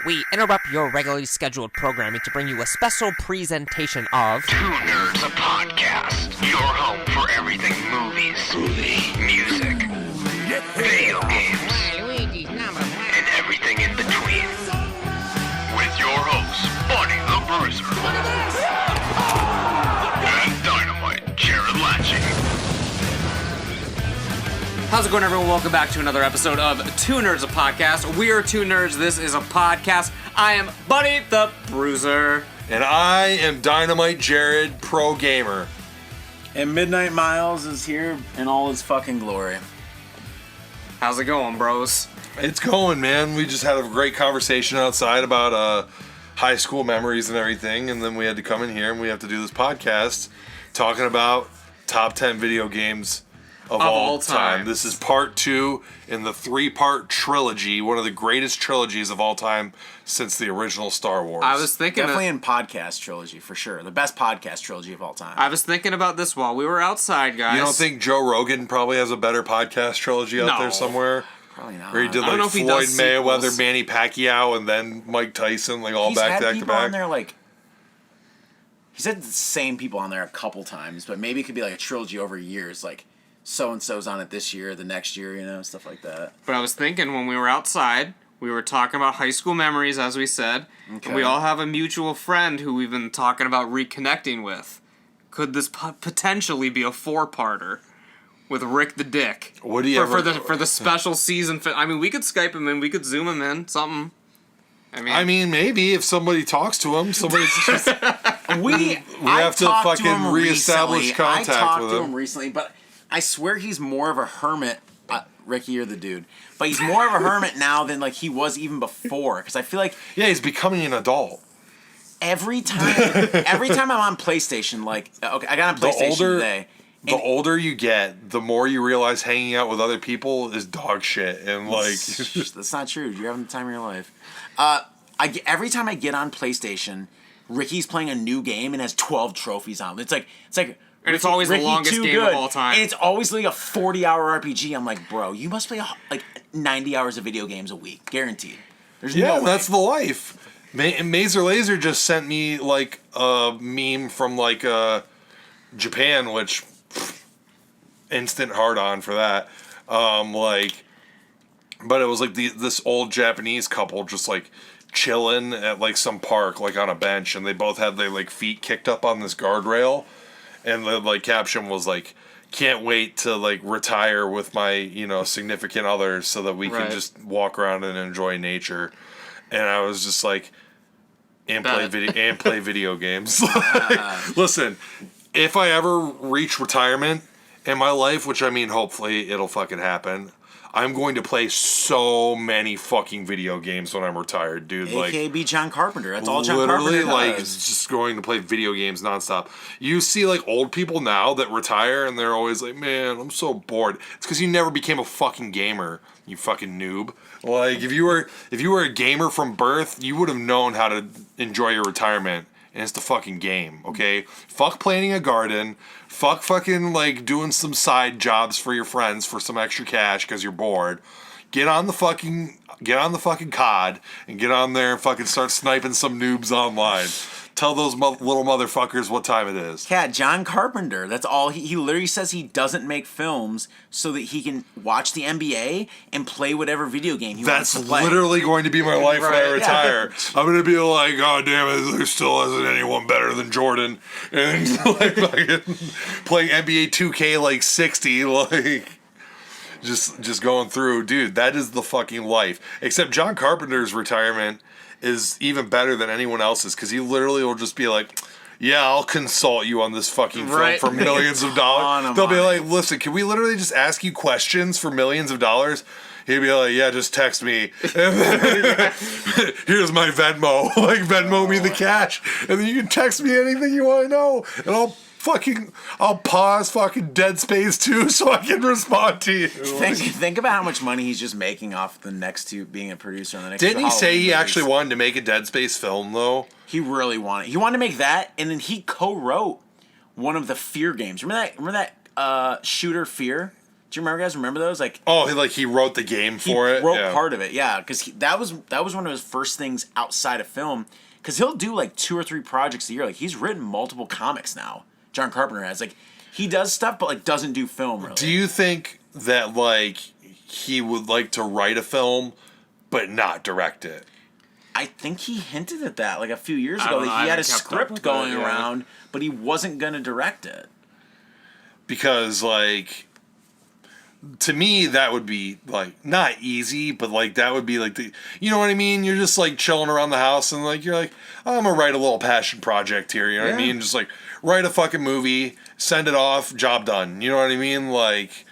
we interrupt your regularly scheduled programming to bring you a special presentation of Two Nerds, a podcast. Your home for everything movies, music, video games, and everything in between. With your hosts, Bunny the Bruiser, and Dynamite, Jarrod Latching. How's it going, everyone? Welcome back to another episode of Two Nerds, a podcast. We are Two Nerds. This is a podcast. I am Bunny the Bruiser. And I am Dynamite Jarrod, pro gamer. And Midnight Miles is here in all his fucking glory. How's it going, bros? It's going, man. We just had a great conversation outside about high school memories and everything, and then we had to come in here and we have to do this podcast talking about top 10 video games of all time. This is part 2 in the 3-part trilogy, one of the greatest trilogies of all time since the original Star Wars. I was thinking Definitely in podcast trilogy, for sure. The best podcast trilogy of all time. I was thinking about this while we were outside, guys. You don't think Joe Rogan probably has a better podcast trilogy out there somewhere? Probably not. Where he did I don't know like if he Floyd does Mayweather, sequels. Manny Pacquiao, and then Mike Tyson, like all He's back had to people back. on there like... He's had the same people on there a couple times, but maybe it could be like a trilogy over years, like so-and-so's on it this year, the next year, you know, stuff like that. But I was thinking when we were outside, we were talking about high school memories, as we said. Okay. And we all have a mutual friend who we've been talking about reconnecting with. Could this potentially be a 4-parter with Rick the Dick? What do you for the special season? I mean, we could Skype him in, we could Zoom him in, something. I mean, maybe if somebody talks to him, somebody's just... We have to fucking reestablish contact I talked with to him. him recently, but I swear he's more of a hermit. Ricky, you're the dude. But he's more of a hermit now than like he was even before. Because I feel like Yeah, he's becoming an adult. every time I'm on PlayStation, like okay, I got on PlayStation today. The older you get, the more you realize hanging out with other people is dog shit. And like... That's not true. You're having the time of your life. Every time I get on PlayStation, Ricky's playing a new game and has 12 trophies on it. It's like and it's always the Ricky longest too game good. of all time. And it's always like a 40-hour RPG. I'm like, bro, you must play like 90 hours of video games a week, guaranteed. There's no way. That's the life. Mazer Laser just sent me like a meme from like Japan, which instant hard on for that. But it was like this old Japanese couple just like chilling at like some park, like on a bench, and they both had their like feet kicked up on this guardrail, and the like caption was like, "Can't wait to like retire with my significant other so that we can just walk around and enjoy nature." And I was just like, and play video games. Listen, if I ever reach retirement in my life, which I mean, hopefully it'll fucking happen, I'm going to play so many fucking video games when I'm retired, dude. AKB John Carpenter. That's all John literally, Carpenter does. just going to play video games nonstop. You see, like, old people now that retire, and they're always like, man, I'm so bored. It's because you never became a fucking gamer, you fucking noob. Like, if you were a gamer from birth, you would have known how to enjoy your retirement. And it's the fucking game, okay? Fuck planting a garden. Fuck fucking, like, doing some side jobs for your friends for some extra cash because you're bored. Get on the fucking COD and get on there and fucking start sniping some noobs online. Tell those little motherfuckers what time it is. Yeah, John Carpenter. That's all. He literally says he doesn't make films so that he can watch the NBA and play whatever video game he wants to play. That's literally going to be my life when I retire. Yeah. I'm going to be like, oh, damn it, there still isn't anyone better than Jordan. And like fucking playing NBA 2K like 60, like... Just going through, dude, that is the fucking life. Except John Carpenter's retirement is even better than anyone else's because he literally will just be like, yeah, I'll consult you on this fucking film for millions of dollars. They'll be like, listen, can we literally just ask you questions for millions of dollars? He'd be like, yeah, just text me. And then, here's my Venmo. Like, Venmo me the cash. And then you can text me anything you want to know. And I'll pause fucking Dead Space 2 so I can respond to you. Think about how much money he's just making off the next two, being a producer on the next two Didn't he say he movies. actually wanted to make a Dead Space film, though? He really wanted. He wanted to make that, and then he co-wrote one of the Fear games. Remember that shooter Fear? Do you remember, guys? Remember those? Like, he wrote the game for it. He wrote part of it, yeah, because that was one of his first things outside of film. Because he'll do like 2 or 3 projects a year. Like, he's written multiple comics now. John Carpenter has. Like, he does stuff, but like doesn't do film really. Do you think that like he would like to write a film, but not direct it? I think he hinted at that like a few years ago. That he had a script going around, but he wasn't gonna direct it. Because like, to me, that would be like not easy, but like that would be like you know what I mean? You're just like chilling around the house and like you're like, oh, I'm gonna write a little passion project here. You know what I mean? Just like write a fucking movie, send it off, job done. You know what I mean? Like,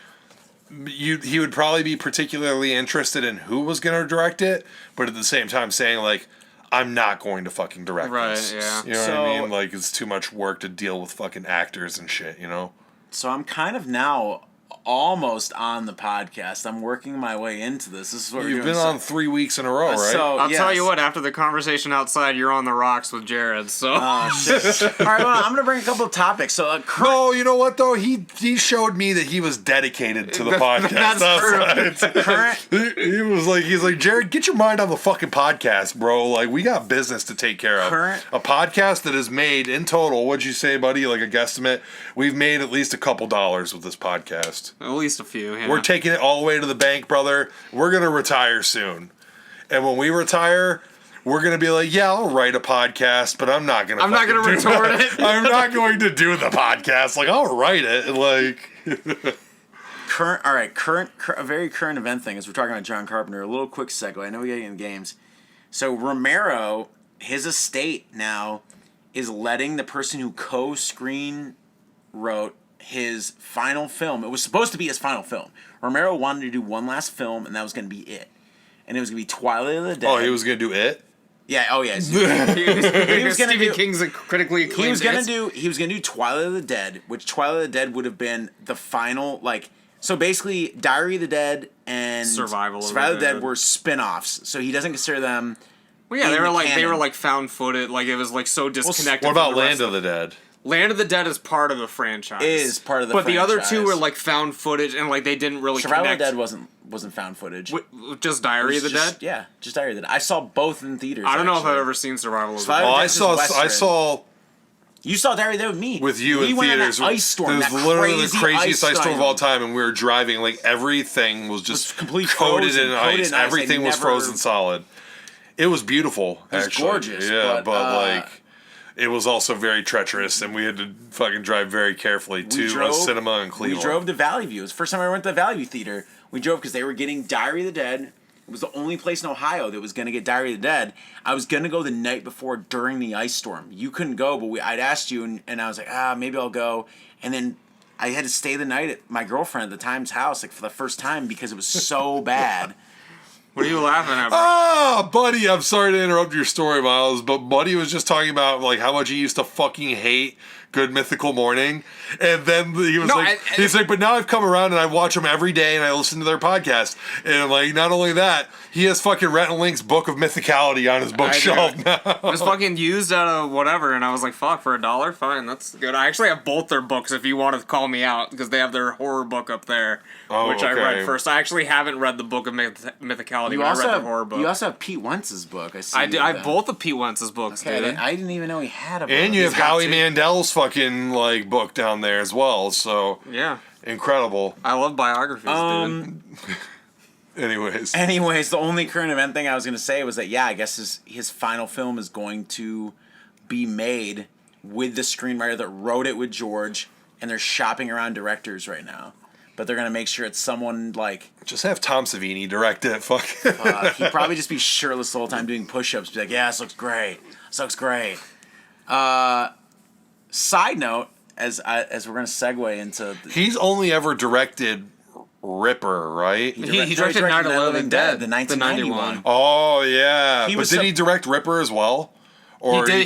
he would probably be particularly interested in who was gonna direct it, but at the same time saying like, I'm not going to fucking direct this. Yeah. You know what I mean? Like, it's too much work to deal with fucking actors and shit. You know? So I'm kind of now almost on the podcast. I'm working my way into this. This is what You've been on 3 weeks in a row, right? So, I'll tell you what, after the conversation outside, you're on the rocks with Jarrod, so... Shit. All right, well, I'm going to bring a couple of topics. So, no, you know what, though? He showed me that he was dedicated to the podcast. That's true. He's like, Jarrod, get your mind on the fucking podcast, bro. Like, we got business to take care of. A podcast that has made, in total, what'd you say, buddy? Like a guesstimate? We've made at least a couple dollars with this podcast. At least a few, yeah. We're taking it all the way to the bank, brother. We're going to retire soon. And when we retire, we're going to be like, yeah, I'll write a podcast, but I'm not going to record it. I'm not going to do the podcast. Like, I'll write it. Like... A very current event thing, as we're talking about John Carpenter. A little quick segue. I know we got to get in games. So Romero, his estate now, is letting the person who co-screen wrote his final film. It was supposed to be his final film. Romero wanted to do one last film, and that was going to be it. And it was going to be Twilight of the Dead. Oh, he was going to do it? Yeah. Oh, yeah. he was going to do King's critically acclaimed. He was going to do Twilight of the Dead, which Twilight of the Dead would have been the final, like. So basically, Diary of the Dead and Survival of the Dead were spin-offs. So he doesn't consider them. Well, yeah, they were like found footage. Like, it was like so disconnected. What about Land of the Dead? Land of the Dead is part of the franchise. But the other two were like found footage, and like they didn't really Survival connect. of the Dead wasn't found footage. Just Diary of the Dead? Yeah, just Diary of the Dead. I saw both in theaters. I don't know if I've ever seen Survival of the Dead. Oh, I saw. You saw Diary of the Dead with me. With you in theaters. On that ice storm. It was literally the craziest ice storm of all time, and we were driving. Like, everything was just coated in ice. Everything was frozen solid. It was beautiful. It was gorgeous. Yeah, but like, it was also very treacherous, and we had to fucking drive very carefully to a cinema in Cleveland. We drove to Valley View. It was the first time I went to the Valley View Theater. We drove because they were getting Diary of the Dead. It was the only place in Ohio that was going to get Diary of the Dead. I was going to go the night before during the ice storm. You couldn't go, but I'd asked you, and I was like, maybe I'll go. And then I had to stay the night at my girlfriend at the time's house, like for the first time, because it was so bad. What are you laughing at, bro? Oh, buddy, I'm sorry to interrupt your story, Miles, but Buddy was just talking about like how much he used to fucking hate Good Mythical Morning, and then he was he's like, but now I've come around and I watch them every day and I listen to their podcast, and like not only that, he has fucking Rhett and Link's Book of Mythicality on his bookshelf now. It was fucking used out of whatever, and I was like, fuck, for $1, fine, that's good. I actually have both their books if you want to call me out, because they have their horror book up there, which I read first. I actually haven't read the Book of Mythicality, but I read the horror book. You also have Pete Wentz's book. I have both of Pete Wentz's books, dude. I didn't even know he had a book. And you have Howie Mandel's fucking like book down there as well, so yeah, incredible. I love biographies, dude. Anyways, the only current event thing I was going to say was that, yeah, I guess his final film is going to be made with the screenwriter that wrote it with George, and they're shopping around directors right now. But they're going to make sure it's someone like... Just have Tom Savini direct it, fuck. He'd probably just be shirtless the whole time doing push-ups, be like, yeah, this looks great. This looks great. Side note, as we're going to segue into... He's only ever directed Ripper, right? He directed Night of the Living Dead, the 1991. Oh, yeah. But did he direct Ripper as well? Or he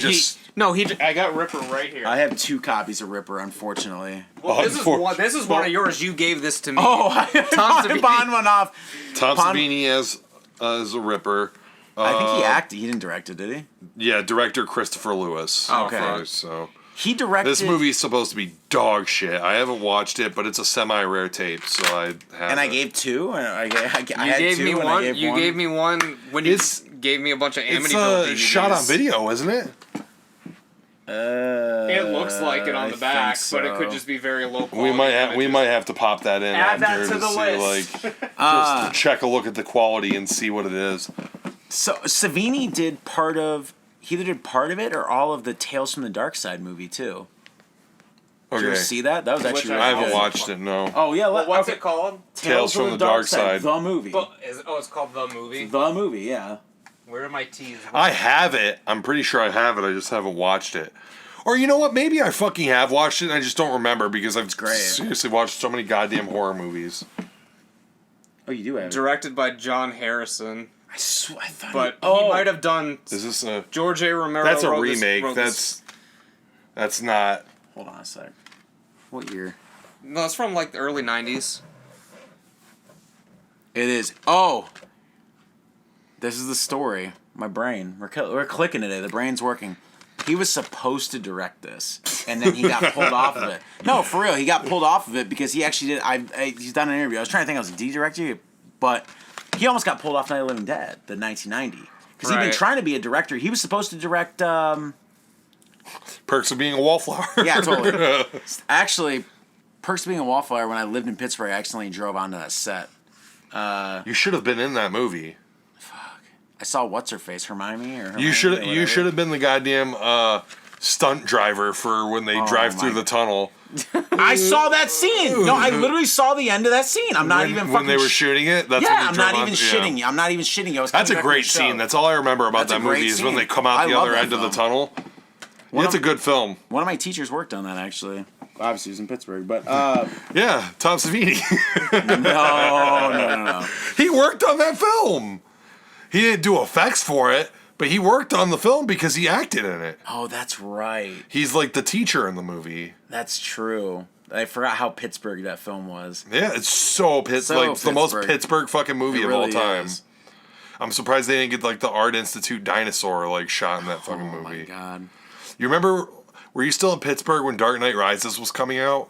did. I got Ripper right here. I have 2 copies of Ripper, unfortunately. Well, this is one of yours. You gave this to me. Oh, I bond one off. Tom Savini as a Ripper. I think he acted. He didn't direct it, did he? Yeah, director Christopher Lewis. Oh, okay. So He directed... This movie's supposed to be dog shit. I haven't watched it, but it's a semi-rare tape, so I have. And I gave 2. I had 2. You gave me one when you gave me a bunch of Amityville DVDs. It's shot on video, isn't it? It looks like it on the back, so. But it could just be very low quality. We might have to pop that in. Add that after to the see, list. Just to check a look at the quality and see what it is. So Savini did part of... He either did part of it or all of the Tales from the Dark Side movie, too. Did you ever see that? That was actually really I haven't good. watched it, no. Oh, yeah. What's it called? Tales from the Dark Side. The movie. It's called The Movie? The movie, yeah. Where are my T's? I have it. I'm pretty sure I have it. I just haven't watched it. Or you know what? Maybe I fucking have watched it and I just don't remember because I've seriously watched so many goddamn horror movies. Oh, you do have it. Directed by John Harrison. I thought But he might have done... Is this a... George A. Romero That's a wrote remake. That's not... Hold on a sec. What year? No, it's from like the early 90s. It is. Oh! This is the story. My brain. We're clicking today. The brain's working. He was supposed to direct this, and then he got pulled off of it. No, for real. He got pulled off of it because he actually did... He's done an interview. I was trying to think. I was like, did he direct you? But he almost got pulled off Night of the Living Dead, the 1990. Because he'd been trying to be a director. He was supposed to direct... Perks of Being a Wallflower. Yeah, totally. Actually, Perks of Being a Wallflower, when I lived in Pittsburgh, I accidentally drove onto that set. You should have been in that movie. Fuck. I saw What's-Her-Face, Hermione? You should have been the goddamn stunt driver for when they drive through the tunnel. I saw that scene! No, I literally saw the end of that scene. I'm not even fucking... When they were shooting it? That's yeah, I'm not even shitting you. I'm not even shitting you. That's a great scene. That's all I remember about that movie is when they come out the other end of the tunnel. It's a good film. One of my teachers worked on that, actually. Obviously, he was in Pittsburgh, but... yeah, Tom Savini. No. He worked on that film. He didn't do effects for it, but he worked on the film because he acted in it. Oh, that's right. He's like the teacher in the movie. That's true. I forgot how Pittsburgh that film was. Yeah, it's so Pittsburgh. It's the most Pittsburgh fucking movie of all time. Is. I'm surprised they didn't get like the Art Institute dinosaur like shot in that fucking movie. Oh my god. You remember, were you still in Pittsburgh when Dark Knight Rises was coming out?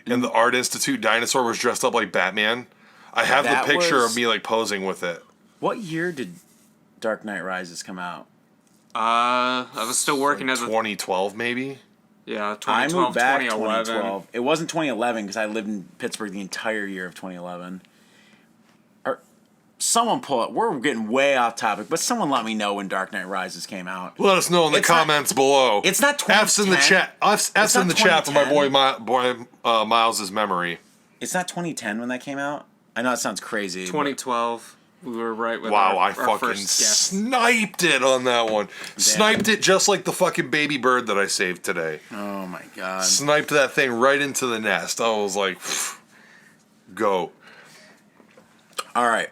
And the Art Institute dinosaur was dressed up like Batman? I have the picture of me like posing with it. What year did Dark Knight Rises come out? I was still working as 2012 maybe? Yeah, 2012, I moved back 2011. 2012. It wasn't 2011 because I lived in Pittsburgh the entire year of 2011. Someone pull it. We're getting way off topic, but someone let me know when Dark Knight Rises came out. Let us know in the comments below. It's not 2010. F's in the chat. F's in the chat for my boy Miles' memory. It's not 2010 when that came out? I know it sounds crazy. 2012. We were right with I fucking sniped it on that one. Damn. Sniped it just like the fucking baby bird that I saved today. Oh my god. Sniped that thing right into the nest. I was like, go. All right.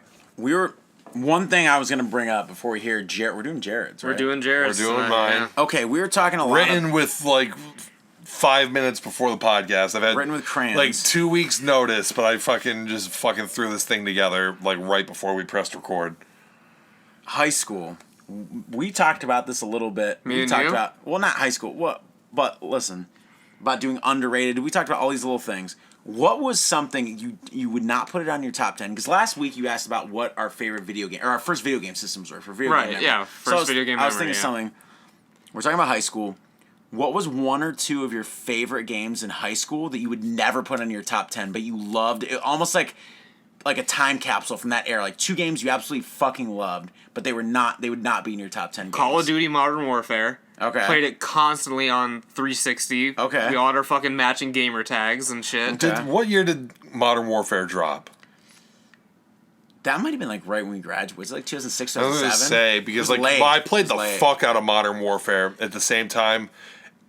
One thing I was going to bring up before we hear Jarrod. We're doing Jarrod's, right? We're doing Jarrod's. We're doing mine. Yeah. Okay, we were talking a lot. Written with like 5 minutes before the podcast. I've had written with crayons. Like 2 weeks notice, but I just threw this thing together like right before we pressed record. High school. We talked about this a little bit. We talked about not high school. But listen, about doing underrated. We talked about all these little things. What was something you would not put it on your top 10? Because last week you asked about what our favorite video game or our first video game systems were for video game memory. Yeah, first video game memory. I was thinking something. We're talking about high school. What was one or two of your favorite games in high school that you would never put on your top 10, but you loved? It, almost like a time capsule from that era. Like 2 games you absolutely fucking loved, but they would not be in your top 10 games. Call of Duty Modern Warfare. Okay. Played it constantly on 360. Okay. We all had our fucking matching gamer tags and shit. Okay. What year did Modern Warfare drop? That might have been like right when we graduated. Was it like 2006, I was 2007? going to say, because like late. I played the fuck out of Modern Warfare. At the same time,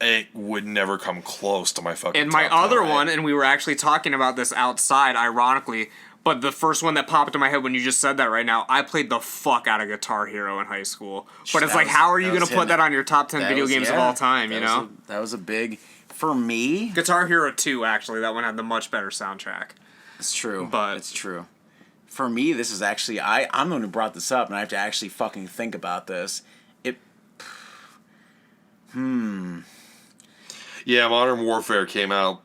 it would never come close to my fucking And my top other 10, one, right? and we were actually talking about this outside, ironically, but the first one that popped in my head when you just said that right now, I played the fuck out of Guitar Hero in high school. But it's like, how are you going to put that on your top 10 video games of all time, you know? That was a big... For me... Guitar Hero 2, actually. That one had the much better soundtrack. It's true. But it's true. For me, this is actually... I'm the one who brought this up, and I have to actually fucking think about this. Yeah, Modern Warfare came out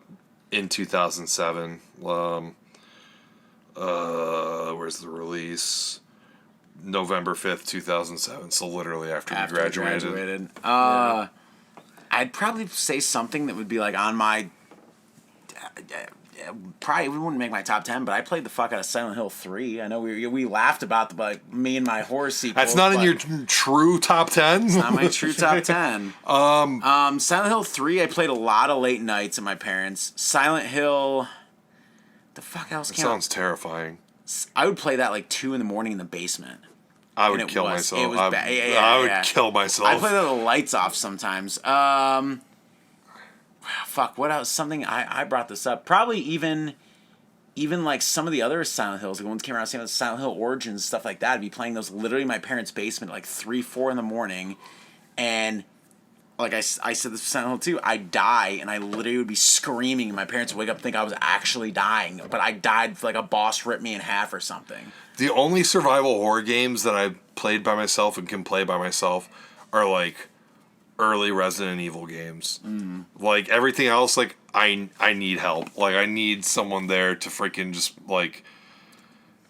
in 2007. Where's the release? November 5th, 2007. So literally after we graduated. I'd probably say something that would be like on my... probably wouldn't make my top 10, but I played the fuck out of Silent Hill 3. I know we laughed about me and my horror sequels. That's not in your true top 10? It's not my true top 10. Silent Hill 3, I played a lot of late nights at my parents'. Silent Hill... The fuck else came out? Sounds terrifying. I would play that like 2 in the morning in the basement. I would kill myself. It was bad. I would kill myself. I play the lights off sometimes. Fuck, what else? Something I brought this up. Probably even like some of the other Silent Hills, like ones came around, saying Silent Hill Origins, stuff like that. I'd be playing those literally in my parents' basement at like 3, 4 in the morning, and like I said this for Silent Hill 2, I'd die, and I literally would be screaming, and my parents would wake up and think I was actually dying, but I died like a boss ripped me in half or something. The only survival horror games that I played by myself and can play by myself are like early Resident Evil games. Like everything else, like I need help. Like I need someone there to freaking just like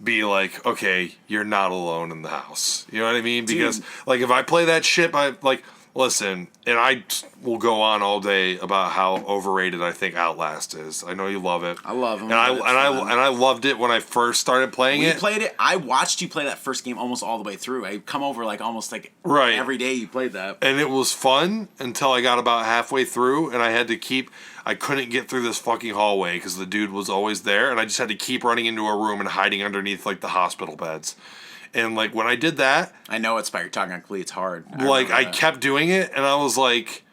be like, okay, you're not alone in the house. You know what I mean? Because like if I play that shit, listen, and I will go on all day about how overrated I think Outlast is. I know you love it. I love him. And I loved it when I first started playing it. You played it. I watched you play that first game almost all the way through. I come over like almost like every day you played that. And it was fun until I got about halfway through, and I couldn't get through this fucking hallway because the dude was always there, and I just had to keep running into a room and hiding underneath like the hospital beds. And like when I did that, I know it's by you're talking on Glee. It's hard. I kept doing it, and I was like,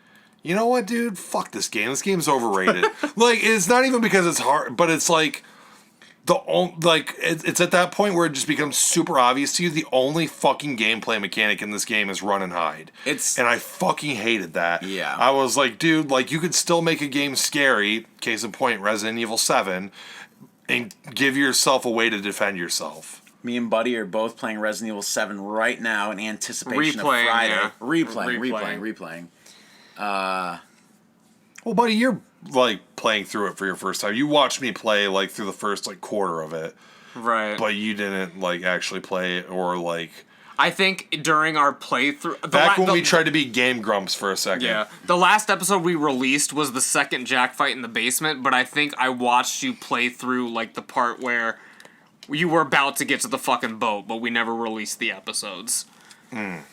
you know what, dude? Fuck this game. This game's overrated. Like it's not even because it's hard, but it's like it's at that point where it just becomes super obvious to you. The only fucking gameplay mechanic in this game is run and hide. And I fucking hated that. Yeah. I was like, dude, like you could still make a game scary. Case in point, Resident Evil 7, and give yourself a way to defend yourself. Me and Buddy are both playing Resident Evil 7 right now in anticipation of Friday. Yeah. Replaying. Well, Buddy, you're like playing through it for your first time. You watched me play like through the first like quarter of it. Right. But you didn't like actually play it or like... I think during our playthrough... Back when we tried to be Game Grumps for a second. Yeah. The last episode we released was the second Jack fight in the basement, but I think I watched you play through like the part where... You were about to get to the fucking boat, but we never released the episodes. I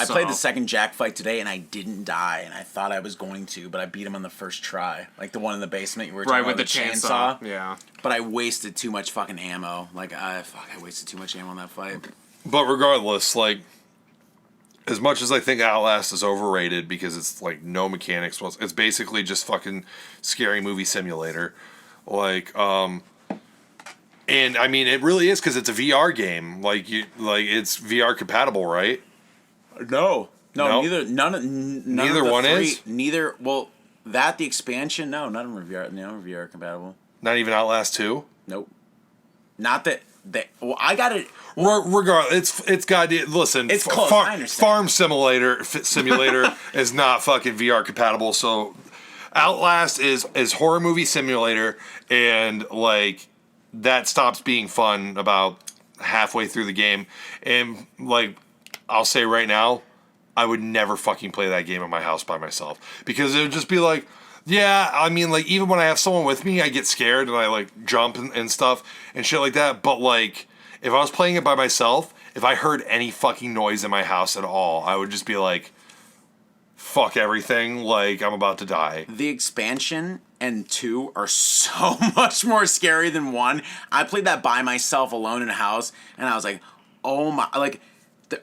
played the second Jack fight today, and I didn't die, and I thought I was going to, but I beat him on the first try. Like the one in the basement you were talking about with the chainsaw. Yeah. But I wasted too much fucking ammo. Like, I wasted too much ammo on that fight. But regardless, like, as much as I think Outlast is overrated because it's, like, no mechanics, it's basically just fucking scary movie simulator. Like, and I mean, it really is because it's a VR game. It's VR compatible, right? No. Neither one is. Neither. Well, the expansion. No, none of them are VR. None of them are VR compatible. Not even Outlast 2. Nope. Not that. Well, I got it. Regardless, it's goddamn. Listen, it's close. I understand. Farm Simulator is not fucking VR compatible. So, Outlast is horror movie simulator, and like. That stops being fun about halfway through the game. And, like, I'll say right now, I would never fucking play that game in my house by myself. Because it would just be like, yeah, I mean, like, even when I have someone with me, I get scared and I, like, jump and stuff and shit like that. But, like, if I was playing it by myself, if I heard any fucking noise in my house at all, I would just be like, fuck everything, like, I'm about to die. The expansion and 2 are so much more scary than 1. I played that by myself alone in a house, and I was like, oh my, like,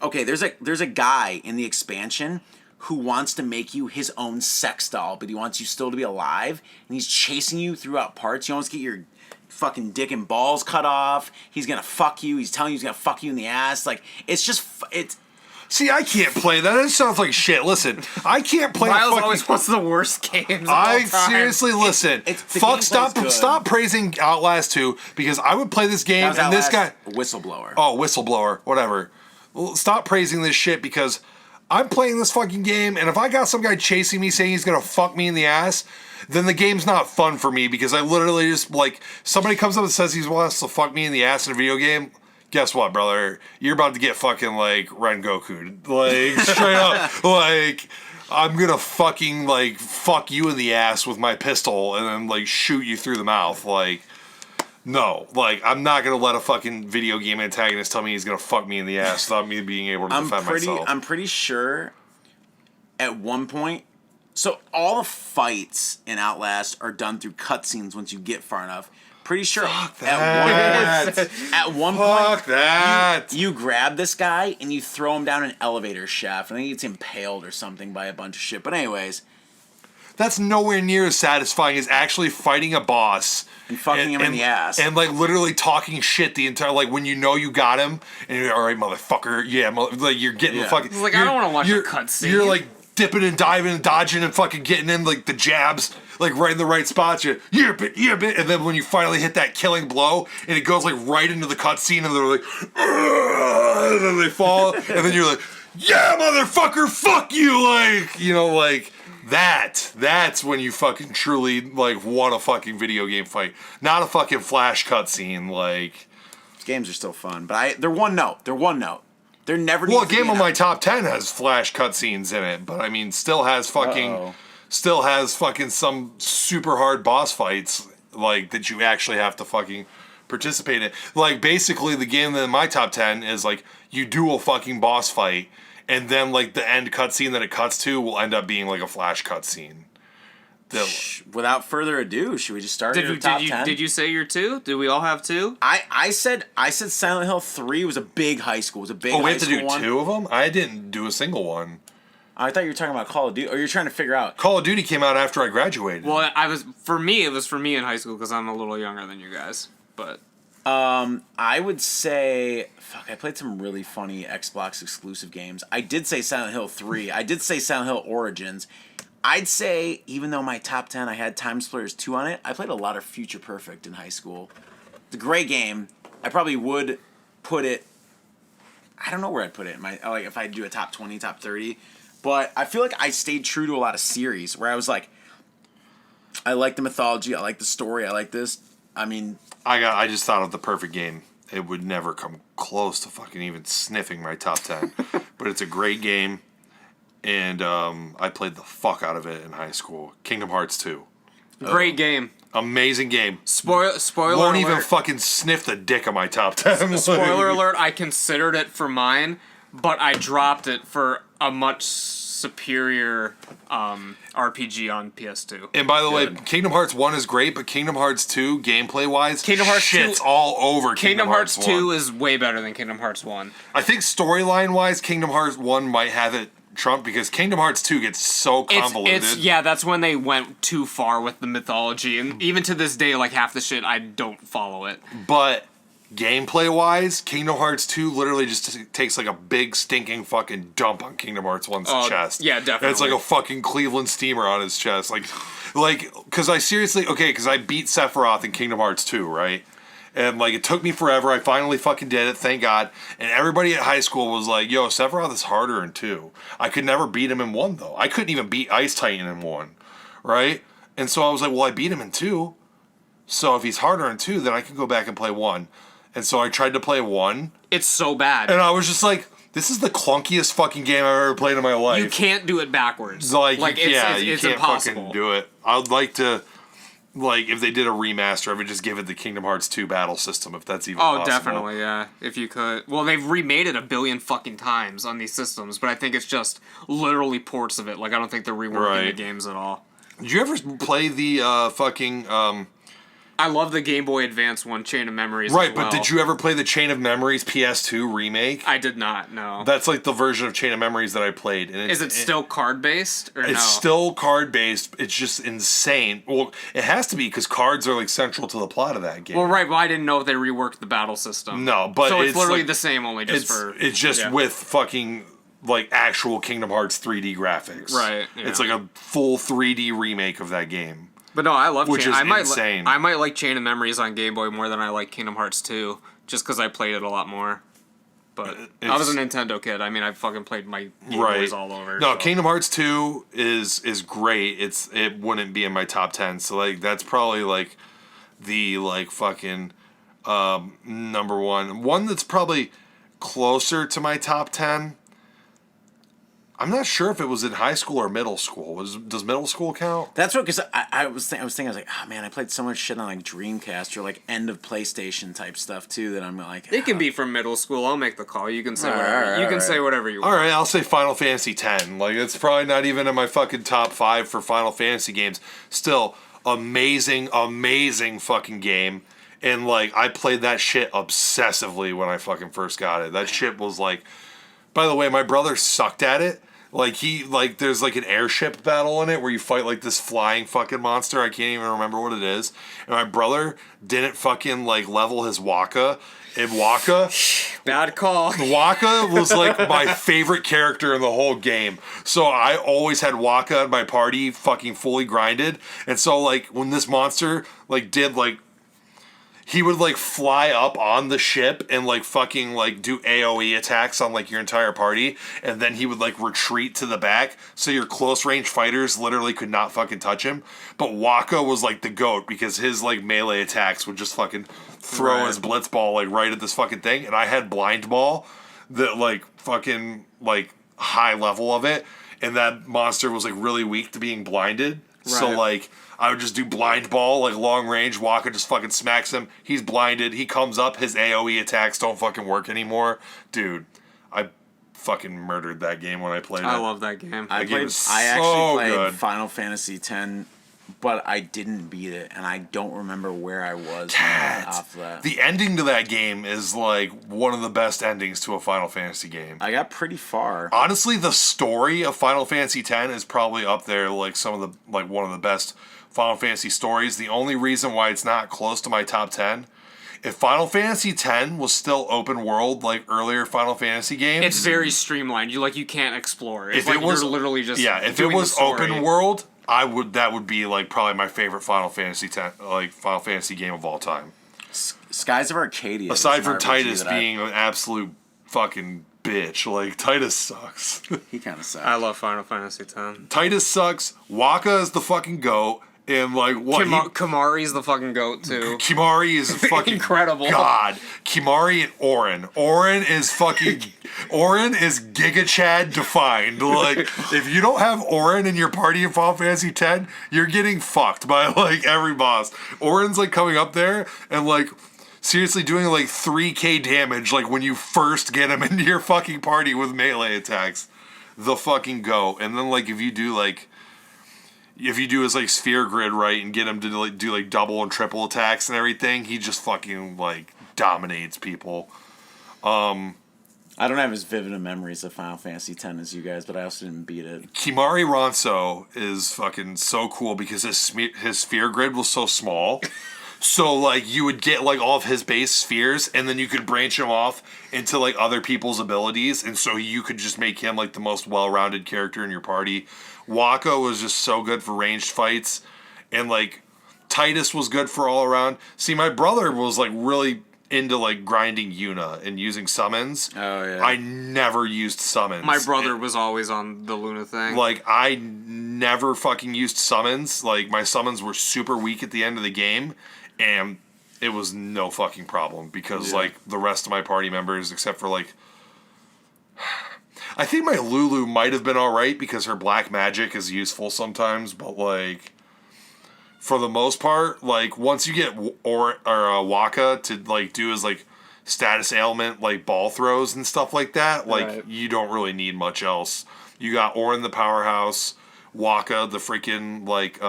okay, there's a guy in the expansion who wants to make you his own sex doll, but he wants you still to be alive, and he's chasing you throughout parts. He wants to get your fucking dick and balls cut off. He's gonna fuck you. He's telling you he's gonna fuck you in the ass. Like, it's just, it's... See, I can't play that. That sounds like shit. Listen, I can't play. Miles always wants the worst games of all time. Seriously, listen. Stop praising Outlast 2 because I would play this game and this guy Whistleblower. Oh, Whistleblower, whatever. Well, stop praising this shit because I'm playing this fucking game, and if I got some guy chasing me saying he's gonna fuck me in the ass, then the game's not fun for me, because I literally just, like, somebody comes up and says he wants to fuck me in the ass in a video game. Guess what, brother? You're about to get fucking, like, Rengoku. Like, straight up. Like, I'm gonna fucking, like, fuck you in the ass with my pistol and then, like, shoot you through the mouth. Like, no. Like, I'm not gonna let a fucking video game antagonist tell me he's gonna fuck me in the ass without me being able to defend myself. I'm pretty sure at one point, so all the fights in Outlast are done through cutscenes once you get far enough. Pretty sure at one point you grab this guy and you throw him down an elevator shaft. I think he gets impaled or something by a bunch of shit. But anyways, that's nowhere near as satisfying as actually fighting a boss and fucking him in the ass and like literally talking shit the entire, like, when you know you got him and you're, all right, motherfucker, like, you're getting the fucking. It's like, I don't want to watch a cutscene. You're like dipping and diving and dodging and fucking getting in like the jabs, like right in the right spots. You're and then when you finally hit that killing blow and it goes like right into the cutscene and they're like, and then they fall and then you're like, yeah, motherfucker, fuck you, like, you know, like. That's when you fucking truly, like, won a fucking video game fight. Not a fucking flash cutscene, like. These games are still fun, but they're one note. They're never. Well, a game on my top 10 has flash cutscenes in it, but I mean, still has fucking some super hard boss fights, like, that you actually have to fucking participate in. Like, basically, the game in my top 10 is like you do a fucking boss fight. And then, like, the end cutscene that it cuts to will end up being, like, a flash cutscene. Without further ado, should we just start your top 10? Did you say your 2? Did we all have 2? I said Silent Hill 3 was a big high school. It was a big high school one. Oh, we have to do 2 of them? I didn't do a single one. I thought you were talking about Call of Duty, or you're trying to figure out. Call of Duty came out after I graduated. Well, it was for me in high school because I'm a little younger than you guys. But I would say, I played some really funny Xbox exclusive games. I did say Silent Hill 3. I did say Silent Hill Origins. I'd say, even though my top 10, I had Time Splitters 2 on it, I played a lot of Future Perfect in high school. It's a great game. I probably would put it, I don't know where I'd put it, like if I'd do a top 20, top 30. But I feel like I stayed true to a lot of series where I was like, I like the mythology, I like the story, I like this. I mean, I just thought of the perfect game. It would never come close to fucking even sniffing my top 10. But it's a great game, and I played the fuck out of it in high school. Kingdom Hearts 2. Great game. Amazing game. Spoiler Won't alert. even fucking sniff the dick of my top 10. Spoiler alert, I considered it for mine, but I dropped it for a much superior RPG on PS2. And by the way, Kingdom Hearts 1 is great, but Kingdom Hearts 2, gameplay-wise, Kingdom Hearts shit's 2 all over Kingdom Hearts 2 1. is way better than Kingdom Hearts 1. I think storyline-wise, Kingdom Hearts 1 might have it trumped because Kingdom Hearts 2 gets so convoluted. That's when they went too far with the mythology, and even to this day, like, half the shit, I don't follow it. But gameplay-wise, Kingdom Hearts 2 literally just takes like a big stinking fucking dump on Kingdom Hearts 1's chest. Yeah, definitely. And it's like a fucking Cleveland steamer on his chest. Like, because I beat Sephiroth in Kingdom Hearts 2, right? And, like, it took me forever. I finally fucking did it, thank God. And everybody at high school was like, yo, Sephiroth is harder in 2. I could never beat him in 1, though. I couldn't even beat Ice Titan in 1, right? And so I was like, well, I beat him in 2. So if he's harder in 2, then I can go back and play 1. And so I tried to play 1. It's so bad. And I was just like, this is the clunkiest fucking game I've ever played in my life. You can't do it backwards. Like it's can't impossible. fucking do it. I would like to, like, if they did a remaster, I would just give it the Kingdom Hearts 2 battle system, if that's even possible. Oh, definitely, yeah. If you could. Well, they've remade it a billion fucking times on these systems, but I think it's just literally ports of it. Like, I don't think they're reworking the games at all. Did you ever play the fucking... I love the Game Boy Advance one, Chain of Memories. Right, as well. but did you ever play the Chain of Memories PS2 remake? I did not, no. That's like the version of Chain of Memories that I played. And Is it still card-based, or no? It's still card-based. It's just insane. Well, it has to be, because cards are like central to the plot of that game. Well, right, well, I didn't know if they reworked the battle system. No, but so it's literally like, the same, only just It's just with fucking... like actual Kingdom Hearts 3D graphics. Right. Yeah. It's like a full 3D remake of that game. But no, I love Which is insane. I might like Chain of Memories on Game Boy more than I like Kingdom Hearts 2, just because I played it a lot more. But I was a Nintendo kid. I mean, I fucking played my Game Boys all over. No, so. Kingdom Hearts 2 is great. It wouldn't be in my top 10. So like that's probably like the like fucking number one. One that's probably closer to my top 10. I'm not sure if it was in high school or middle school. Does middle school count? That's what, because I was thinking, I was like, oh man, I played so much shit on like Dreamcast or like end of PlayStation type stuff too that I'm like. It can be from middle school. I'll make the call. You can say whatever. You can say whatever you want. All right, I'll say Final Fantasy X. Like it's probably not even in my fucking top 5 for Final Fantasy games. Still amazing fucking game. And like I played that shit obsessively when I fucking first got it. That shit was like. By the way, my brother sucked at it. Like there's like an airship battle in it where you fight like this flying fucking monster. I can't even remember what it is. And my brother didn't fucking like level his Waka. And Waka, bad call. Waka was like my favorite character in the whole game. So I always had Waka in my party fucking fully grinded. And so like when this monster like did like he would like fly up on the ship and like fucking like do AoE attacks on like your entire party, and then he would like retreat to the back so your close range fighters literally could not fucking touch him. But Waka was like the GOAT because his like melee attacks would just fucking throw his blitz ball like right at this fucking thing, and I had blind ball that like fucking like high level of it, and that monster was like really weak to being blinded. So like I would just do blind ball, like long range. Waka just fucking smacks him. He's blinded. He comes up. His AoE attacks don't fucking work anymore. Dude, I fucking murdered that game when I played it. I love that game. I game is actually played good. Final Fantasy X, but I didn't beat it, and I don't remember where I was off that. The ending to that game is like one of the best endings to a Final Fantasy game. I got pretty far. Honestly, the story of Final Fantasy X is probably up there, like some of the like one of the best Final Fantasy stories. The only reason why it's not close to my top 10, if Final Fantasy X was still open world like earlier Final Fantasy games, it's very streamlined. You can't explore. It's if like it was you're literally just if it was open world, that would be like probably my favorite Final Fantasy game of all time. Skies of Arcadia. Aside from Titus being an absolute fucking bitch, like Titus sucks. He kind of sucks. I love Final Fantasy X. Titus sucks. Waka is the fucking GOAT. And like what Kimari's the fucking GOAT too. Kimari is fucking incredible. God. Kimari and Auron. Auron is Giga Chad defined. Like if you don't have Auron in your party in Final Fantasy X, you're getting fucked by like every boss. Auron's like coming up there and like seriously doing like 3k damage like when you first get him into your fucking party with melee attacks. The fucking GOAT. And then like if you do his like sphere grid right and get him to like do like double and triple attacks and everything, he just fucking like dominates people. I don't have as vivid of memories of Final Fantasy X as you guys, but I also didn't beat it. Kimari Ronso is fucking so cool because his sphere grid was so small. So like you would get like all of his base spheres and then you could branch him off into like other people's abilities, and so you could just make him like the most well-rounded character in your party. Waka was just so good for ranged fights, and like Titus was good for all around. See, my brother was like really into like grinding Yuna and using summons. Oh yeah. I never used summons. My brother was always on the Luna thing. Like I never fucking used summons. Like my summons were super weak at the end of the game, and it was no fucking problem because like the rest of my party members, except for like I think my Lulu might have been alright because her black magic is useful sometimes, but like for the most part, like once you get Waka to like do his like status ailment like ball throws and stuff like that, like you don't really need much else. You got Auron the powerhouse, Waka the freaking like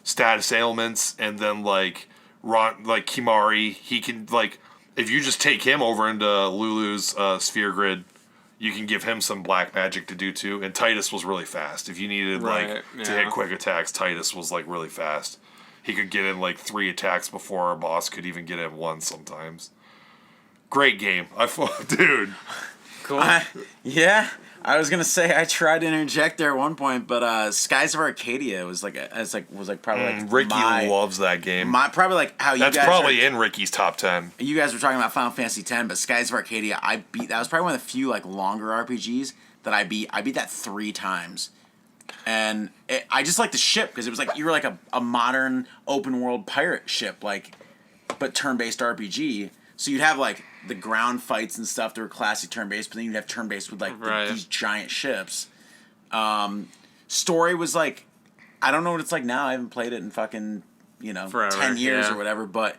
status ailments, and then like Kimari, he can like if you just take him over into Lulu's sphere grid, you can give him some black magic to do too. And Titus was really fast. If you needed to hit quick attacks, Titus was like really fast. He could get in like 3 attacks before a boss could even get in 1 sometimes. Great game. Dude. Cool. I was gonna say I tried to interject there at one point, but Skies of Arcadia was probably Ricky loves that game. Probably like how you guys. That's probably in Ricky's top 10. You guys were talking about Final Fantasy X, but Skies of Arcadia, I beat. That was probably one of the few like longer RPGs that I beat. I beat that 3 times, and I just liked the ship because it was like you were like a modern open world pirate ship, but turn based RPG. So you'd have like the ground fights and stuff that were classic turn based, but then you'd have turn based with like these giant ships. Story was like, I don't know what it's like now. I haven't played it in fucking forever, 10 years or whatever. But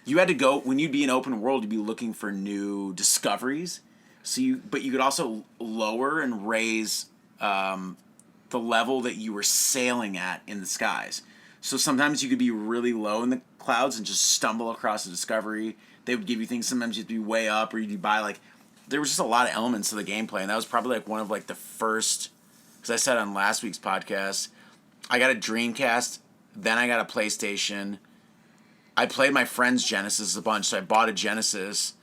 you had to go when you'd be in open world, you'd be looking for new discoveries. But you could also lower and raise the level that you were sailing at in the skies. So sometimes you could be really low in the clouds and just stumble across a discovery. They would give you things. Sometimes you'd be way up, or you'd buy there was just a lot of elements to the gameplay, and that was probably like one of like the first. Because I said on last week's podcast, I got a Dreamcast, then I got a PlayStation. I played my friend's Genesis a bunch, so I bought a Genesis.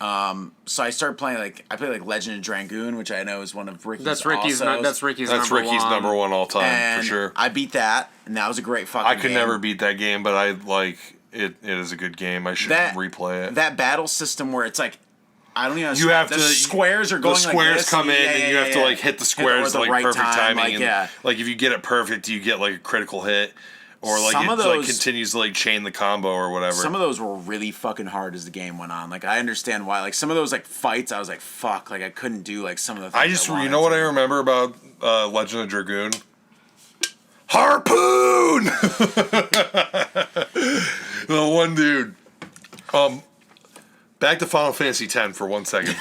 So I started playing I played like Legend of Dragoon, which I know is one of Ricky's. That's Ricky's number one all time and for sure. I beat that, and that was a great fucking. I could never beat that game, but I like it. It is a good game. I should replay it. That battle system where it's like, I don't even know. You have the to squares are going. The squares like this, come in, and you have to like hit the squares like perfect timing. Like if you get it perfect, you get like a critical hit. Or like it like continues to like chain the combo or whatever. Some of those were really fucking hard as the game went on. Like I understand why. Like some of those like fights, I was like, fuck. Like I couldn't do like some of the things. You know what I remember about Legend of Dragoon? Harpoon. The one dude. Back to Final Fantasy X for 1 second,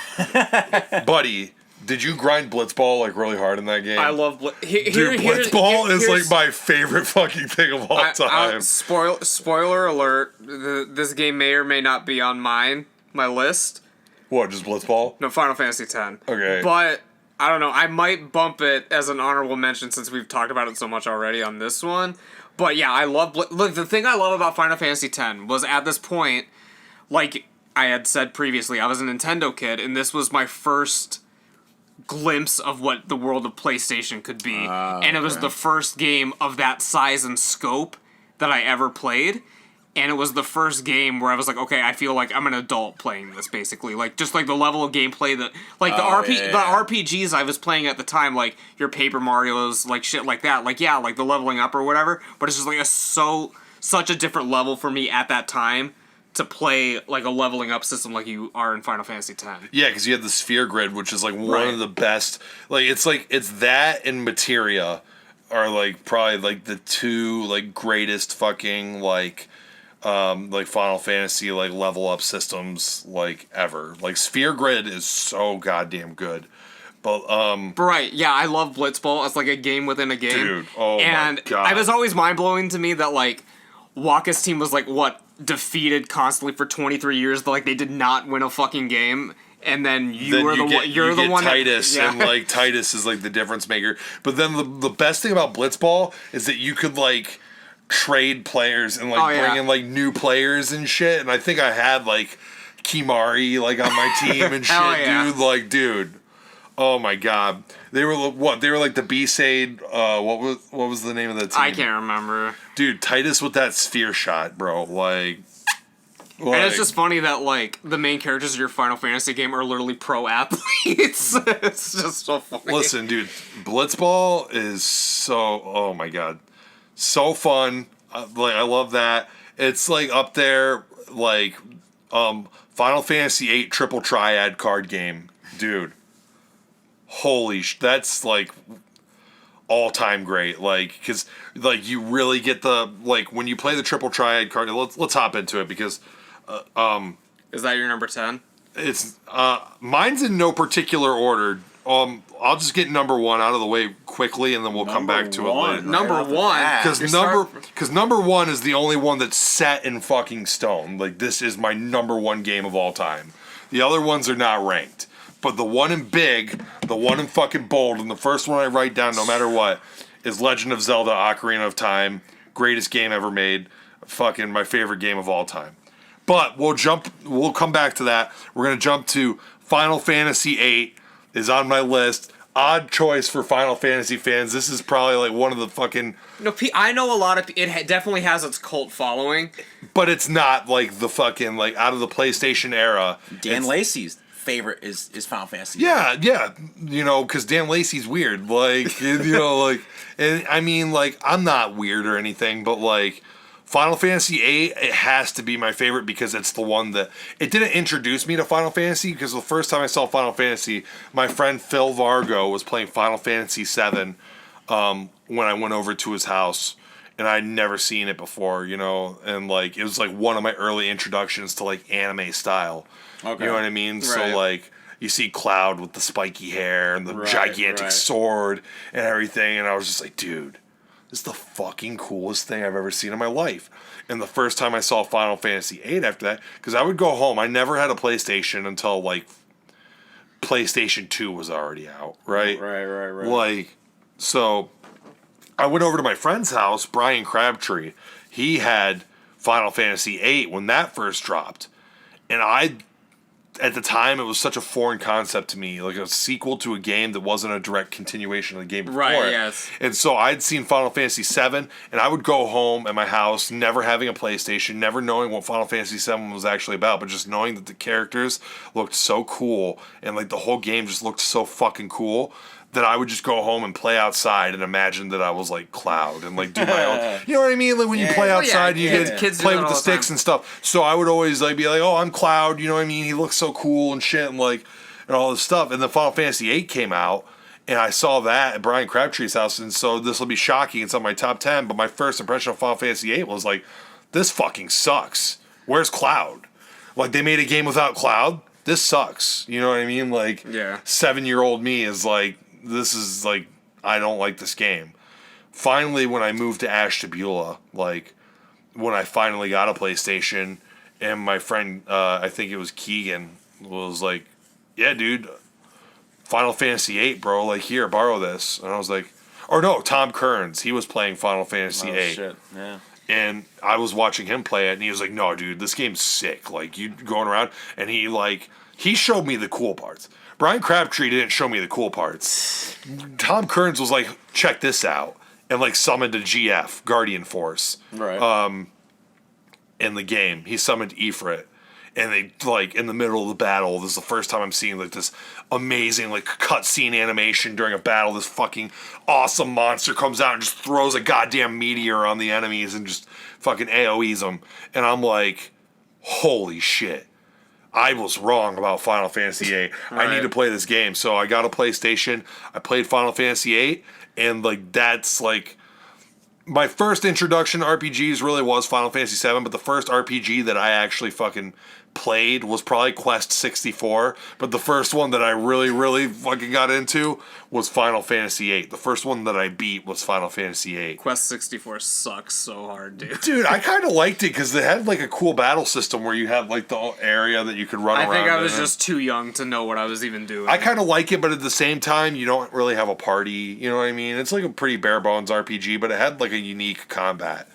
buddy. Did you grind Blitzball like really hard in that game? I love Blitzball is like my favorite fucking thing of all time. Spoiler alert: this game may or may not be on my list. What? Just Blitzball? No, Final Fantasy X. Okay, but I don't know. I might bump it as an honorable mention since we've talked about it so much already on this one. But yeah, I love. Look, the thing I love about Final Fantasy X was at this point, like I had said previously, I was a Nintendo kid, and this was my first glimpse of what the world of PlayStation could be, and it was the first game of that size and scope that I ever played, and it was the first game where I was like, okay, I feel like I'm an adult playing this, basically, like just like the level of gameplay that like the RPGs I was playing at the time, like your Paper Mario's, like shit like that, like yeah, like the leveling up or whatever, but it's just like such a different level for me at that time to play like a leveling up system like you are in Final Fantasy X. Yeah, because you have the sphere grid, which is like one of the best. Like it's that and Materia are like probably like the two like greatest fucking like Final Fantasy like level up systems like ever. Like sphere grid is so goddamn good. But right, yeah, I love Blitzball. It's like a game within a game. Dude, my God. It was always mind blowing to me that like Waka's team was like defeated constantly for 23 years, but like they did not win a fucking game, and then you're the one Titus, and like Titus is like the difference maker. But then the best thing about Blitzball is that you could like trade players and like bring in like new players and shit. And I think I had like Kimari like on my team and shit, dude. Oh my God, they were what? They were like the B-Sade. What was the name of that team? I can't remember. Dude, Titus with that sphere shot, bro. Like, and it's just funny that like the main characters of your Final Fantasy game are literally pro athletes. It's just so funny. Listen, dude, Blitzball is so. Oh my God, so fun. I love that. It's like up there, like Final Fantasy VIII Triple Triad card game, dude. Holy that's like all-time great, like because like you really get the like when you play the Triple Triad card. Let's hop into it because is that your number 10? It's mine's in no particular order. I'll just get number 1 out of the way quickly, and then we'll come back to it later. Number 1, because number 1 is the only one that's set in fucking stone. Like this is my number 1 game of all time. The other ones are not ranked. But the one in big, the one in fucking bold, and the first one I write down no matter what, is Legend of Zelda Ocarina of Time. Greatest game ever made. Fucking my favorite game of all time. But we'll come back to that. We're going to jump to Final Fantasy VIII is on my list. odd choice for Final Fantasy fans. This is probably like one of the fucking. No, I know a lot of it. Definitely has its cult following, but it's not like the fucking like out of the PlayStation era. Dan Lacey's favorite is Final Fantasy. Yeah, because Dan Lacey's weird. Like, and I mean, like, I'm not weird or anything, but like, Final Fantasy VIII, it has to be my favorite because it's the one that it didn't introduce me to Final Fantasy. Because the first time I saw Final Fantasy, my friend Phil Vargo was playing Final Fantasy VII when I went over to his house, and I'd never seen it before, and like it was like one of my early introductions to like anime style. Okay. You know what I mean? Right. So like you see Cloud with the spiky hair and the gigantic sword and everything, and I was just like, dude, this is the fucking coolest thing I've ever seen in my life. And the first time I saw Final Fantasy VIII after that, because I would go home, I never had a PlayStation until like PlayStation 2 was already out, right? Right. Like, so I went over to my friend's house, Brian Crabtree. He had Final Fantasy VIII when that first dropped. And at the time, it was such a foreign concept to me, like a sequel to a game that wasn't a direct continuation of the game before. Right, yes. And so I'd seen Final Fantasy VII, and I would go home at my house, never having a PlayStation, never knowing what Final Fantasy VII was actually about, but just knowing that the characters looked so cool, and like the whole game just looked so fucking cool, that I would just go home and play outside and imagine that I was like Cloud and like do my own. You know what I mean? Like when you play outside, you kids play with the sticks and stuff. So I would always like be like, oh, I'm Cloud. You know what I mean? He looks so cool and shit and like and all this stuff. And then Final Fantasy VIII came out, and I saw that at Brian Crabtree's house. And so this will be shocking. It's on my top 10. But my first impression of Final Fantasy VIII was like, this fucking sucks. Where's Cloud? Like they made a game without Cloud. This sucks. You know what I mean? Like 7-year-old me is like, this is like, I don't like this game. Finally, when I moved to Ashtabula, like when I finally got a PlayStation, and my friend, I think it was Keegan, was like, yeah, dude, Final Fantasy VIII, bro, like here, borrow this. And I was like, or no, Tom Kearns, he was playing Final Fantasy VIII. Shit, yeah. And I was watching him play it, and he was like, no, dude, this game's sick. Like, you going around, and he showed me the cool parts. Brian Crabtree didn't show me the cool parts. Tom Kearns was like, check this out. And like summoned a GF, Guardian Force. Right. In the game. He summoned Ifrit. And they like in the middle of the battle, this is the first time I'm seeing like this amazing like cutscene animation during a battle. This fucking awesome monster comes out and just throws a goddamn meteor on the enemies and just fucking AoEs them. And I'm like, holy shit. I was wrong about Final Fantasy VIII. Right. I need to play this game. So I got a PlayStation. I played Final Fantasy VIII. And, like, that's, like... My first introduction to RPGs really was Final Fantasy VII. But the first RPG that I actually fucking played was probably Quest 64. But the first one that I really, really fucking got into was Final Fantasy VIII. The first one that I beat was Final Fantasy VIII. Quest 64 sucks so hard, dude. Dude, I kind of liked it because it had like a cool battle system where you had like the area that you could run around. I think I was just too young to know what I was even doing. I kind of like it, but at the same time, you don't really have a party. You know what I mean? It's like a pretty bare bones RPG, but it had like a unique combat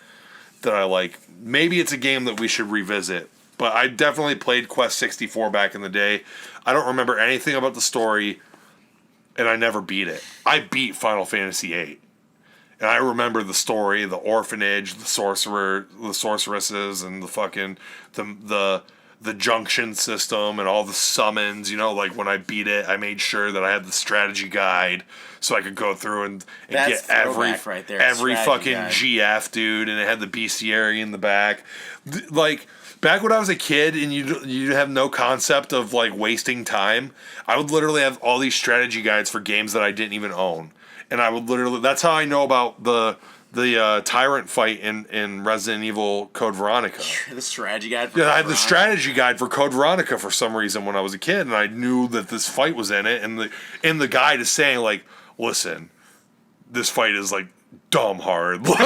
that I like. Maybe it's a game that we should revisit. But I definitely played Quest 64 back in the day. I don't remember anything about the story, and I never beat it. I beat Final Fantasy VIII. And I remember the story, the orphanage, the sorceresses, and the fucking the junction system and all the summons. You know, like when I beat it, I made sure that I had the strategy guide so I could go through and get every fucking guide. GF, dude, and it had the bestiary in the back. Like, back when I was a kid and you have no concept of like wasting time, I would literally have all these strategy guides for games that I didn't even own. And I would literally, that's how I know about the tyrant fight in Resident Evil Code Veronica. The strategy guide for Code Veronica. The strategy guide for Code Veronica for some reason when I was a kid, and I knew that this fight was in it, and the guide is saying like, listen, this fight is like dumb hard. Like,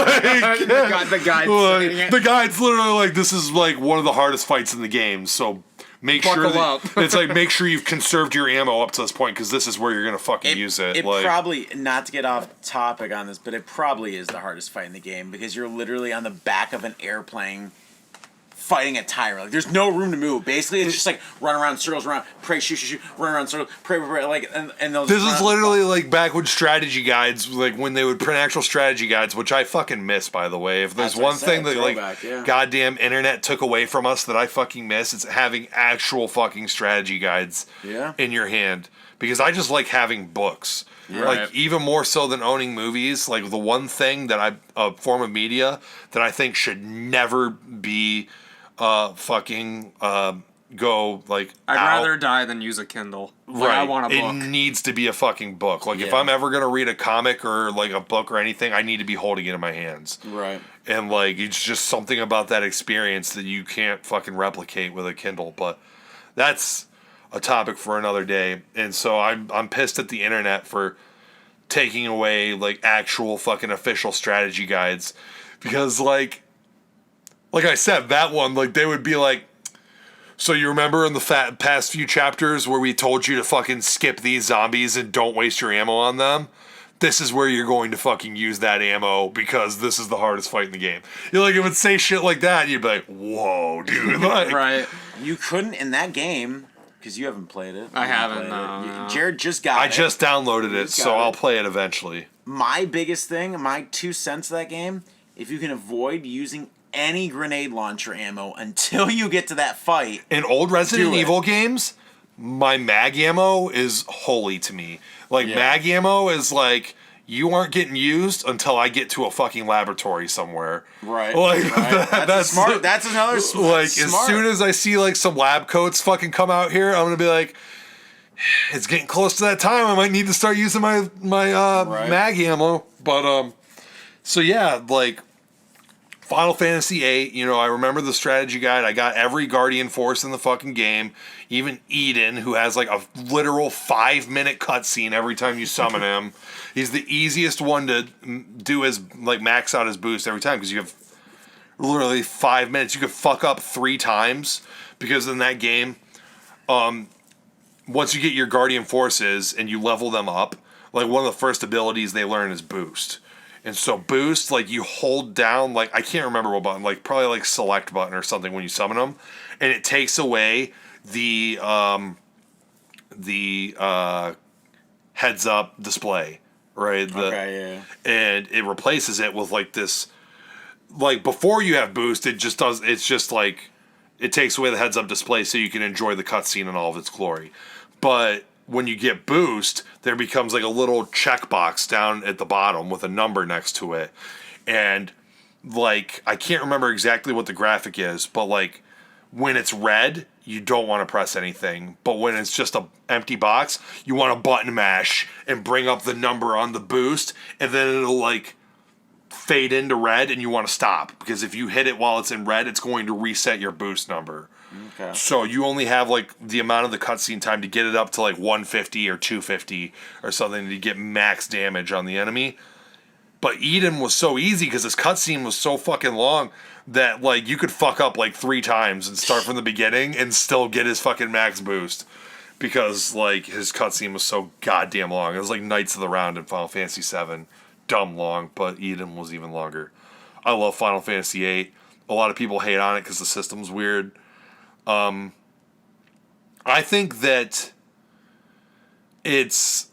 the guide's literally like, this is like one of the hardest fights in the game, so make sure it's like, make sure you've conserved your ammo up to this point, because this is where you're gonna fucking use it. It like, probably, not to get off topic on this, but it probably is the hardest fight in the game, because you're literally on the back of an airplane fighting a tyrant. Like, there's no room to move. Basically, it's just like run around in circles, run, pray, shoot, run around in circles, pray, like, and those. This is literally like back when strategy guides, like when they would print actual strategy guides, which I fucking miss, by the way. If there's one thing that like goddamn internet took away from us that I fucking miss, it's having actual fucking strategy guides in your hand. Because I just like having books. Yeah. Like, even more so than owning movies, like, the one thing that a form of media that I think should never be fucking go, like, I'd rather die than use a Kindle. Like, right. I want a book. It needs to be a fucking book. Like, if I'm ever going to read a comic or, like, a book or anything, I need to be holding it in my hands. Right. And, like, it's just something about that experience that you can't fucking replicate with a Kindle. But that's a topic for another day. And so I'm pissed at the internet for taking away, like, actual fucking official strategy guides. Because, like I said, that one, like, they would be like, so you remember in the past few chapters where we told you to fucking skip these zombies and don't waste your ammo on them? This is where you're going to fucking use that ammo because this is the hardest fight in the game. You're like, it would say shit like that, and you'd be like, whoa, dude. Like, right. You couldn't, in that game, because you haven't played it. I haven't, no. Jarrod just got it. I just downloaded it, so I'll play it eventually. My biggest thing, my 2 cents of that game, if you can avoid using any grenade launcher ammo until you get to that fight. In old Resident Evil games, my mag ammo is holy to me. Like, mag ammo is like, you aren't getting used until I get to a fucking laboratory somewhere. Right. Like, right. That's smart. That's another like, as soon as I see, like, some lab coats fucking come out here, I'm going to be like, it's getting close to that time. I might need to start using my mag ammo. But, so yeah, like, Final Fantasy VIII, you know, I remember the strategy guide. I got every Guardian Force in the fucking game. Even Eden, who has like a literal 5-minute cutscene every time you summon him. He's the easiest one to do his, like, max out his boost every time because you have literally 5 minutes. You could fuck up 3 times because in that game, once you get your Guardian Forces and you level them up, like, one of the first abilities they learn is boost. And so boost, like, you hold down, like, I can't remember what button, like, probably like select button or something when you summon them, and it takes away the heads up display, right? And it replaces it with, like, this, like, before you have boost, it's just like, it takes away the heads up display so you can enjoy the cutscene in all of its glory. But when you get boost, there becomes like a little checkbox down at the bottom with a number next to it. And, like, I can't remember exactly what the graphic is, but, like, when it's red, you don't want to press anything. But when it's just an empty box, you want to button mash and bring up the number on the boost, and then it'll, like, fade into red, and you want to stop. Because if you hit it while it's in red, it's going to reset your boost number. Okay. So you only have, like, the amount of the cutscene time to get it up to, like, 150 or 250 or something to get max damage on the enemy. But Eden was so easy because his cutscene was so fucking long that, like, you could fuck up, like, 3 times and start from the beginning and still get his fucking max boost. Because, like, his cutscene was so goddamn long. It was like Knights of the Round in Final Fantasy VII. Dumb long, but Eden was even longer. I love Final Fantasy VIII. A lot of people hate on it because the system's weird. I think that it's,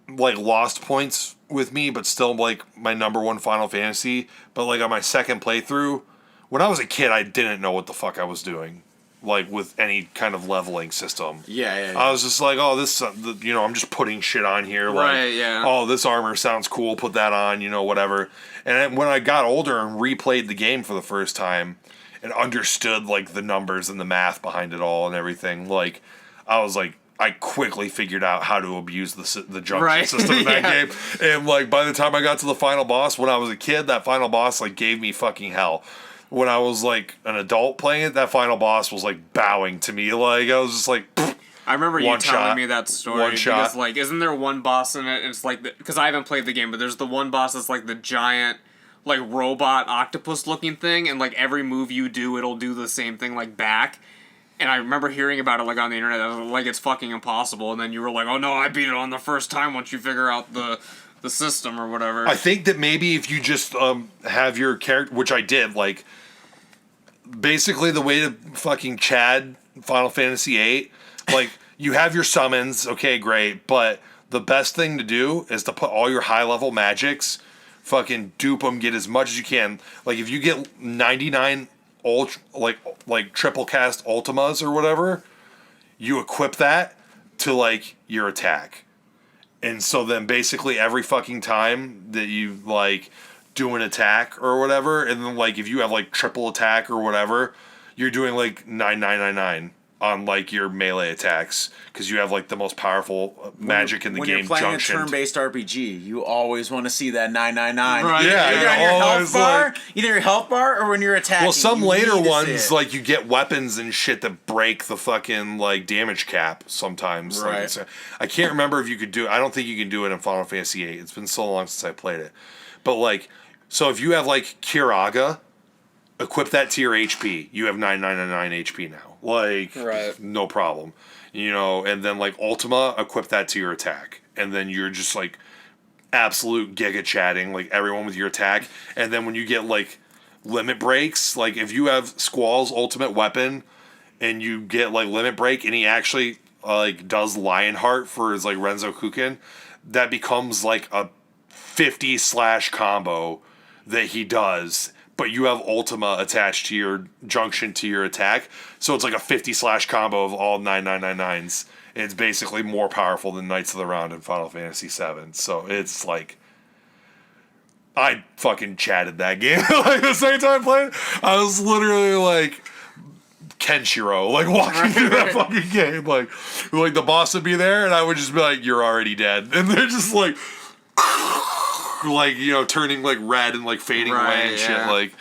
like, lost points with me, but still, like, my number one Final Fantasy. But, like, on my second playthrough, when I was a kid, I didn't know what the fuck I was doing, like, with any kind of leveling system. Yeah. I was just like, oh, this, you know, I'm just putting shit on here. Right, like, yeah. Oh, this armor sounds cool, put that on, you know, whatever. And then when I got older and replayed the game for the first time and understood, like, the numbers and the math behind it all and everything, like, I was like, I quickly figured out how to abuse the junction system in that game. And, like, by the time I got to the final boss, when I was a kid, that final boss, like, gave me fucking hell. When I was, like, an adult playing it, that final boss was, like, bowing to me. Like, I was just like, I remember you telling me that story. One shot. Because, like, isn't there one boss in it? It's like, because I haven't played the game, but there's the one boss that's, like, the giant, like, robot octopus-looking thing, and, like, every move you do, it'll do the same thing, like, back. And I remember hearing about it, like, on the internet. I was like, it's fucking impossible. And then you were like, oh, no, I beat it on the first time once you figure out the system or whatever. I think that maybe if you just have your character, which I did, like, basically the way to fucking Chad Final Fantasy VIII, like, you have your summons, okay, great, but the best thing to do is to put all your high-level magics, fucking dupe them, get as much as you can. Like, if you get 99 like triple cast ultimas or whatever, you equip that to, like, your attack. And so then basically every fucking time that you, like, do an attack or whatever, and then, like, if you have, like, triple attack or whatever, you're doing, like, 9999 on, like, your melee attacks, because you have, like, the most powerful magic in the game, When you're playing Junction. a turn-based RPG, you always want to see that 999. Right. Yeah, Either you're on your health always bar, like- either your health bar, or when you're attacking. Well, some You later need to see ones, it. like, you get weapons and shit that break the fucking, like, damage cap sometimes. Like, Right. I can't remember if you could do it. I don't think you can do it in Final Fantasy VIII. It's been so long since I played it. But, like, so if you have, like, Kiraga, equip that to your HP. You have 9999 HP now. Like, Right. no problem. You know, and then, like, Ultima, equip that to your attack. And then you're just, like, absolute giga chatting, like, everyone with your attack. And then when you get, like, limit breaks, like, if you have Squall's ultimate weapon and you get, like, limit break and he actually, like, does Lionheart for his, like, Renzo Kuken, that becomes, like, a 50/ combo that he does, but you have Ultima attached to your Junction to your attack, so it's like a 50/ combo of all 9999s. It's basically more powerful than Knights of the Round in Final Fantasy VII. So it's like, I fucking chatted that game. Like, the second time I played it, I was literally like Kenshiro, like, walking through that fucking game. Like the boss would be there, and I would just be like, "You're already dead," and they're just like, you know, turning, like, red and, like, fading away and shit. Like,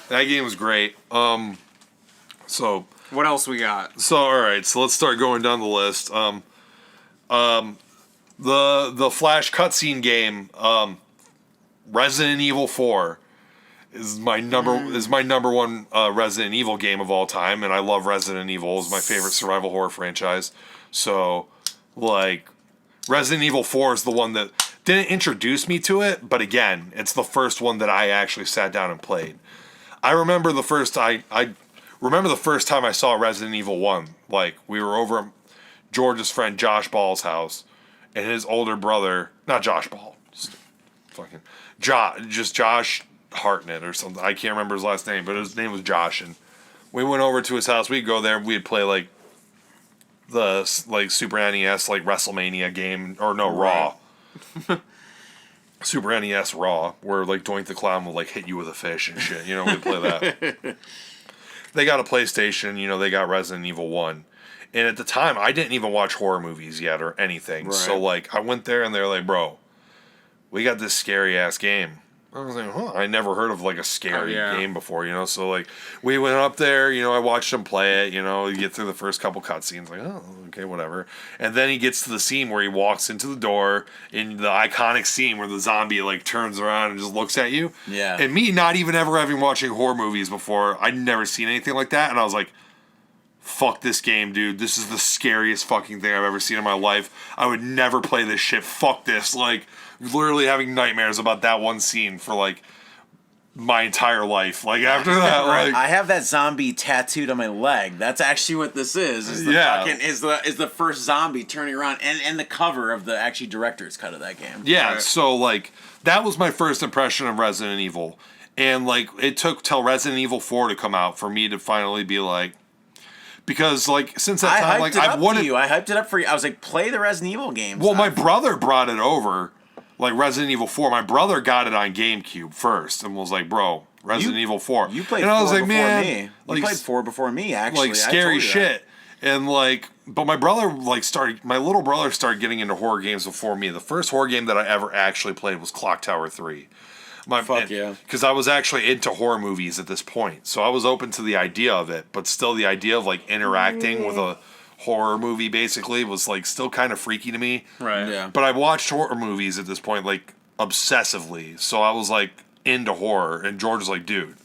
that game was great. So What else we got? all right, so let's start going down the list. The Flash cutscene game, Resident Evil 4 is my number one Resident Evil game of all time, and I love Resident Evil. It's my favorite survival horror franchise. So, like, Resident Evil 4 is the one that didn't introduce me to it, but again, it's the first one that I actually sat down and played. I remember the first time I saw Resident Evil 1. Like, we were over at George's friend Josh Ball's house, and his older brother, not Josh Ball, just Josh Hartnett or something. I can't remember his last name, but his name was Josh, and we went over to his house. We'd go there, we'd play, like, the, like, Super NES, like, WrestleMania game, or no, Raw. Super NES Raw, where, like, Doink the Clown will, like, hit you with a fish and shit. You know, we play that. They got a PlayStation, you know, they got Resident Evil 1. And at the time, I didn't even watch horror movies yet or anything. Right. So, like, I went there and they're like, bro, we got this scary-ass game. I was like, huh, I never heard of, like, a scary game before, you know? So, like, we went up there, you know, I watched him play it, you know, you get through the first couple cutscenes, like, oh, okay, whatever. And then he gets to the scene where he walks into the door, in the iconic scene where the zombie, like, turns around and just looks at you. Yeah. And me not even ever having watching horror movies before, I'd never seen anything like that, and I was like, fuck this game, dude. This is the scariest fucking thing I've ever seen in my life. I would never play this shit. Fuck this. Like, literally having nightmares about that one scene for, like, my entire life. Like, after that, like, I have that zombie tattooed on my leg. That's actually what this is. Is the fucking, is the first zombie turning around, and the cover of the actually director's cut of that game. Yeah, so, like, that was my first impression of Resident Evil. And, like, it took till Resident Evil 4 to come out for me to finally be like, because, like, since that time, like, I hyped it up for you. I was like, play the Resident Evil games. Well, my brother brought it over, like, Resident Evil 4. My brother got it on GameCube first and was like, bro, Resident Evil 4. You played and 4 I was like, before man, me. like, You played 4 before me, actually. like, scary shit. And, like, but my brother, like, my little brother started getting into horror games before me. The first horror game that I ever actually played was Clock Tower 3. Yeah. Because I was actually into horror movies at this point. So I was open to the idea of it, but still the idea of, like, interacting with a horror movie, basically, was, like, still kind of freaky to me. Right. Yeah. But I watched horror movies at this point, like, obsessively. So I was, like, into horror. And George was like, dude,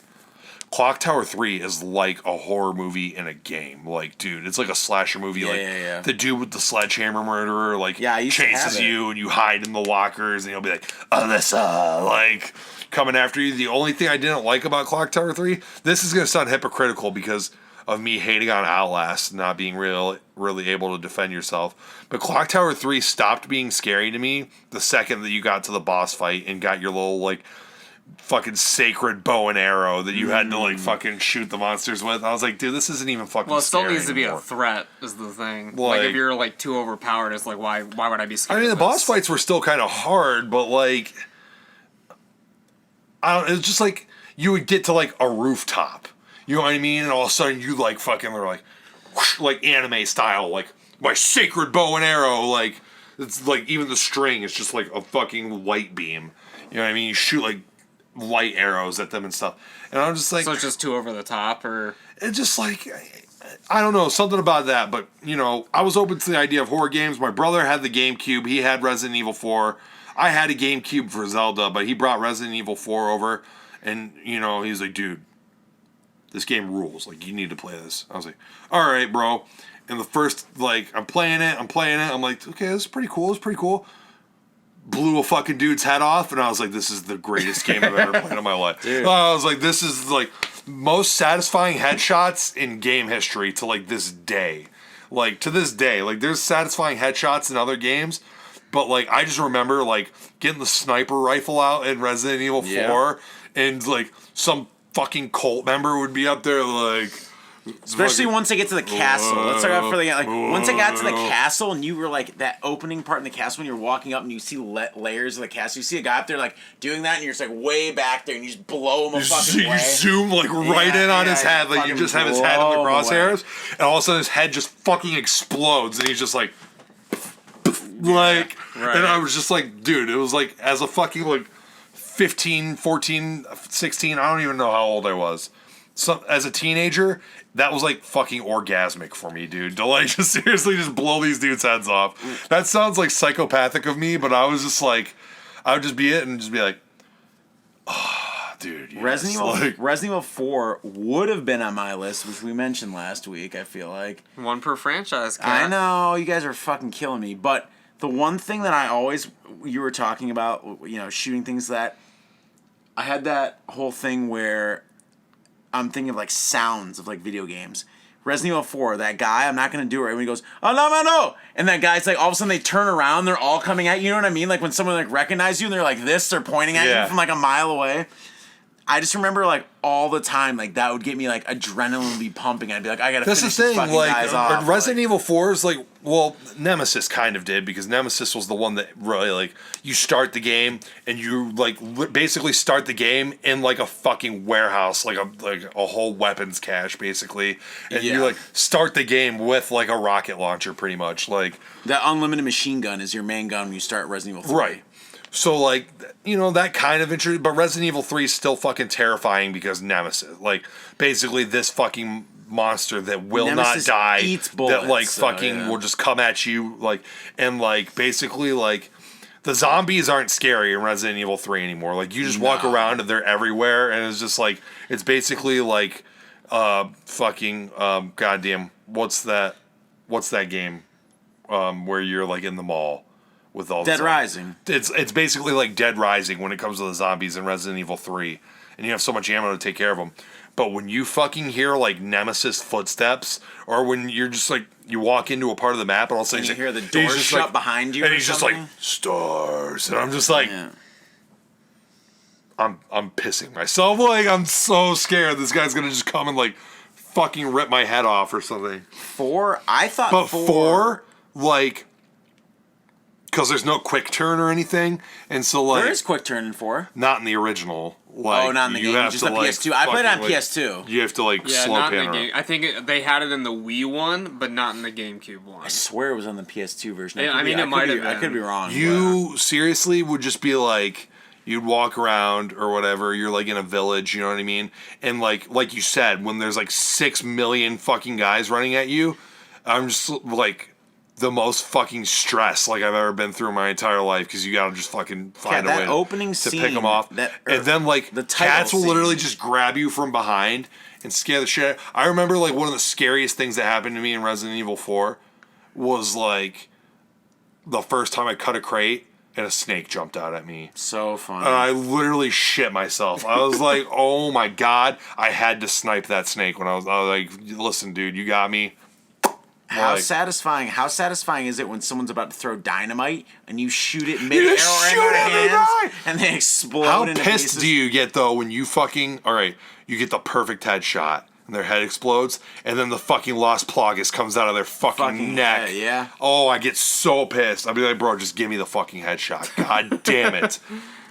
Clock Tower 3 is like a horror movie in a game. Like, dude, it's like a slasher movie. Yeah. The dude with the sledgehammer murderer, like, I used to have chases it. you and you hide in the lockers and he'll be like, Alyssa, like, coming after you. The only thing I didn't like about Clock Tower 3, this is going to sound hypocritical because of me hating on Outlast, not being really able to defend yourself. But Clock Tower 3 stopped being scary to me the second that you got to the boss fight and got your little, like, fucking sacred bow and arrow that you had to, like, fucking shoot the monsters with. I was like, dude, this isn't even fucking Well, it still scary needs to be anymore. a threat, is the thing. Like, if you're, like, too overpowered, it's like, why would I be scared I mean, the of boss this? fights were still kind of hard, but, like, it's just like you would get to, like, a rooftop. You know what I mean? And all of a sudden you, like, fucking are like, whoosh, like, anime style, like, my sacred bow and arrow, like, it's like, even the string is just like a fucking light beam. You know what I mean? You shoot, like, light arrows at them and stuff. And I'm just like... So it's just too over the top, or... It's just like... I don't know, something about that, but, you know, I was open to the idea of horror games. My brother had the GameCube. He had Resident Evil 4. I had a GameCube for Zelda, but he brought Resident Evil 4 over, and, you know, he's like, dude, this game rules. Like, you need to play this. I was like, all right, bro. And the first, like, I'm playing it. I'm like, okay, this is pretty cool. Blew a fucking dude's head off, and I was like, this is the greatest game I've ever played in my life. Dude. I was like, this is, like, most satisfying headshots in game history to, like, this day. Like, to this day. Like, there's satisfying headshots in other games, but, like, I just remember, like, getting the sniper rifle out in Resident Evil 4, and, like, some fucking cult member would be up there, like... Especially once I get to the castle. Let's start off for the like. Once I got to the castle and you were like that opening part in the castle when you're walking up and you see layers of the castle. You see a guy up there like doing that and you're just like way back there and you just blow him a fucking way. You zoom like right in on his head, like you just have his head in the crosshairs, and all of a sudden his head just fucking explodes and he's just like, like, and I was just like, dude, it was like as a fucking like 15, 14, 16, I don't even know how old I was. So, as a teenager, that was like fucking orgasmic for me, dude. To like just seriously just blow these dudes' heads off. That sounds like psychopathic of me, but I was just like, I would just be it and just be like, oh, dude. Yes. Resident Evil 4 would have been on my list, which we mentioned last week, I feel like. One per franchise, Kat. I know, you guys are fucking killing me. But the one thing that you were talking about, you know, shooting things that, I had that whole thing where I'm thinking of like sounds of like video games. Resident Evil 4, that guy, I'm not going to do it right when he goes, oh, no. And that guy's like, all of a sudden they turn around, they're all coming at you, you know what I mean? Like when someone like recognizes you and they're like this, they're pointing at you from like a mile away. I just remember like all the time, like that would get me like adrenaline would be pumping. I'd be like, I gotta finish these fucking guys off. Resident Evil 4 is like, well, Nemesis kind of did because Nemesis was the one that really like you start the game and you like basically start the game in like a fucking warehouse, like a whole weapons cache basically, and you like start the game with like a rocket launcher pretty much. Like that unlimited machine gun is your main gun when you start Resident Evil 3. Right. So, like, you know, that kind of interesting, but Resident Evil 3 is still fucking terrifying because Nemesis. Like, basically this fucking monster that will Nemesis not die, eats bullets, that, like, fucking will just come at you, like, and, like, basically, like, the zombies aren't scary in Resident Evil 3 anymore. Like, you just walk around and they're everywhere, and it's just, like, it's basically, like, goddamn, what's that game, where you're, like, in the mall? With all Dead Rising. It's basically like Dead Rising when it comes to the zombies in Resident Evil 3. And you have so much ammo to take care of them. But when you fucking hear like Nemesis footsteps, or when you're just like, you walk into a part of the map and all of a sudden you hear the door shut behind you and he's just like, stars. And I'm just like, I'm pissing myself. Like, I'm so scared this guy's gonna just come and like fucking rip my head off or something. 4? I thought But 4 like... Because there's no quick turn or anything, and so like there is quick turn in 4. Not in the original. Like, not in the game. Just the PS2. I played it on PS2. You have to like slow not pan in the game. I think they had it in the Wii one, but not in the GameCube one. I swear it was on the PS2 version. Yeah, it might have been. I could be wrong. You seriously would just be like, you'd walk around or whatever. You're like in a village, you know what I mean? And like you said, when there's like 6 million fucking guys running at you, I'm just like. the most fucking stress like I've ever been through in my entire life because you gotta just fucking find a way opening to scene, pick them off. And then like the title cats will scene. literally just grab you from behind and scare the shit out. I remember like one of the scariest things that happened to me in Resident Evil 4 was like the first time I cut a crate and a snake jumped out at me. So funny. I literally shit myself. I was like, oh my God, I had to snipe that snake when I was like, listen, dude, you got me. How satisfying is it when someone's about to throw dynamite and you shoot it mid-air in their hands and they explode into pieces? How pissed do you get, though, when you fucking... All right, you get the perfect headshot and their head explodes and then the fucking Lost Plagas comes out of their fucking neck. Yeah. Oh, I get so pissed. I'd be like, bro, just give me the fucking headshot. God damn it.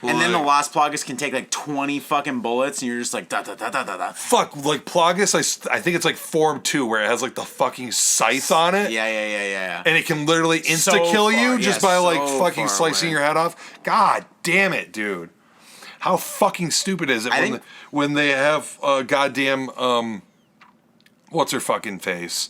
And then the Lost Plagas can take like 20 fucking bullets, and you're just like da da da da da da. Fuck, like Plagas, I think it's like Form 2, where it has like the fucking scythe on it. Yeah. And it can literally insta-kill you just by like so fucking far slicing away. your head off. God damn it, dude. How fucking stupid is it when they have goddamn, what's her fucking face?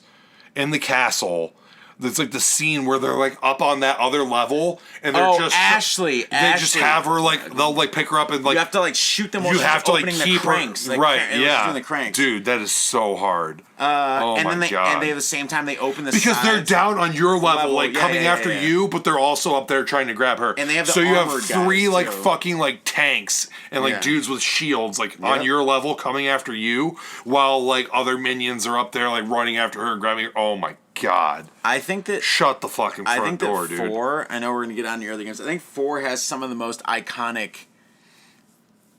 In the castle. There's like the scene where they're like up on that other level and they're just Ashley. They just have her like they'll like pick her up and like you have to like shoot them. While you she's have to like opening keep the cranks. her Like, right. she's doing the cranks. Dude, that is so hard. Oh and my then god! And they at the same time they open the because sides. they're down on your level, like yeah, coming after yeah. you, but they're also up there trying to grab her. And they have the so you have armored three guys, like too. fucking like tanks and like Yeah. dudes with shields like on your level coming after you, while like other minions are up there like running after her and grabbing her. Oh my god! I think that Shut the fucking front door, dude. 4. I know we're gonna get on to your other games. I think 4 has some of the most iconic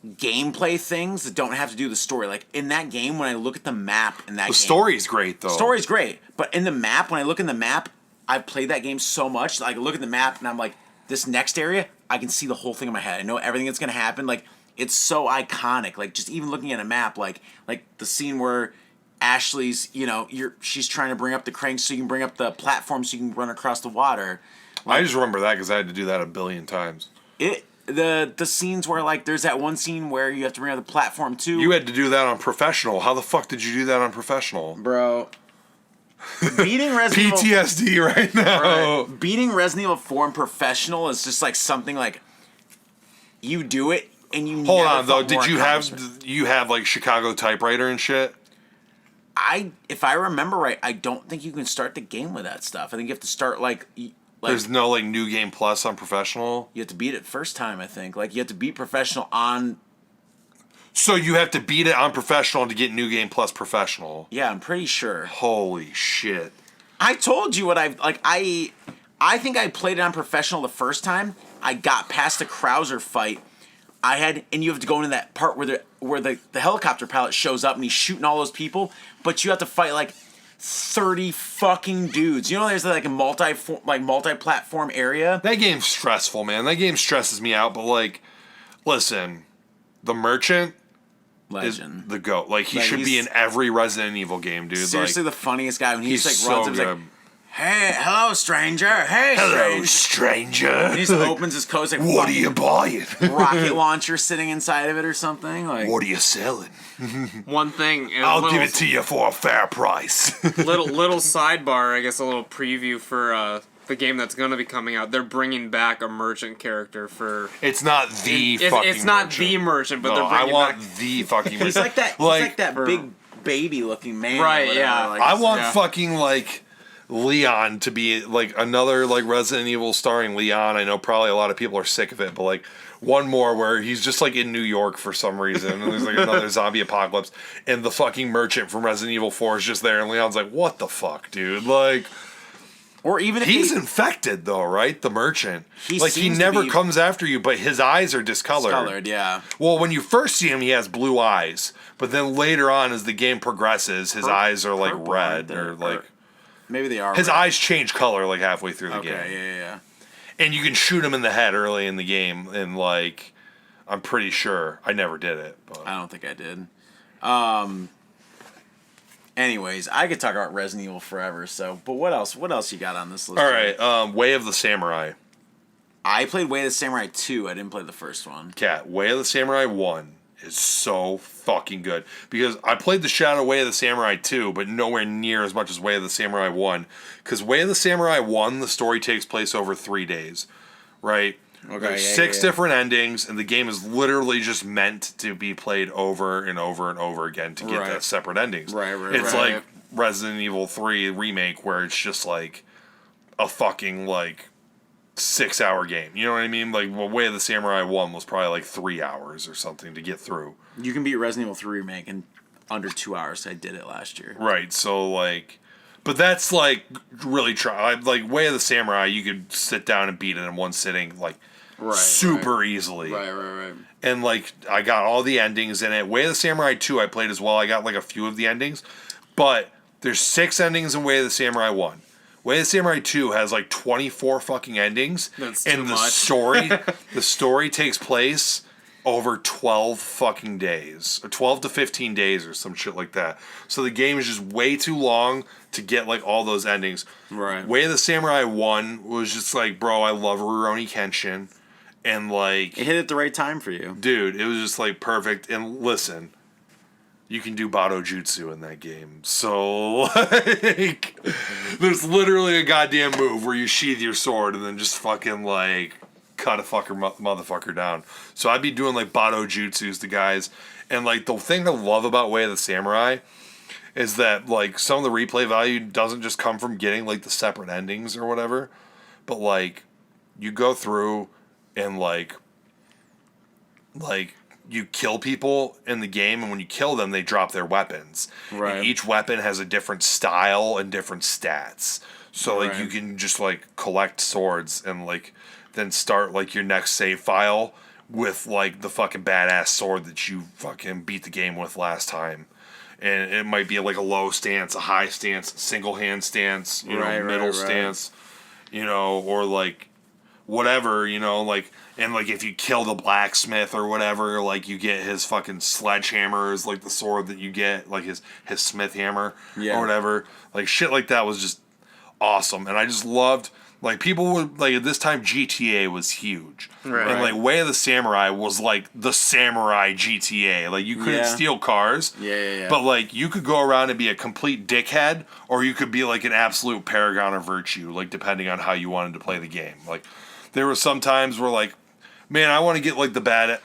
gameplay things that don't have to do with the story. Like in that game, when I look at the map in that game, The story's great though. story's great, but in the map, when I look in the map, I've played that game so much. Like I look at the map and I'm like, this next area, I can see the whole thing in my head. I know everything that's gonna happen. Like it's so iconic. Like just even looking at a map, like the scene where Ashley's, she's trying to bring up the cranks so you can bring up the platform so you can run across the water. I just remember that because I had to do that a billion times. The scenes where like there's that one scene where you have to bring up the platform too. You had to do that on Professional. How the fuck did you do that on Professional? Bro. Beating Resident Evil PTSD right now. Right. Beating Resident Evil 4 in Professional is just like something like you do it and you Hold never on though, felt more did you accomplishment. have like Chicago typewriter and shit? If I remember right, I don't think you can start the game with that stuff. I think you have to start like There's no like New Game Plus on Professional. you have to beat it first time. I think like you have to beat Professional on. So you have to beat it on Professional to get New Game Plus Professional. Yeah, I'm pretty sure. Holy shit! I told you what I think I played it on Professional the first time. I got past the Krauser fight. And you have to go into that part where the helicopter pilot shows up and he's shooting all those people, but you have to fight like 30 fucking dudes. You know, there's like a multi-platform area. That game's stressful, man. That game stresses me out. But like, listen, the Merchant Legend. is the GOAT. Like he Like, should be he's- in every Resident Evil game, dude. Seriously, like, the funniest guy when he he's just like runs so up, he's good. like, "Hey, hello, stranger. Hey, Hello, stranger." stranger. And he just opens his coat, it's like What are you buying? rocket launcher sitting inside of it or something. Like, What are you selling? One thing. I'll give it to you for a fair price. little sidebar, I guess, a little preview for the game that's going to be coming out. They're bringing back a merchant character for. It's not the fucking It's not merchant. the merchant, but No, they're I bringing want back. the fucking merchant. he's like that. He's like that big baby-looking man. or Right, whatever, yeah. like, I want Yeah. fucking like Leon to be like another like Resident Evil starring Leon. I know probably a lot of people are sick of it, but like one more where he's just like in New York for some reason and there's like another zombie apocalypse and the fucking merchant from Resident Evil 4 is just there and Leon's like, what the fuck, dude? Like, Or even if he's infected though, right? The merchant. He Like he seems to never be- comes after you, but his eyes are discolored. colored, yeah. Well, when you first see him, he has blue eyes, but then later on, as the game progresses, his eyes are like purple, red aren't they? or like Maybe they are. his red. eyes change color like halfway through the Okay, game. yeah. And you can shoot him in the head early in the game, and like I'm pretty sure I never did it. But. I don't think I did. Anyways, I could talk about Resident Evil forever. So, but what else? What else you got on this list? All right, Way of the Samurai. I played Way of the Samurai 2. I didn't play the first one. Cat, Way of the Samurai 1 is so fucking good. Because I played the Shadow Way of the Samurai 2, but nowhere near as much as Way of the Samurai 1. Because Way of the Samurai 1, the story takes place over 3 days, right? Okay, There's 6 different endings, and the game is literally just meant to be played over and over and over again to get that separate endings. It's like Resident Evil 3 Remake, where it's just like a fucking, like, 6-hour game. You know what I mean? Like, Way of the Samurai 1 was probably like 3 hours or something to get through. You can beat Resident Evil 3 Remake in under 2 hours. I did it last year. Right, so, like... But that's, like, really like, Way of the Samurai, you could sit down and beat it in one sitting, like, super easily. Right. And, like, I got all the endings in it. Way of the Samurai 2 I played as well. I got, like, a few of the endings. But there's 6 endings in Way of the Samurai 1. Way of the Samurai 2 has like 24 fucking endings. That's too much. The story takes place over 12 fucking days. Or 12 to 15 days or some shit like that. So the game is just way too long to get like all those endings. Right. Way of the Samurai 1 was just like, bro, I love Rurouni Kenshin. And like... It hit at the right time for you. Dude, it was just like perfect. And listen... You can do Bado Jutsu in that game. So, like, there's literally a goddamn move where you sheath your sword and then just fucking, like, cut a motherfucker down. So I'd be doing, like, Bado Jutsus to guys. And, like, the thing I love about Way of the Samurai is that, like, some of the replay value doesn't just come from getting, like, the separate endings or whatever. But, like, you go through and, like... you kill people in the game, and when you kill them, they drop their weapons. Right. And each weapon has a different style and different stats. So, like, you can just, like, collect swords and, like, then start, like, your next save file with, like, the fucking badass sword that you fucking beat the game with last time. And it might be, like, a low stance, a high stance, single hand stance, you know, middle stance, you know, or, like, whatever, you know, like... And, like, if you kill the blacksmith or whatever, like, you get his fucking sledgehammer is, like, the sword that you get, like, his smith hammer or whatever. Like, shit like that was just awesome. And I just loved, like, people would, like, at this time, GTA was huge. Right. And, like, Way of the Samurai was, like, the samurai GTA. Like, you couldn't steal cars. Yeah. But, like, you could go around and be a complete dickhead, or you could be, like, an absolute paragon of virtue, like, depending on how you wanted to play the game. Like, there were some times where, like, man, I want to get, like, the bad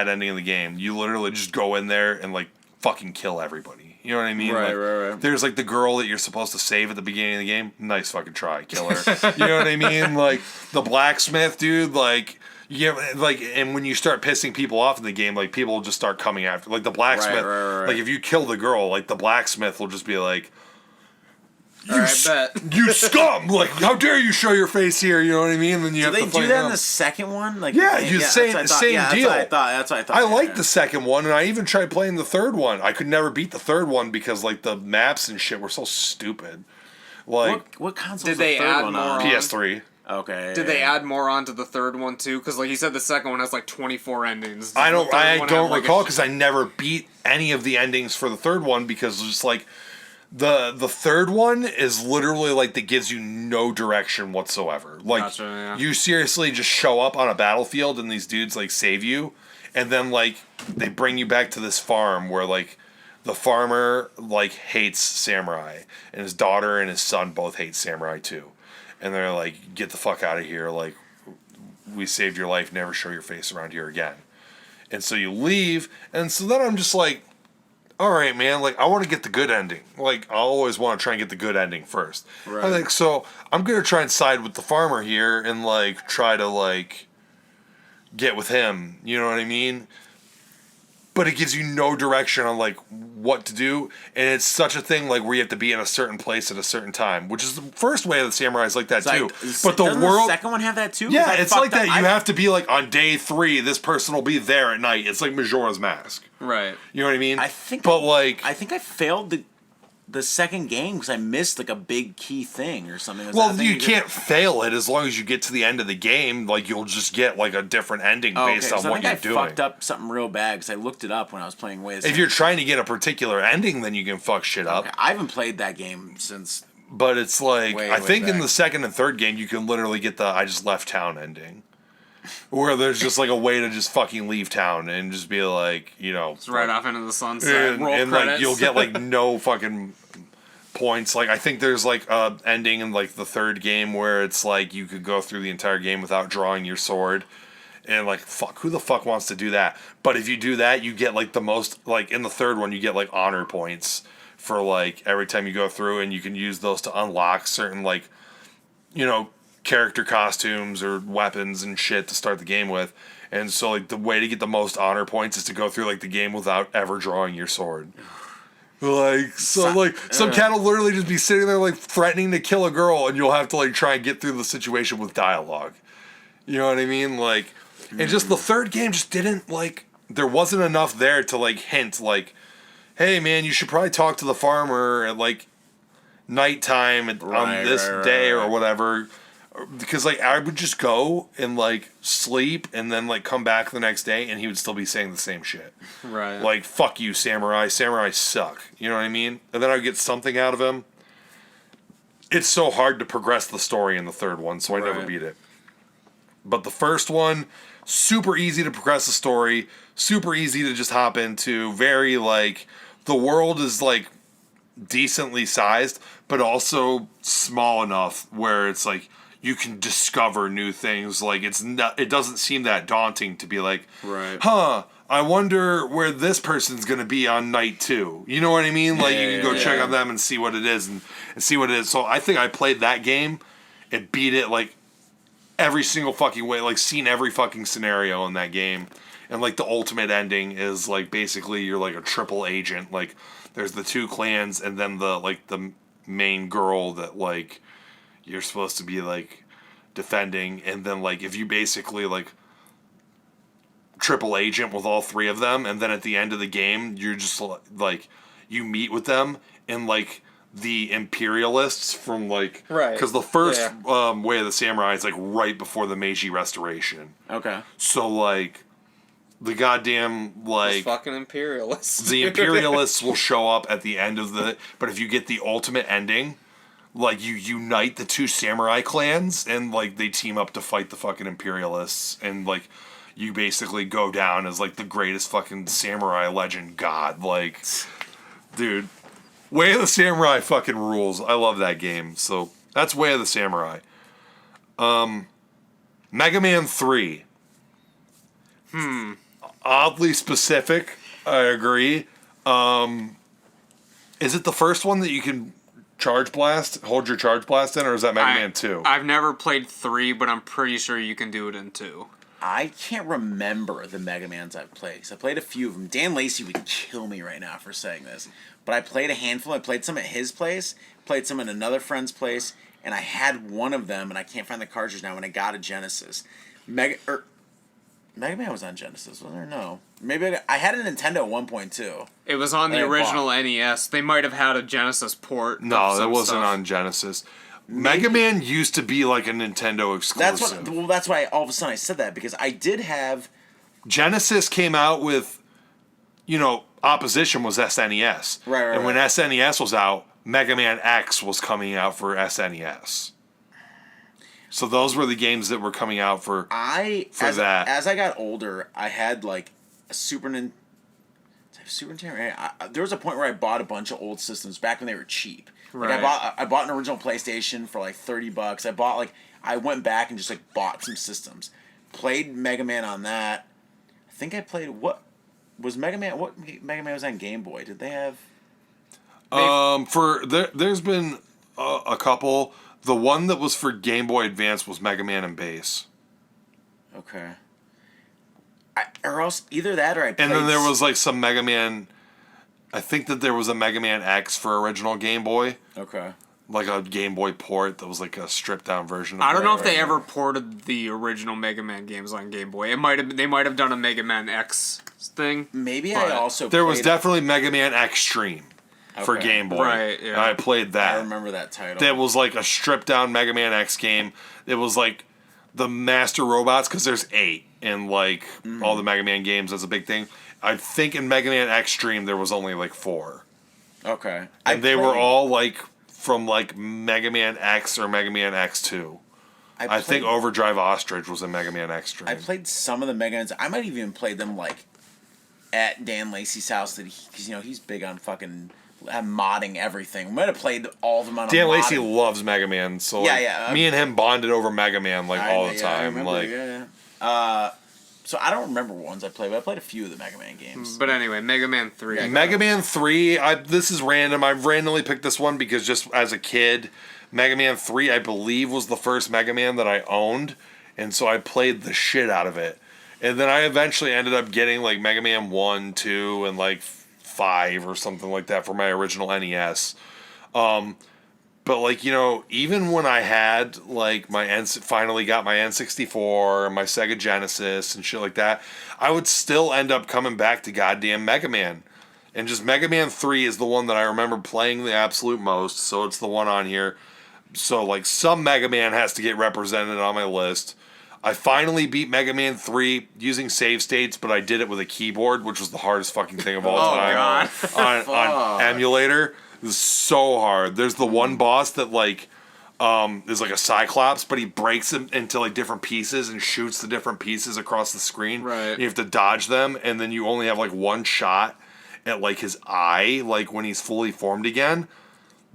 ending of the game. You literally just go in there and, like, fucking kill everybody. You know what I mean? Right. There's, like, the girl that you're supposed to save at the beginning of the game. Nice fucking try. Kill her. You know what I mean? Like, the blacksmith, dude, like... Yeah, like, and when you start pissing people off in the game, like, people will just start coming after. Like, the blacksmith... Like, if you kill the girl, like, the blacksmith will just be like... You scum! Like, how dare you show your face here? You know what I mean? And then you have to do that in the second one? Like, same deal. That's what I thought. I liked the second one, and I even tried playing the third one. I could never beat the third one because, like, the maps and shit were so stupid. Like, what console did they add more on? PS3. Okay. Did they add more onto the third one too? Because, like you said, the second one has like 24 endings. I don't recall because I never beat any of the endings for the third one because it's just like. The third one is literally like that gives you no direction whatsoever. Like you seriously just show up on a battlefield and these dudes like save you, and then like they bring you back to this farm where like the farmer like hates samurai and his daughter and his son both hate samurai too, and they're like, get the fuck out of here, like we saved your life, never show your face around here again. And so you leave, and so then I'm just like, all right, man, like, I want to get the good ending. Like, I always want to try and get the good ending first. Right. I think, so I'm going to try and side with the farmer here and, like, try to, like, get with him. You know what I mean? But it gives you no direction on, like, what to do. And it's such a thing, like, where you have to be in a certain place at a certain time. Which is the first Way of the Samurai is like that, too. But the world... the second one have that, too? Yeah, it's like that. You have to be, like, on day 3, this person will be there at night. It's like Majora's Mask. Right. You know what I mean? I think I failed the second game because I missed like a big key thing or something. Well, you can't fail it as long as you get to the end of the game. Like you'll just get like a different ending based on what you're doing. I fucked up something real bad because I looked it up when I was playing Way of the If you're trying to get a particular ending, then you can fuck shit up. I haven't played that game since. But it's like way I think back. in the second and third game you can literally get the I just left town ending. where there's just like a way to just fucking leave town and just be like, it's right off into the sunset. and, Roll and credits. like you'll get like no fucking points. Like I think there's like a ending in like the third game where it's like you could go through the entire game without drawing your sword. And like, fuck, who the fuck wants to do that? But if you do that, you get like the most, like in the third one, you get like honor points for like every time you go through, and you can use those to unlock certain like, character costumes or weapons and shit to start the game with. And so like the way to get the most honor points is to go through like the game without ever drawing your sword. Like, so like some cat will literally just be sitting there like threatening to kill a girl, and you'll have to like try and get through the situation with dialogue. You know what I mean? Like, and just the third game just didn't, like, there wasn't enough there to, like, hint, like, hey, man, you should probably talk to the farmer at, like, nighttime on this day or whatever. Because, like, I would just go and, like, sleep and then, like, come back the next day and he would still be saying the same shit. Right. Like, fuck you, samurai. Samurai suck. You know what I mean? And then I would get something out of him. It's so hard to progress the story in the third one, so I never beat it. But the first one, super easy to progress the story, super easy to just hop into, very, like, the world is, like, decently sized, but also small enough where it's, like, you can discover new things. Like, it doesn't seem that daunting to be like, I wonder where this person's going to be on night 2. You know what I mean? Like, you can go check on them and see what it is and see what it is. So I think I played that game and beat it, like, every single fucking way, like, seen every fucking scenario in that game. And, like, the ultimate ending is, like, basically you're, like, a triple agent. Like, there's the 2 clans and then the main girl that, like, you're supposed to be, like, defending. And then, like, if you basically, like, triple agent with all 3 of them, and then at the end of the game, you're just, like, you meet with them and, like, the imperialists from, like, because the first Way of the Samurai is like right before the Meiji Restoration. Okay. So like the goddamn like those fucking imperialists. The imperialists will show up at the end of the. But if you get the ultimate ending, like you unite the 2 samurai clans and like they team up to fight the fucking imperialists, and like you basically go down as like the greatest fucking samurai legend god. Like, dude. Way of the Samurai fucking rules. I love that game. So that's Way of the Samurai. Mega Man 3. Oddly specific. I agree. Is it the first one that you can hold your charge blast in, or is that Mega Man 2? I've never played 3, but I'm pretty sure you can do it in 2. I can't remember the Mega Mans I've played. So I played a few of them. Dan Lacey would kill me right now for saying this. But I played a handful. I played some at his place, played some at another friend's place, and I had one of them, and I can't find the cartridge now, when I got a Genesis. Mega Man was on Genesis, wasn't there? No. Maybe I had a Nintendo at one point, too. It was on the original NES. They might have had a Genesis port. No, that wasn't on Genesis. Mega Man used to be like a Nintendo exclusive. That's why all of a sudden I said that, because I did have... Genesis came out with, opposition was SNES. Right. And when SNES was out, Mega Man X was coming out for SNES. So those were the games that were coming out for that. As I got older, I had like a Super Nintendo. There was a point where I bought a bunch of old systems back when they were cheap. Like I bought an original PlayStation for like $30. I went back and just like bought some systems. Played Mega Man on that. I think I played What Mega Man was on Game Boy? Did they have? There's been a couple. The one that was for Game Boy Advance was Mega Man and Bass. Okay. Or else either that or I played... And then there was like some Mega Man... I think that there was a Mega Man X for original Game Boy. Okay. Like a Game Boy port that was like a stripped down version of I don't know if they ever ported the original Mega Man games on Game Boy. They might have done a Mega Man X thing. Maybe I also There was definitely Mega Man Extreme for Game Boy. Right, yeah. And I played that. I remember that title. That was like a stripped down Mega Man X game. It was like the Master Robots, because there's 8 in like all the Mega Man games. That's a big thing. I think in Mega Man Extreme there was only like 4. Okay. And they were all like from like Mega Man X or Mega Man X2. I think Overdrive Ostrich was a Mega Man Extreme. I played some of the Mega Mans. I might even played them like at Dan Lacey's house because he's big on fucking modding everything. We might have played all of them on. Dan Lacey loves Mega Man, so me and him bonded over Mega Man all the time. So I don't remember what ones I played, but I played a few of the Mega Man games. But anyway, Mega Man 3. Yeah, Mega Man 3, this is random. I've randomly picked this one because just as a kid, Mega Man 3, I believe, was the first Mega Man that I owned, and so I played the shit out of it. And then I eventually ended up getting like Mega Man 1, 2, and like 5 or something like that for my original NES. But like, even when I had like finally got my N64 and my Sega Genesis and shit like that, I would still end up coming back to goddamn Mega Man. And just Mega Man 3 is the one that I remember playing the absolute most, so it's the one on here. So like some Mega Man has to get represented on my list. I finally beat Mega Man 3 using save states, but I did it with a keyboard, which was the hardest fucking thing of all time. On emulator. It was so hard. There's the one boss that like is like a Cyclops, but he breaks them into like different pieces and shoots the different pieces across the screen. Right. You have to dodge them, and then you only have like one shot at like his eye, like when he's fully formed again.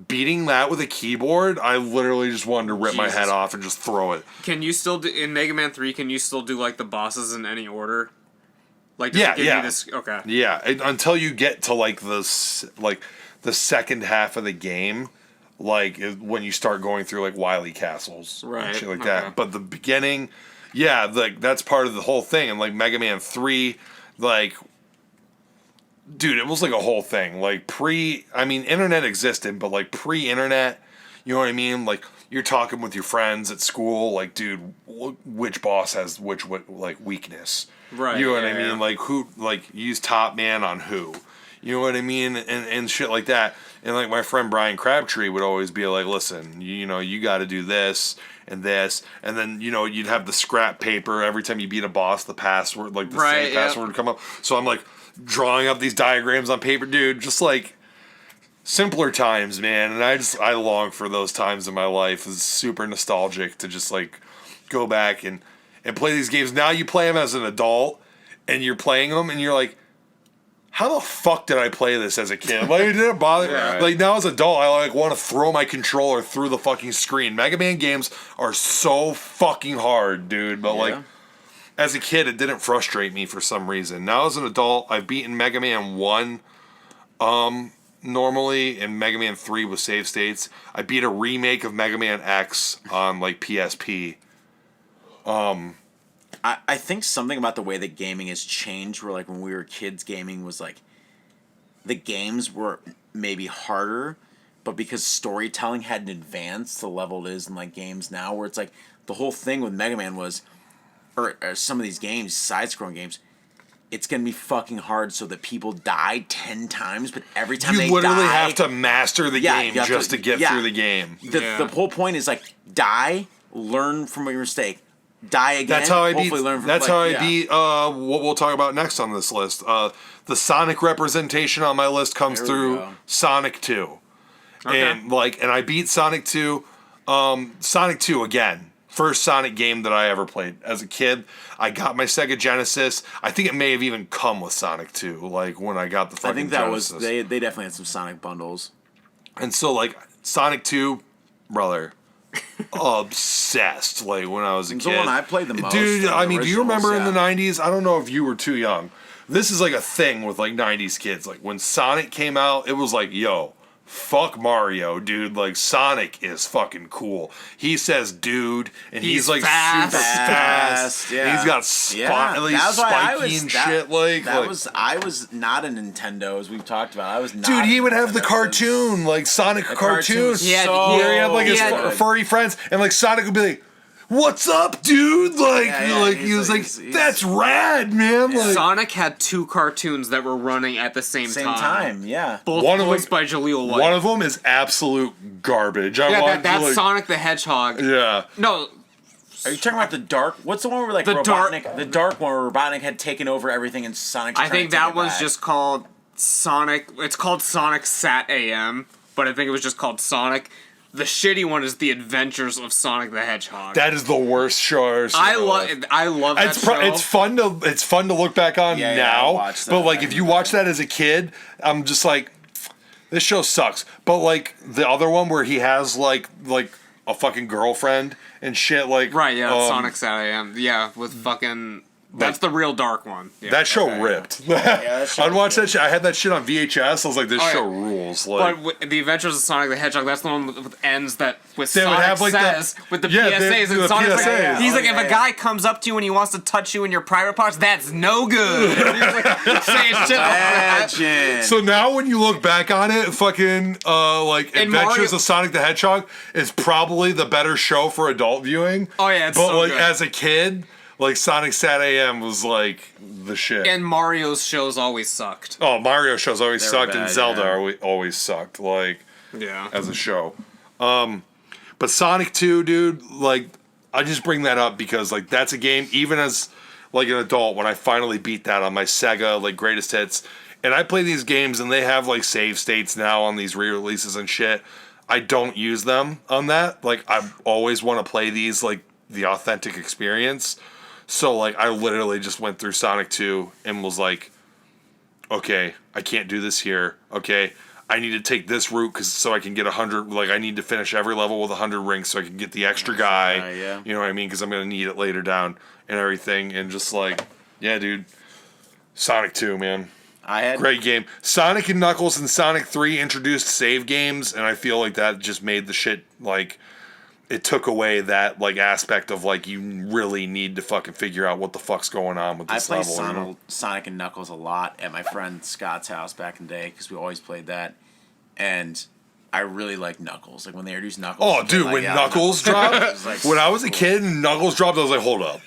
Beating that with a keyboard, I literally just wanted to rip my head off and just throw it. Can you still do in Mega Man 3? Can you still do like the bosses in any order? Like yeah. Okay. Yeah, until you get to like the second half of the game, like when you start going through like Wily Castles, right? And shit like that. But the beginning, like that's part of the whole thing. And like Mega Man 3, like. Dude, it was like a whole thing. Like internet existed, but like pre-internet, you know what I mean? Like you're talking with your friends at school, like, dude, which boss has which like weakness? Right. You know what I mean? Like who, like use Top Man on who? You know what I mean? And shit like that. And like my friend Brian Crabtree would always be like, listen, you got to do this and this, and then you'd have the scrap paper every time you beat a boss. The password, like the same password would come up. So I'm like. Drawing up these diagrams on paper, dude, just like simpler times, man. And I long for those times in my life. It's super nostalgic to just like go back and play these games. Now you play them as an adult and you're playing them and you're like, how the fuck did I play this as a kid? Like, it didn't bother me. Right. Like, now as an adult, I like want to throw my controller through the fucking screen. Mega Man games are so fucking hard, dude. But like, as a kid, it didn't frustrate me for some reason. Now as an adult, I've beaten Mega Man 1 normally, and Mega Man 3 with save states. I beat a remake of Mega Man X on like PSP. I think something about the way that gaming has changed, where like when we were kids, gaming was like the games were maybe harder, but because storytelling hadn't advanced to the level it is in like games now, where it's like the whole thing with Mega Man was, or some of these games, side-scrolling games, it's going to be fucking hard so that people die 10 times, but every time they die... You literally have to master the game just to get through the game. The whole point is, like, die, learn from your mistake, die again, that's how I hopefully beat, learn from... That's how I beat what we'll talk about next on this list. The Sonic representation on my list comes through Sonic 2. Okay. And I beat Sonic 2. Sonic 2 again. First Sonic game that I ever played. As a kid, I got my Sega Genesis. I think it may have even come with Sonic 2, like when I got the fucking Genesis. Was they definitely had some Sonic bundles. And so like Sonic 2, brother, obsessed like when I was a kid. The one I played the most. Dude, I mean, do you remember in the 90s? I don't know if you were too young. This is like a thing with like 90s kids. Like when Sonic came out, it was like, yo, fuck Mario, dude. Like, Sonic is fucking cool. He says dude, and he's like fast. super fast. Yeah. He's got spiky and shit. I was not a Nintendo, as we've talked about. I was not. Dude, he would have the cartoon, like Sonic cartoon. Where he had like his furry friends, and like Sonic would be like, what's up, dude? He was like, that's rad, man. Like, Sonic had two cartoons that were running at the same time. Yeah. Both voiced by Jaleel White. One of them is absolute garbage. That's Sonic the Hedgehog. Yeah. No. Are you talking about the dark? What's the one where like Robotnik? The dark one where Robotnik had taken over everything and Sonic. I think that one's just called Sonic. It's called Sonic Sat AM, but I think it was just called Sonic. The shitty one is The Adventures of Sonic the Hedgehog. That is the worst show I've ever seen. I love that show. It's fun to look back on now. But like if you watch that as a kid, I'm just like, this show sucks. But like the other one where he has like a fucking girlfriend and shit, like right, yeah, Sonic Saturday, yeah, with fucking. That's the real dark one. Yeah. That show ripped. I'd watch that shit. I had that shit on VHS. I was like, this show rules. Like, but The Adventures of Sonic the Hedgehog, that's the one with ends that with they Sonic would have, like, says with the PSAs. And Sonic's PSAs. like, he's like, if a guy comes up to you and he wants to touch you in your private parts, that's no good. And he's like, saying shit like that. So now when you look back on it, fucking like Adventures of Sonic the Hedgehog is probably the better show for adult viewing. Oh yeah, it's but so like good. as a kid. Like, Sonic Sat AM was, like, the shit. And Mario's shows always sucked. Oh, Mario shows always sucked, bad, and Zelda always sucked, like, as a show. But Sonic 2, dude, like, I just bring that up because, like, that's a game, even as, like, an adult, when I finally beat that on my Sega, like, greatest hits, and I play these games, and they have, like, save states now on these re-releases and shit. I don't use them on that. Like, I always want to play these, like, the authentic experience. So, like, I literally just went through Sonic 2 and was like, okay, I can't do this here. Okay, I need to take this route so I can get 100, like, I need to finish every level with 100 rings so I can get the extra guy. You know what I mean? Because I'm going to need it later down and everything. And just like, yeah, dude, Sonic 2, man. Great game. Sonic and Knuckles and Sonic 3 introduced save games, and I feel like that just made the shit, like... It took away that like aspect of like you really need to fucking figure out what the fuck's going on with this level. I played Sonic and Knuckles a lot at my friend Scott's house back in the day because we always played that, and I really like Knuckles. Like when they introduced Knuckles. Oh, dude, when Knuckles dropped, like, when I was a kid and Knuckles dropped, I was like, hold up,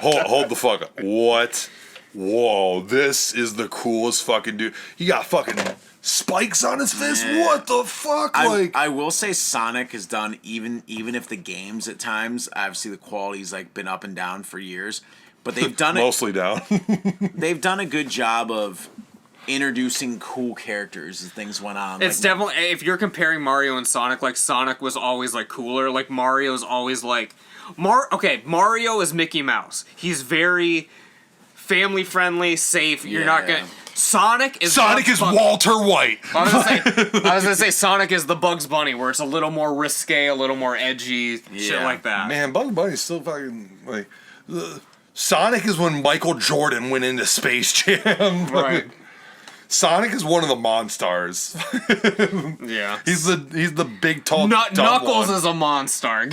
hold the fuck up. What? Whoa, this is the coolest fucking dude. He got fucking spikes on his fist. What the fuck? I will say Sonic has done even if the games at times obviously the quality's like been up and down for years, but they've done mostly down. They've done a good job of introducing cool characters as things went on. It's like, definitely if you're comparing Mario and Sonic, like Sonic was always like cooler. Like Mario's always like Mario is Mickey Mouse. He's very family friendly, safe. You're not gonna. Sonic is Walter White. I was gonna say Sonic is the Bugs Bunny, where it's a little more risque, a little more edgy, shit like that. Man, Bugs Bunny's still fucking like. Sonic is when Michael Jordan went into Space Jam. Right. Sonic is one of the Monstars. Yeah. He's the big tall. Knuckles one. is a monster.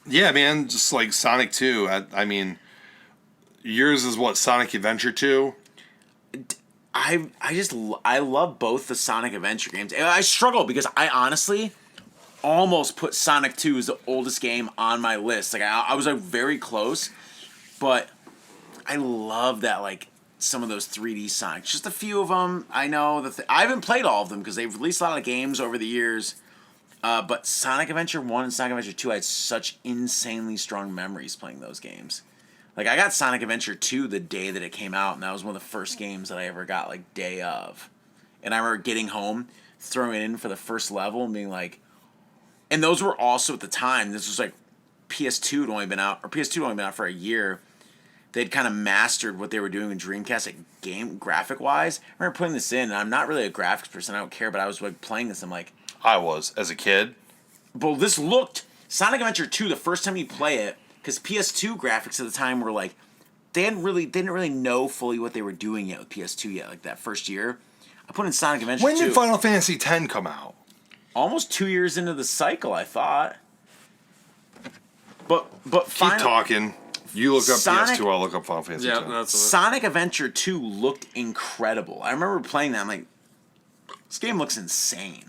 Yeah, man, just like Sonic 2. I mean, yours is what, Sonic Adventure 2? I love both the Sonic Adventure games. I struggle because I honestly almost put Sonic 2 as the oldest game on my list. Like I was like very close, but I love that like some of those 3D Sonics. Just a few of them. I know I haven't played all of them because they've released a lot of games over the years. But Sonic Adventure 1 and Sonic Adventure 2, I had such insanely strong memories playing those games. Like, I got Sonic Adventure 2 the day that it came out, and that was one of the first games that I ever got, like, day of. And I remember getting home, throwing it in for the first level, and being like... And those were also, at the time, this was, like, PS2 had only been out for a year. They'd kind of mastered what they were doing in Dreamcast, like, game graphic-wise. I remember putting this in, and I'm not really a graphics person, I don't care, but I was, like, playing this, I'm like... I was, as a kid. But this looked... Sonic Adventure 2, the first time you play it, because PS2 graphics at the time were like... They didn't really know fully what they were doing yet with PS2 yet, like that first year. I put in Sonic Adventure 2. When did Final Fantasy X come out? Almost 2 years into the cycle, I thought. But Keep talking. You look up PS2, I'll look up Final Fantasy X. That's Sonic Adventure 2 looked incredible. I remember playing that, I'm like, this game looks insane.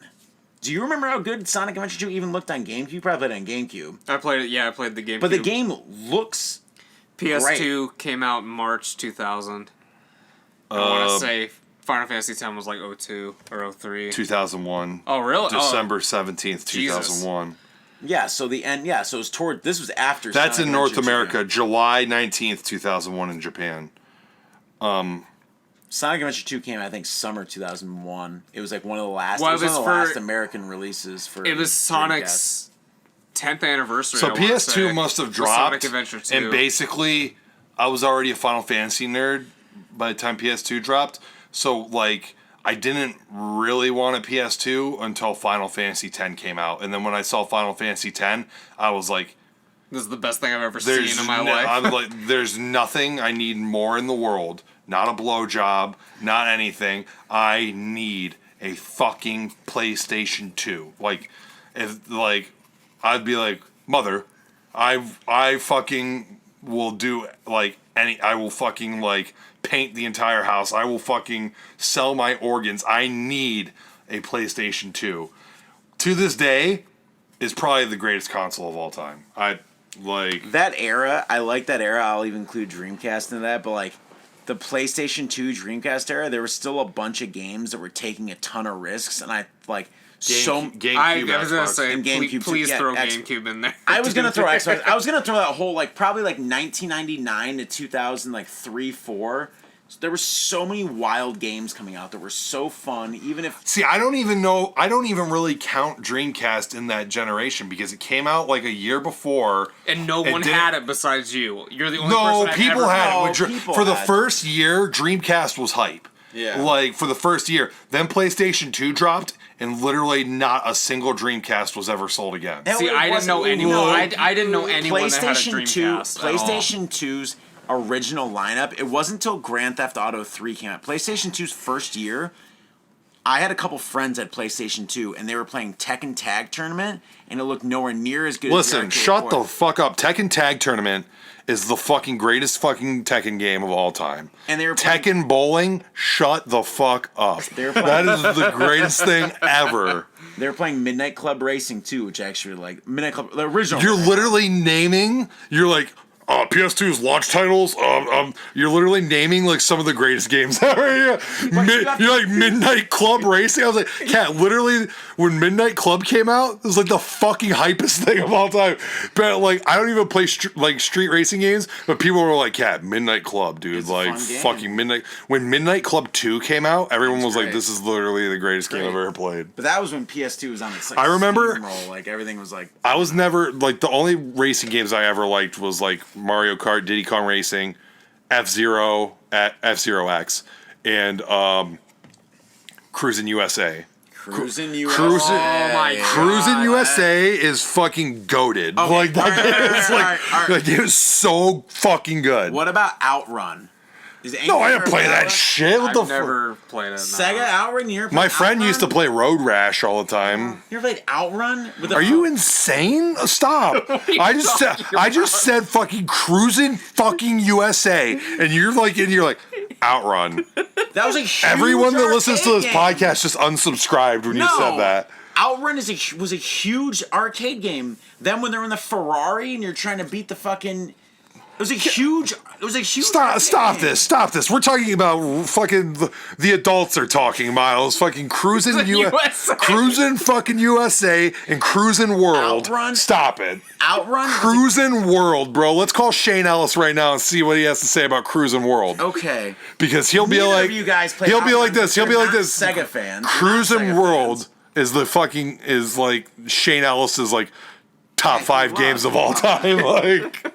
Do you remember how good Sonic Adventure 2 even looked on GameCube? You probably played it on GameCube. I played it, I played the GameCube. But the game looks PS2 great. Came out in March 2000. I want to say Final Fantasy X was like 02 or 03. 2001. Oh, really? December 17th, 2001. Yeah, so the end, so it was this was after That's Sonic in North Adventure 2. America, July 19th, 2001 in Japan. Sonic Adventure 2 came, I think, summer 2001. It was like one of the last. Well, it was one of the for- last American releases for. It was Sonic's 10th anniversary. So I wanna PS2 say, must have with dropped, Sonic Adventure 2. and basically, I was already a Final Fantasy nerd by the time PS2 dropped. So like, I didn't really want a PS2 until Final Fantasy X came out, and then when I saw Final Fantasy X, I was like, This is the best thing I've ever seen in my life. I'm like, there's nothing I need more in the world. Not a blowjob, not anything. I need a fucking PlayStation 2. Like, I'd be like, mother, I fucking will do like I will fucking like paint the entire house. I will fucking sell my organs. I need a PlayStation 2. To this day, is probably the greatest console of all time. I like that era. I like that era. I'll even include Dreamcast in that, but like the PlayStation 2 Dreamcast era, there was still a bunch of games that were taking a ton of risks, and I like GameCube. I was gonna Xbox. say, And GameCube, please yeah, throw X- GameCube in there. I was gonna throw Xbox. I was gonna throw that whole like probably like 1999 to 2003, 4. There were so many wild games coming out that were so fun. Even if See, I don't even really count Dreamcast in that generation because it came out like a year before. And no one didn't- had it besides you. You're the only No, person I've people ever had No, it. With people for the had. first year, Dreamcast was hype. Yeah. Like, for the first year. Then PlayStation 2 dropped, and literally not a single Dreamcast was ever sold again. See, I didn't know anyone. I didn't know anyone that had a PlayStation 2, Dreamcast at all. PlayStation 2's original lineup, it wasn't until Grand Theft Auto 3 came out. PlayStation 2's first year, I had a couple friends at PlayStation 2, and they were playing Tekken Tag Tournament, and it looked nowhere near as good as Listen, shut the fuck up. Tekken Tag Tournament is the fucking greatest fucking Tekken game of all time. And they were playing- Tekken Bowling, shut the fuck up. They were playing- That is the greatest thing ever. They were playing Midnight Club Racing too, which actually like Midnight Club, the original. You're literally naming, you're like, PS2's launch titles. You're literally naming like some of the greatest games ever. You're like Midnight Club Racing. I was like, Cat. Literally, when Midnight Club came out, it was like the fucking hypest thing of all time. But like, I don't even play street racing games. But people were like, Cat, Midnight Club, dude. It's a Like fun game. fucking Midnight. When Midnight Club 2 came out, everyone was like, great. this is literally the greatest game I've ever played. But that was when PS2 was on its like I remember- steamroll, like everything was like I was never like the only racing games I ever liked was like Mario Kart, Diddy Kong Racing, F-Zero X, and Cruisin' USA. Cruisin' USA. Cruisin', Oh my God. Cruisin' USA is fucking goated. Like that game is like, like it was so fucking good. What about Outrun? Is No, I didn't anyone play ever that Outrun? shit. What the I've fuck? never played it. no. Sega Outrun? You ever played My friend Outrun? used to play Road Rash all the time. You ever played Outrun? With the Are you insane? Stop! I just said fucking Cruisin' fucking USA, and you're like Outrun. That was a huge Everyone that listens to this arcade game. podcast just unsubscribed when you said that. Outrun was a huge arcade game. Then when they're in the Ferrari and you're trying to beat the fucking, it was a huge. Stop this. We're talking about fucking the adults are talking, Miles. Fucking Cruisin' USA. Cruisin' fucking USA and Cruisin' World. Outrun? Stop it. Outrun. was Cruisin' World, bro. Let's call Shane Ellis right now and see what he has to say about Cruisin' World. okay. Because he'll be Neither like of you guys play he'll be Outrun like this. He'll be because like you're this. not Sega fans. Cruisin' World is like Shane Ellis's like top 5 games of all time. Like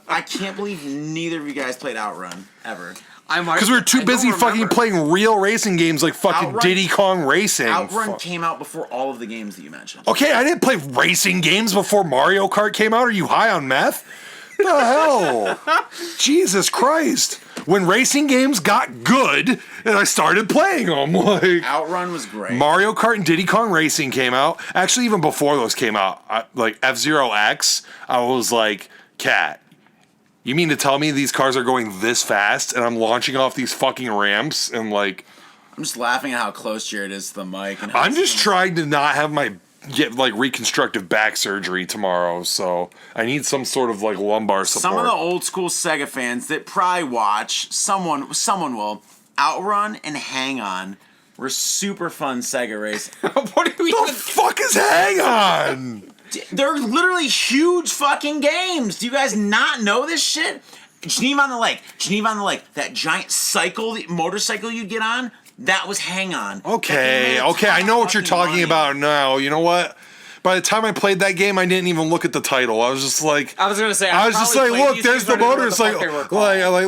I can't believe neither of you guys played Outrun ever. because we were too busy fucking playing real racing games like fucking Outrun- Diddy Kong Racing. Outrun came out before all of the games that you mentioned. Okay, I didn't play racing games before Mario Kart came out. Are you high on meth? The hell? Jesus Christ. When racing games got good and I started playing them, like Outrun was great. Mario Kart and Diddy Kong Racing came out. Actually, even before those came out, like F-Zero X, I was like, Cat, you mean to tell me these cars are going this fast and I'm launching off these fucking ramps and like I'm just laughing at how close Jarrod is to the mic. And how I'm just trying to not have get like reconstructive back surgery tomorrow, so I need some sort of like lumbar support. Some of the old school Sega fans that probably watch, someone will, Outrun and Hang On were super fun Sega races. What do we? the fuck is Hang On? They're literally huge fucking games. Do you guys not know this shit? Geneva on the Lake. That giant motorcycle you'd get on. That was Hang On. Okay, I know what you're talking about now. You know what? By the time I played that game, I didn't even look at the title. I was just like, I was gonna say, I was just like, look, there's the motorcycle.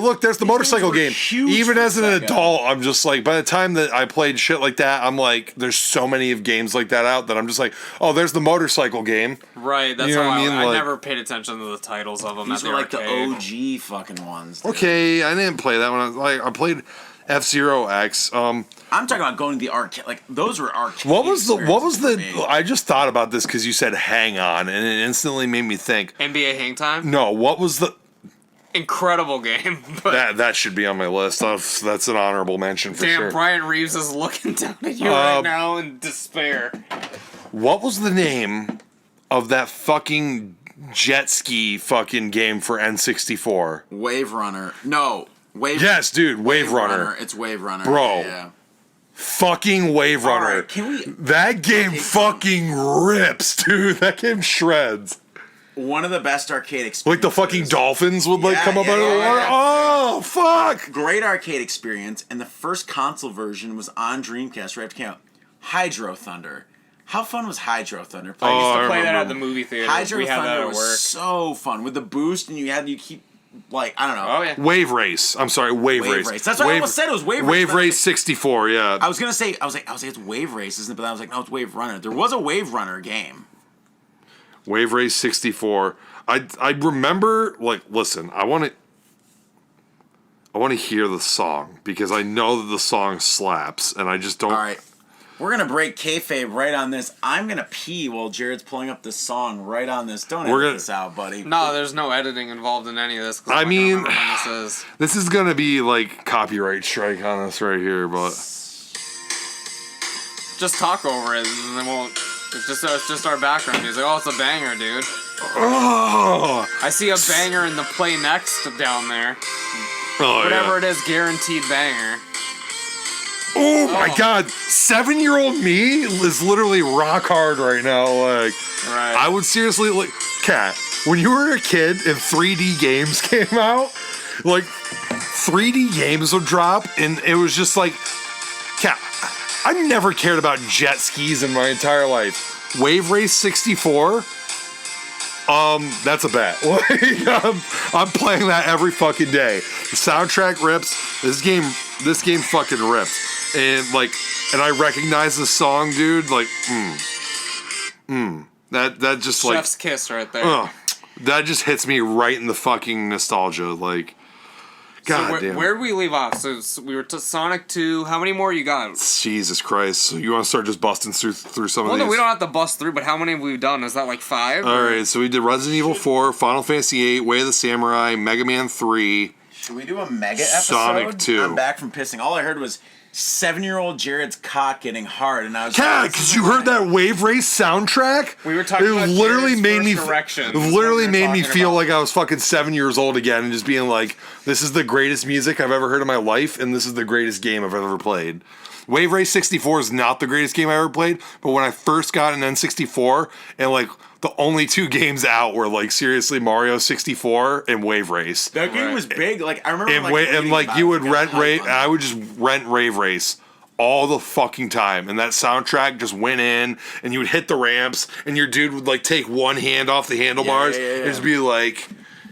Look, there's the motorcycle game. Even as an adult, I'm just like, by the time that I played shit like that, I'm like, there's so many of games like that out that I'm just like, oh, there's the motorcycle game. Right. That's how I never paid attention to the titles of them. These were like the OG fucking ones. Dude. Okay, I didn't play that one. I played F-Zero X. I'm talking about going to the arcade. Like those were arcade. What was the? I just thought about this because you said "Hang On" and it instantly made me think. NBA Hang Time. No, what was the? Incredible game. That should be on my list. That's an honorable mention for sure. Damn, Brian Reeves is looking down at you right now in despair. What was the name of that fucking jet ski fucking game for N64? Wave Runner. No. Yes, dude, Wave Runner. It's Wave Runner. Bro. Yeah. Fucking Wave Runner. Right, that game fucking rips, dude. That game shreds. One of the best arcade experiences. Like the fucking dolphins would come up out of the water. Yeah. Oh, fuck. Great arcade experience. And the first console version was on Dreamcast, right? Count. Hydro Thunder. How fun was Hydro Thunder? I used to play that at the movie theater. Hydro Thunder was so fun. With the boost and you keep... Like, I don't know. Oh, yeah. Wave Race. I'm sorry, Wave Race. That's what I almost said. It was Wave Race. Wave Race 64, yeah. I was going to say, it's Wave Race, isn't it? But I was like, no, it's Wave Runner. There was a Wave Runner game. Wave Race 64. I remember, like, listen, I want to hear the song because I know that the song slaps and I just don't. All right. We're going to break kayfabe right on this. I'm going to pee while Jared's pulling up this song right on this. Don't edit this out, buddy. No, there's no editing involved in any of this. I mean, this is going to be like copyright strike on us right here, but. Just talk over it and then won't. It's just our background music. Oh, it's a banger, dude. Oh! I see a banger in the play next down there. Oh, whatever it is, guaranteed banger. Oh my god, 7-year-old me is literally rock hard right now. Like, right. I would seriously, like, Kat, when you were a kid and 3D games came out, like, 3D games would drop, and it was just like, Kat, I never cared about jet skis in my entire life. Wave Race 64, that's a bet. Like, I'm playing that every fucking day. The soundtrack rips. This game fucking rips. And I recognize the song, dude. Like, that just like chef's kiss right there. That just hits me right in the fucking nostalgia. Like, god damn. Where did we leave off? So we were to Sonic 2. How many more you got? Jesus Christ! So you want to start just busting through some of these? No, we don't have to bust through. But how many have we done? Is that like 5? All right. So we did Resident Evil 4, Final Fantasy 8, Way of the Samurai, Mega Man 3. Should we do a mega episode? Sonic 2. I'm back from pissing. All I heard was 7-year-old Jared's cock getting hard, and I was like, because you heard that Wave Race soundtrack? We were talking about literally made me direction. It literally made me feel like I was fucking 7 years old again, and just being like, this is the greatest music I've ever heard in my life, and this is the greatest game I've ever played. Wave Race 64 is not the greatest game I ever played, but when I first got an N64, and like the only 2 games out were like seriously Mario 64 and Wave Race. That game was big. Like I remember, you would rent I would just rent Wave Race all the fucking time, and that soundtrack just went in, and you would hit the ramps, and your dude would like take one hand off the handlebars, and just be like,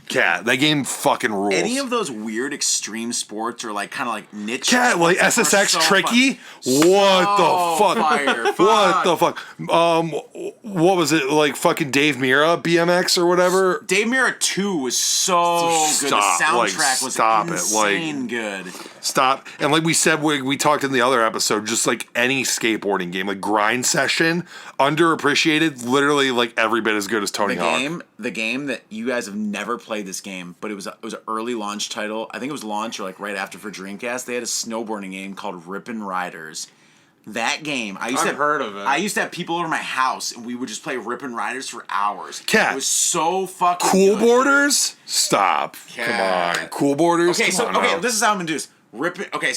Cat, that game fucking rules. Any of those weird extreme sports or like kind of like niche. Cat, like SSX so Tricky. What the fuck? What the fuck? What was it like? Fucking Dave Mirra BMX or whatever. Dave Mirra 2 was so good. The soundtrack was insane good. Stop. And like we said, we talked in the other episode, just like any skateboarding game, like Grind Session, underappreciated, literally like every bit as good as Tony Hawk. The game that you guys have never played this game, but it was an early launch title. I think it was launch or like right after for Dreamcast. They had a snowboarding game called Rippin' Riders. That game, I've heard of it. I used to have people over my house, and we would just play Rippin' Riders for hours. Cat, it was so fucking Cool good. Boarders? Stop. Cat. Come on. Cool Boarders? Okay, this is how I'm gonna do this.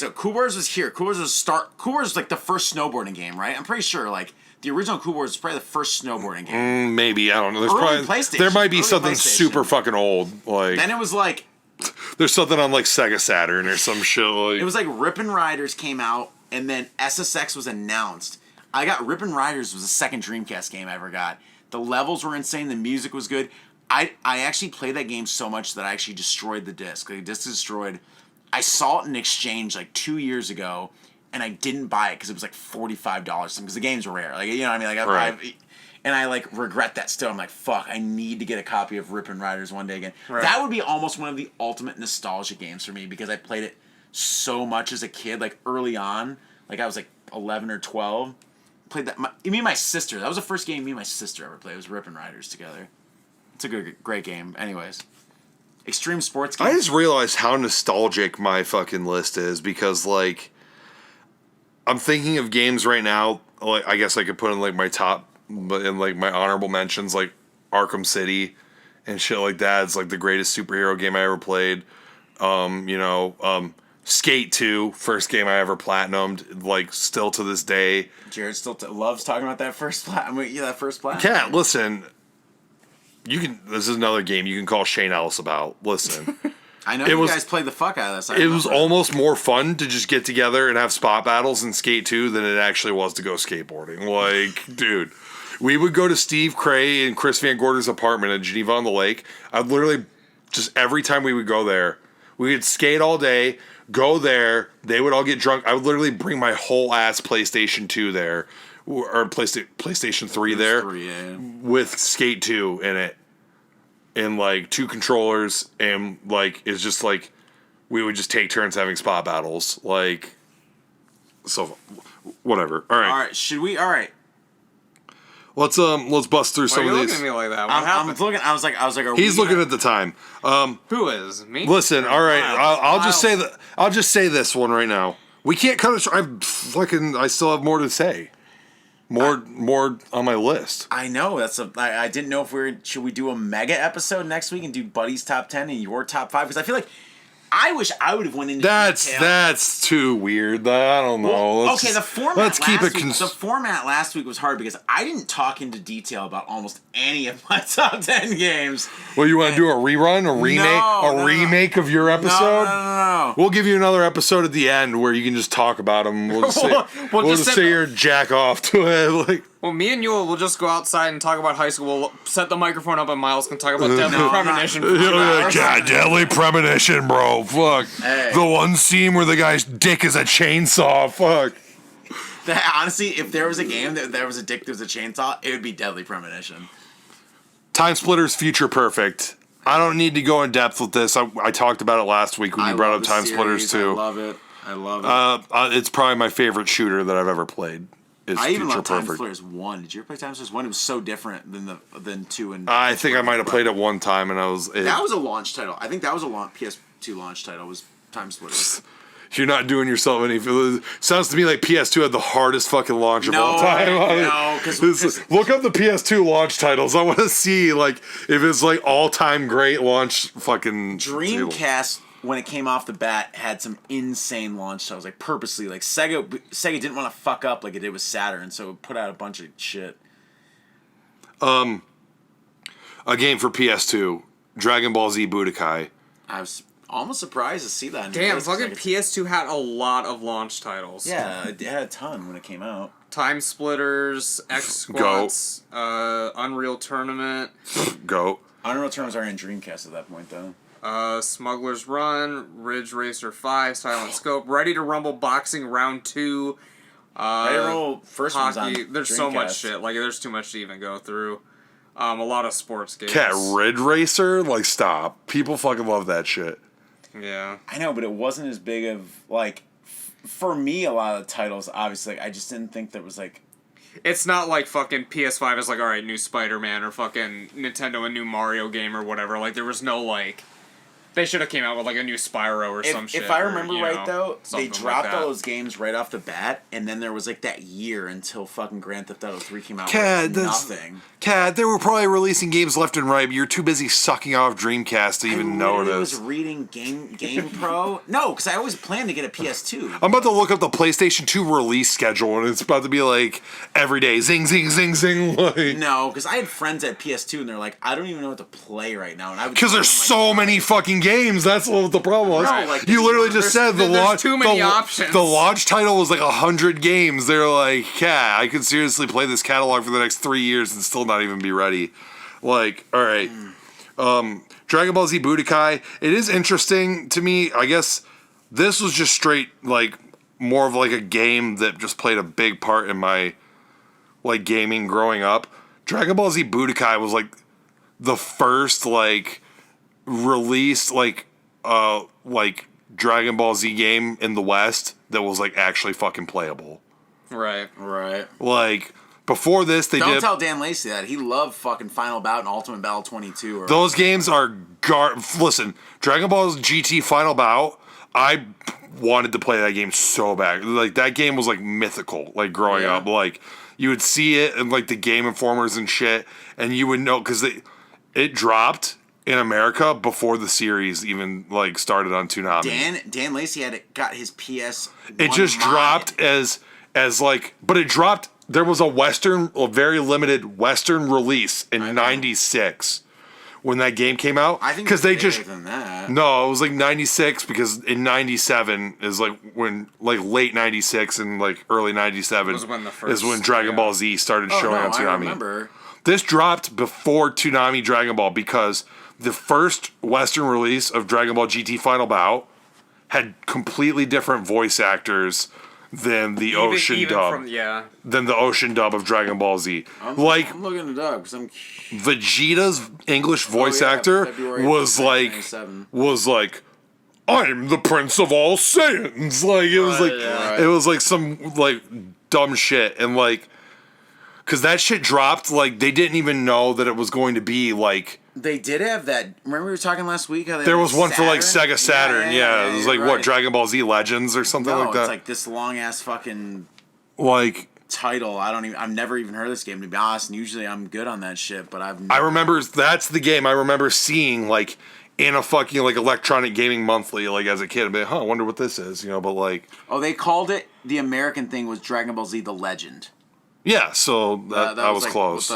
So Cool Boarders was here. Cool Boarders was like the first snowboarding game, right? I'm pretty sure like the original Cool Boarders was probably the first snowboarding game. Maybe, I don't know. There's early PlayStation. There might be something super fucking old. Like then it was like There's something on like Sega Saturn or some shit. Like, it was like Rippin' Riders came out, and then SSX was announced. I got Rippin' Riders was the second Dreamcast game I ever got. The levels were insane. The music was good. I actually played that game so much that I actually destroyed the disc. The disc is destroyed. I saw it in exchange like 2 years ago, and I didn't buy it because it was like $45 because the games were rare. Like, you know what I mean? Like, and I like regret that still. I'm like, fuck, I need to get a copy of Rippin' Riders one day again. Right. That would be almost one of the ultimate nostalgia games for me because I played it so much as a kid, like early on. Like I was like 11 or 12. Played that. Me and my sister. That was the first game me and my sister ever played. It was Rippin' Riders together. It's a great game. Anyways, extreme sports games. I just realized how nostalgic my fucking list is because like I'm thinking of games right now. Like I guess I could put in like my top, but in like my honorable mentions, like Arkham City and shit like that. It's like the greatest superhero game I ever played. Skate 2, first game I ever platinumed, like still to this day. Jarrod still loves talking about that first that first platinum. Cat, listen. This is another game you can call Shane Ellis about. Listen. I know you guys played the fuck out of this. It was almost more fun to just get together and have spot battles in Skate 2 than it actually was to go skateboarding. Like, dude, we would go to Steve Cray and Chris Van Gorder's apartment in Geneva on the Lake. I'd literally just every time we would go there, we would skate all day, go there, they would all get drunk. I would literally bring my whole ass PlayStation 2 there, or PlayStation 3 there, with Skate 2 in it, and like 2 controllers, and like it's just like we would just take turns having spot battles, like so. Whatever. All right. Should we? All right. Let's bust through some of these. Why are you looking at me like that? What I'm happened? looking. I was like. He's looking at the time. Who is me? Listen, all right. I'll just say that. I'll just say this one right now. We can't cut it short. I still have more to say. More on my list. I know I didn't know if should we do a mega episode next week and do Buddy's top 10 and your top 5 because I feel like I wish I would have went into detail. That's too weird. I don't know. Well, the format. The format last week was hard because I didn't talk into detail about almost any of my top 10 games. Well, you want to do a rerun, a remake of your episode? No. We'll give you another episode at the end where you can just talk about them. We'll just say you're jack off to it. Like, well, me and you will just go outside and talk about high school. We'll set the microphone up and Miles can talk about Deadly Premonition. God, Deadly Premonition, bro. Fuck. Hey. The one scene where the guy's dick is a chainsaw. Fuck. Honestly, if there was a game that there was a dick that was a chainsaw, it would be Deadly Premonition. Time Splitters Future Perfect. I don't need to go in depth with this. I talked about it last week when you brought up Time Splitters too. I love it. It's probably my favorite shooter that I've ever played. I even love Time Splitters 1. Did you ever play Time Splitters 1? It was so different than 2 and... I think I might have played it one time and I was... That was a launch title. I think that was a PS2 launch title, was Time Splitters. You're not doing yourself any... Sounds to me like PS2 had the hardest fucking launch of all time. No, because... Look up the PS2 launch titles. I want to see, like, if it's, like, all-time great launch fucking... Dreamcast... when it came off the bat, had some insane launch titles. Like, purposely. Like, Sega didn't want to fuck up like it did with Saturn, so it put out a bunch of shit. A game for PS2. Dragon Ball Z Budokai. I was almost surprised to see that. Damn, fucking PS2 had a lot of launch titles. Yeah, it had a ton when it came out. Time Splitters, X Squats, Unreal Tournament. Go. Unreal Tournaments are in Dreamcast at that point, though. Smuggler's Run, Ridge Racer 5, Silent Scope, Ready to Rumble Boxing Round 2. Ready to Rumble first hockey. One's on There's Dreamcast. so much shit. Like, there's too much to even go through. A lot of sports games. Cat, Ridge Racer? Like, stop. People fucking love that shit. Yeah. I know, but it wasn't as big of, like... For me, a lot of the titles, obviously, like, I just didn't think there was, like... It's not like fucking PS5 is like, alright, new Spider-Man, or fucking Nintendo, a new Mario game, or whatever. Like, there was no, like... They should have came out with like a new Spyro or some shit. If I remember right, though, they dropped like all those games right off the bat, and then there was like that year until fucking Grand Theft Auto 3 came out. Nothing. Cat, they were probably releasing games left and right, but you're too busy sucking off Dreamcast to even know this. I was reading Game Pro. No, because I always planned to get a PS2. I'm about to look up the PlayStation 2 release schedule, and it's about to be like every day, zing, zing, zing, zing. Like, no, because I had friends at PS2, and they're like, I don't even know what to play right now. Because there's so many fucking games. That's what the problem was. No, like, you literally just said the there's launch. too many options. The launch title was like 100 games. They're like, yeah, I could seriously play this catalog for the next 3 years and still not even be ready. Like, all right. Dragon Ball Z Budokai. It is interesting to me. I guess this was just straight, like, more of like a game that just played a big part in my, like, gaming growing up. Dragon Ball Z Budokai was like the first, like, released, like Dragon Ball Z game in the West that was, like, actually fucking playable. Right. Like, before this, they Don't did... tell Dan Lacey that. He loved fucking Final Bout and Ultimate Battle 22. Or Those games are... Listen, Dragon Ball GT Final Bout, I wanted to play that game so bad. Like, that game was, like, mythical, like, growing up. Like, you would see it in, like, the Game Informers and shit, and you would know... Because it dropped in America before the series even, like, started on Toonami. Dan Lacey got his PS. It just dropped as like... But it dropped... There was a very limited Western release in '96 when that game came out. I think because they just than that. No, it was like '96 because in '97 is like when like late '96 and like early '97 Was when the first- is when Dragon Ball Z started Oh, showing no, on I Toonami. remember. This dropped before Toonami Dragon Ball because the first Western release of Dragon Ball GT Final Bout had completely different voice actors than the ocean dub. Than the ocean dub of Dragon Ball Z. I'm looking it up because I'm. Vegeta's English voice actor February was like 1997. I'm the Prince of all Saiyans. Like it was like some like dumb shit and like because that shit dropped like they didn't even know that it was going to be like. They did have that. Remember we were talking last week how they There had was one for like Sega Saturn. Yeah, it was like right. what Dragon Ball Z Legends or something No, like that. it's like this long ass fucking like title. I've never even heard of this game to be honest. And usually I'm good on that shit, but I remember that's the game I remember seeing like in a fucking like Electronic Gaming Monthly like as a kid. I'd be like, I wonder what this is, but like. Oh, they called it the American thing was Dragon Ball Z: The Legend. Yeah, so that I was like close.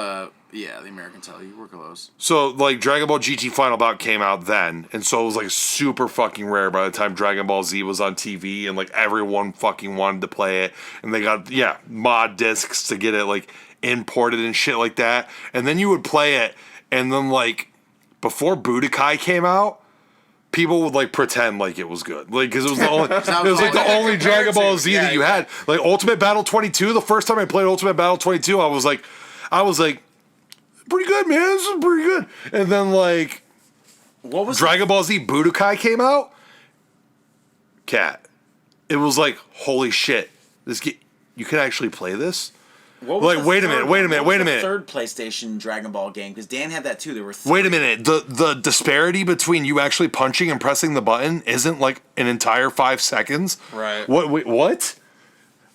The American title. You were close. So, like, Dragon Ball GT Final Bout came out then, and so it was, like, super fucking rare by the time Dragon Ball Z was on TV, and, like, everyone fucking wanted to play it, and they got, mod discs to get it, like, imported and shit like that, and then you would play it, and then, like, before Budokai came out, people would, like, pretend like it was good. Like, because it was the only, it was, like, the only Dragon Ball Z that you had. Like, Ultimate Battle 22, the first time I played Ultimate Battle 22, I was like, pretty good, man. This is pretty good. And then, like, what was Dragon Ball Z Budokai came out? It was like, holy shit. You can actually play this? Like, wait a minute. Third PlayStation Dragon Ball game, because Dan had that too. There were Wait a minute. The disparity between you actually punching and pressing the button isn't like an entire 5 seconds. Right. What?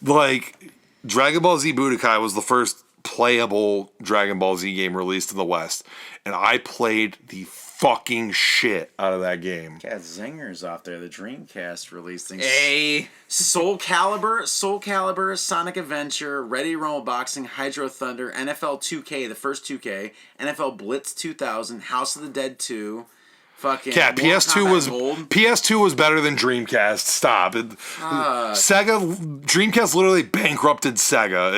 Like, Dragon Ball Z Budokai was the first playable Dragon Ball Z game released in the West, and I played the fucking shit out of that game. Got zingers off there. The Dreamcast released things. Hey. Soul Calibur, Sonic Adventure, Ready Rumble Boxing, Hydro Thunder, NFL 2K, the first 2K, NFL Blitz 2000, House of the Dead 2. Fucking PS2 was better than Dreamcast. Stop. Dreamcast literally bankrupted Sega.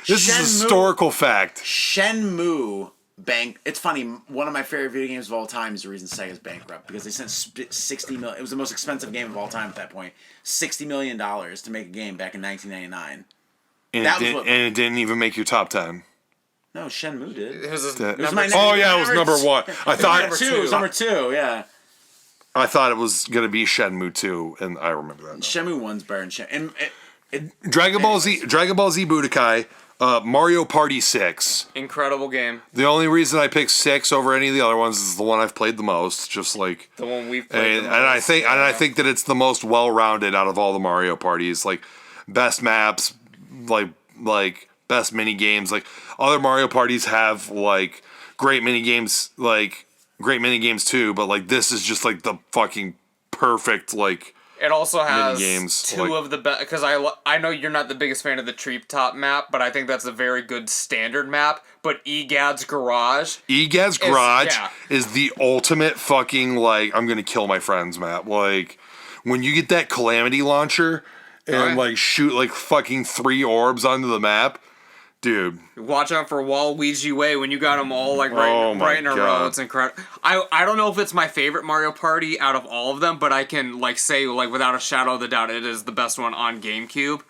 This is historical fact. Shenmue It's funny. One of my favorite video games of all time is the reason Sega's bankrupt, because they sent $60 million. It was the most expensive game of all time at that point. $60 million to make a game back in 1999. And it didn't even make your top 10. No, Shenmue did. It was it was number one. I thought it was number two. Yeah. I thought it was gonna be Shenmue 2, and I remember that. Shenmue 1's better than Shenmue. Dragon Ball Z Budokai, Mario Party 6. Incredible game. The only reason I picked 6 over any of the other ones is the one I've played the most. Just like the one we've played. And I think that it's the most well-rounded out of all the Mario parties. Like best maps, like best mini games. Like other Mario parties have like great mini games too, but like this is just like the fucking perfect like It also has games, two of the best, because I know you're not the biggest fan of the treetop map, but I think that's a very good standard map. But Egad's Garage is the ultimate fucking, like, I'm gonna kill my friends map. Like, when you get that Calamity launcher and like shoot like fucking 3 orbs onto the map, dude. Watch out for Waluigi Way when you got them all like right in a row. It's incredible. I don't know if it's my favorite Mario Party out of all of them, but I can like say like without a shadow of a doubt it is the best one on GameCube.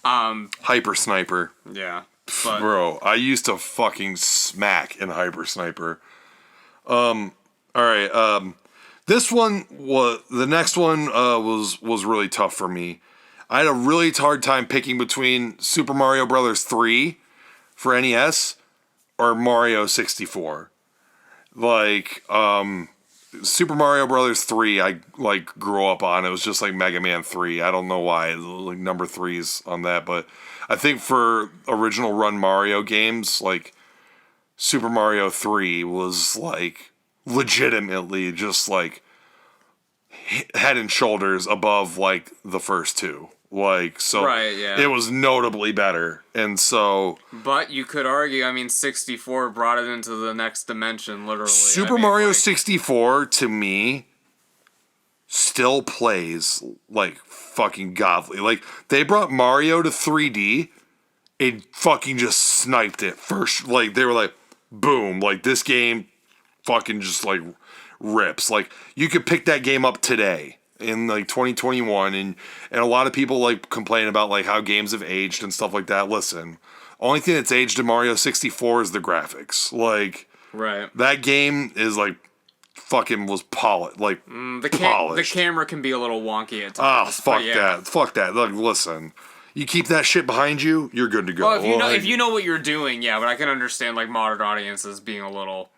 Hyper Sniper. Yeah. But, bro, I used to fucking smack in Hyper Sniper. All right. This one was the next one was really tough for me. I had a really hard time picking between Super Mario Brothers 3 for NES or Mario 64. Like Super Mario Brothers 3 I like grew up on. It was just like Mega Man 3. I don't know why like number 3's on that, but I think for original run Mario games, like Super Mario 3 was like legitimately just like head and shoulders above like the first two. Like, so right, yeah. It was notably better. And so, but you could argue, I mean, 64 brought it into the next dimension, literally. Super Mario 64 to me still plays like fucking godly. Like, they brought Mario to 3D and fucking just sniped it first. Like, they were like, boom, like this game fucking just like rips. Like, you could pick that game up today in like 2021, and a lot of people like complain about like how games have aged and stuff like that. Listen, only thing that's aged in Mario 64 is the graphics. Like, right, that game is like fucking was polished. Like the camera can be a little wonky at times. Oh, fuck that. Like, listen, you keep that shit behind you, you're good to go. Well, if you know what you're doing, yeah. But I can understand like modern audiences being a little,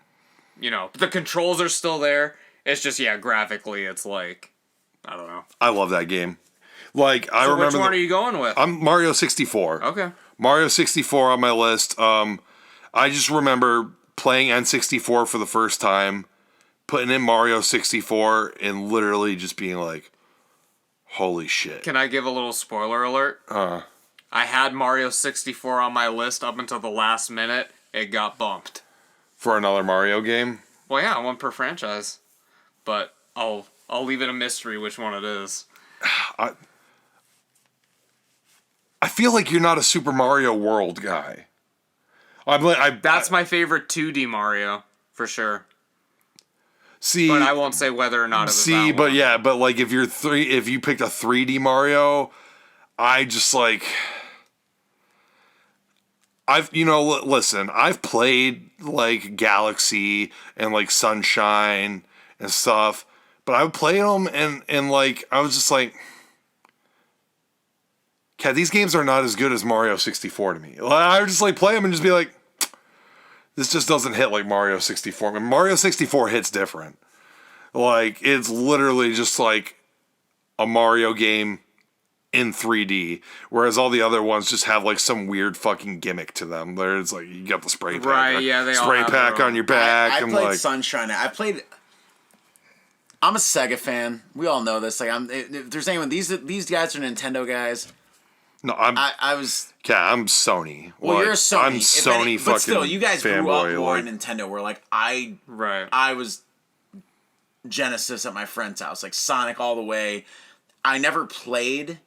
the controls are still there. It's just graphically, it's like. I don't know. I love that game. Like, I remember. Which one are you going with? I'm Mario 64. Okay. Mario 64 on my list. I just remember playing N64 for the first time, putting in Mario 64, and literally just being like, holy shit. Can I give a little spoiler alert? I had Mario 64 on my list up until the last minute. It got bumped. For another Mario game? Well, yeah, one per franchise. But I'll leave it a mystery which one it is. I feel like you're not a Super Mario World guy. That's my favorite 2D Mario, for sure. See, but I won't say whether or not it was that but one. yeah, but like if you picked a 3D Mario, I just like listen, I've played like Galaxy and like Sunshine and stuff. But I would play them, and like, I was just like, "Cat, these games are not as good as Mario 64 to me." I would just like play them and just be like, "This just doesn't hit like Mario 64." I mean, Mario 64 hits different. Like, it's literally just like a Mario game in 3D, whereas all the other ones just have like some weird fucking gimmick to them. There's like, you got the spray pack, right? Yeah, they spray all have pack on your back. I played Sunshine. I'm a Sega fan. We all know this. Like, if there's anyone, these guys are Nintendo guys. No, I'm Sony. Well, like, you're a Sony. I'm Sony fucking. But still, you guys grew fanboy, up more in Nintendo. Where like I was Genesis at my friend's house, like Sonic all the way. I never played.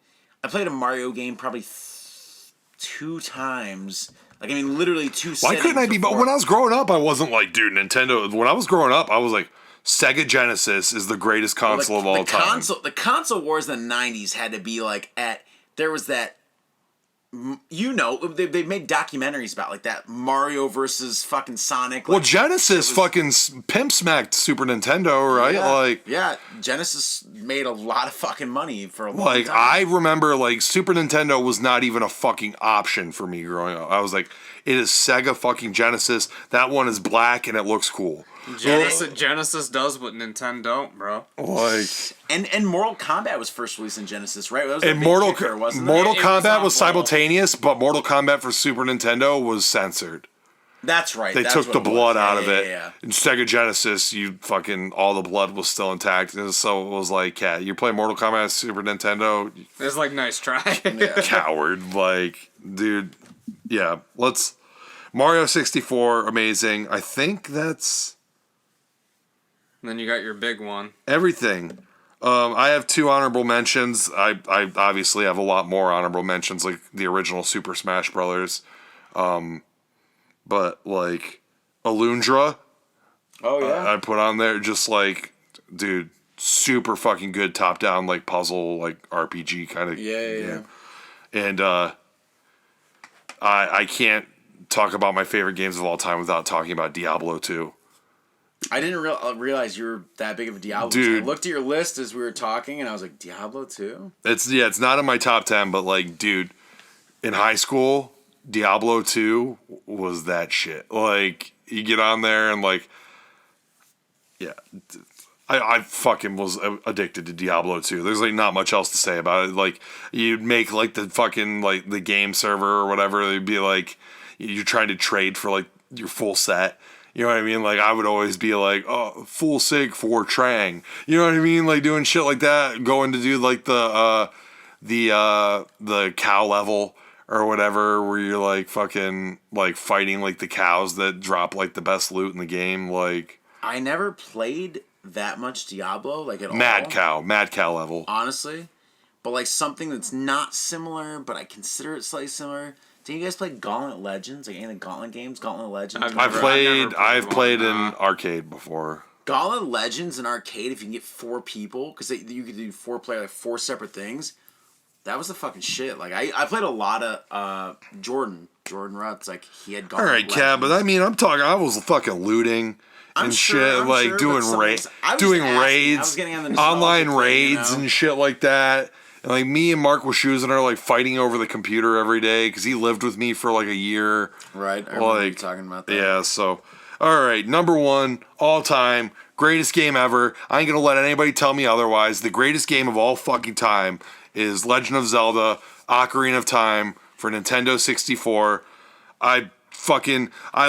I played a Mario game probably 2 times. Like, I mean, literally 2. Why couldn't I be? But when I was growing up, I wasn't like, dude, Nintendo. When I was growing up, I was like, Sega Genesis is the greatest console of all time. The console wars in the 90s had to be like there was that, they made documentaries about like that Mario versus fucking Sonic. Well, Genesis fucking pimp smacked Super Nintendo, right? Yeah, Genesis made a lot of fucking money for a long time. Like, I remember like Super Nintendo was not even a fucking option for me growing up. I was like, it is Sega fucking Genesis. That one is black and it looks cool. Genesis does what Nintendo don't, bro. Like, and Mortal Kombat was first released in Genesis, right? That was and Mortal Kombat was simultaneous, but Mortal Kombat for Super Nintendo was censored. That's right. They That's took what the it was. blood Yeah, out of yeah, it. yeah. In Sega Genesis, all the blood was still intact. And so it was like, yeah, you play Mortal Kombat Super Nintendo, It's like, nice try. coward. Like, dude, yeah. Mario 64, amazing. I think that's Then you got your big one. everything. I have 2 honorable mentions. I obviously have a lot more honorable mentions, like the original Super Smash Brothers. But like Alundra, Oh yeah. I put on there just like, dude, super fucking good top down like puzzle like RPG kind of. Yeah. And I can't talk about my favorite games of all time without talking about Diablo 2. I didn't realize you were that big of a Diablo. Dude. I looked at your list as we were talking, and I was like, Diablo 2? It's not in my top 10, but like, dude, in high school, Diablo 2 was that shit. Like, you get on there and like, yeah, I fucking was addicted to Diablo 2. There's like not much else to say about it. Like, you'd make like the fucking like the game server or whatever. They'd be like, you're trying to trade for like your full set. You know what I mean? Like, I would always be like, oh, full sig for Trang. You know what I mean? Like, doing shit like that, going to do like the cow level or whatever, where you're like fucking like fighting like the cows that drop like the best loot in the game. Like, I never played that much Diablo, like at all. mad cow level. Honestly. But like something that's not similar, but I consider it slightly similar. Do you guys play Gauntlet Legends? Like any of the Gauntlet games? Gauntlet Legends? I've played in arcade before. Gauntlet Legends in arcade, if you can get 4 people, because you could do 4 player, like 4 separate things. That was the fucking shit. Like I played a lot of Jordan Rutz. Like he had Gauntlet. All right, Cab, but I mean, I was fucking looting and shit, like doing raids, online raids and shit like that. And like me and Mark Washusen are like fighting over the computer every day because he lived with me for like a year. Right, I remember you talking about that. Yeah, so all right, number 1 all time, greatest game ever. I ain't gonna let anybody tell me otherwise. The greatest game of all fucking time is Legend of Zelda: Ocarina of Time for Nintendo 64. I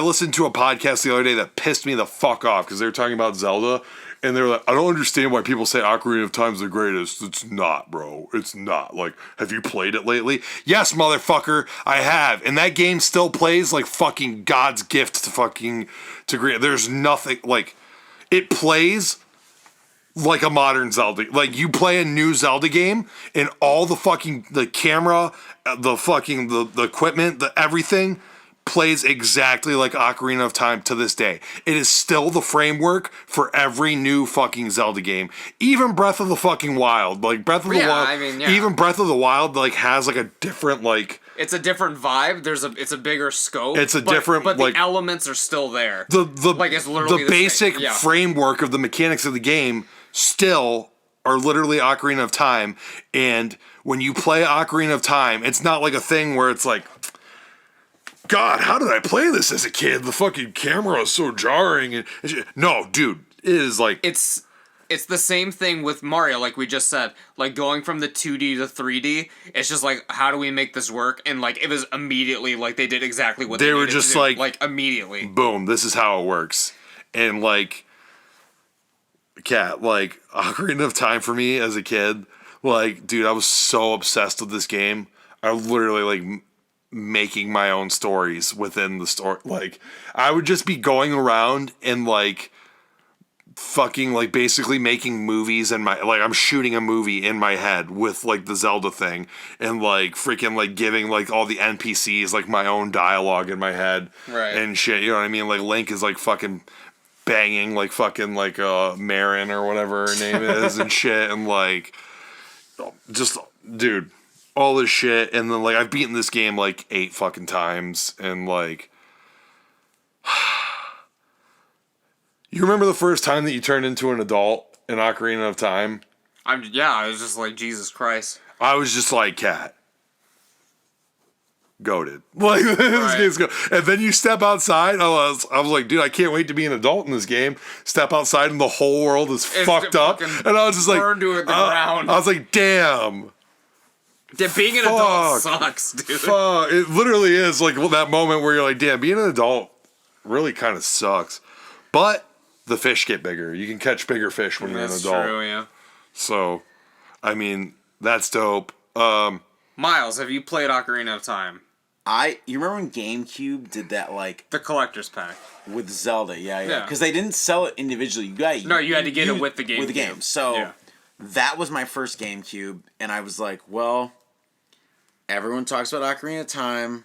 listened to a podcast the other day that pissed me the fuck off because they were talking about Zelda. And they're like, I don't understand why people say Ocarina of Time's the greatest. It's not, bro. It's not. Like, have you played it lately? Yes, motherfucker, I have. And that game still plays like fucking God's gift to great. There's nothing, like, it plays like a modern Zelda. Like, you play a new Zelda game and all the fucking, the camera, the equipment, the everything plays exactly like Ocarina of Time to this day. It is still the framework for every new fucking Zelda game. Even Breath of the fucking Wild. Like, Breath of the Wild. I mean, yeah. Even Breath of the Wild, like, has, like, a different, like... It's a different vibe. It's a bigger scope. It's a different, but like... the elements are still there. Like, it's literally the basic framework of the mechanics of the game still are literally Ocarina of Time. And when you play Ocarina of Time, it's not like a thing where it's like... God, how did I play this as a kid? The fucking camera is so jarring. And no, dude, it is like... It's the same thing with Mario, like we just said. Like, going from the 2D to 3D, it's just like, how do we make this work? And, like, it was immediately, like, they did exactly what they were needed just to do. like, immediately. Boom, this is how it works. And, like, Cat, like, Ocarina of Time for me as a kid, like, dude, I was so obsessed with this game. I literally, like... making my own stories within the story. Like, I would just be going around and like fucking like basically making movies in my, like, I'm shooting a movie in my head with like the Zelda thing and like freaking like giving like all the NPCs like my own dialogue in my head. Right. And shit, you know what I mean? Like, Link is like fucking banging like fucking like Marin or whatever her name is and shit, and like just, dude, all this shit. And then like I've beaten this game like 8 fucking times, and like you remember the first time that you turned into an adult in Ocarina of Time? I was just like, Jesus Christ. I was just like, Cat, goated. Like, this game's go. And then you step outside. I was like, dude, I can't wait to be an adult in this game. Step outside and the whole world is fucked up. And I was just like, burned to the ground. I was like, damn. Yeah, being an adult sucks, dude. Fuck. It literally is like that moment where you're like, damn, being an adult really kind of sucks. But the fish get bigger. You can catch bigger fish when you're an adult. That's true, yeah. So, I mean, that's dope. Miles, have you played Ocarina of Time? You remember when GameCube did that, like... The collector's pack. With Zelda, yeah. Yeah. Because they didn't sell it individually. You had to get it with the GameCube. With the game. So, that was my first GameCube, and I was like, well, everyone talks about Ocarina of Time.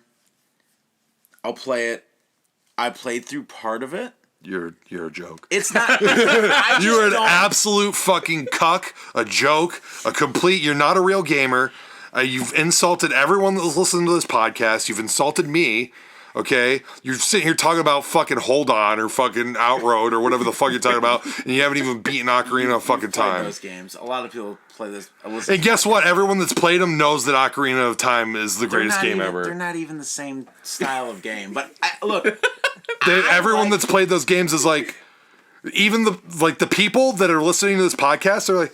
I'll play it. I played through part of it. You're a joke. It's not... You're an absolute fucking cuck, a joke, a complete... You're not a real gamer. You've insulted everyone that's listening to this podcast. You've insulted me, okay? You're sitting here talking about fucking Hold On or fucking Outroad or whatever the fuck you're talking about, and you haven't even beaten Ocarina of fucking Time. Those games. A lot of people play this. And guess what? Everyone that's played them knows that Ocarina of Time is the greatest game ever. They're not even the same style of game. But look, everyone that's played those games is like, even the people that are listening to this podcast are like,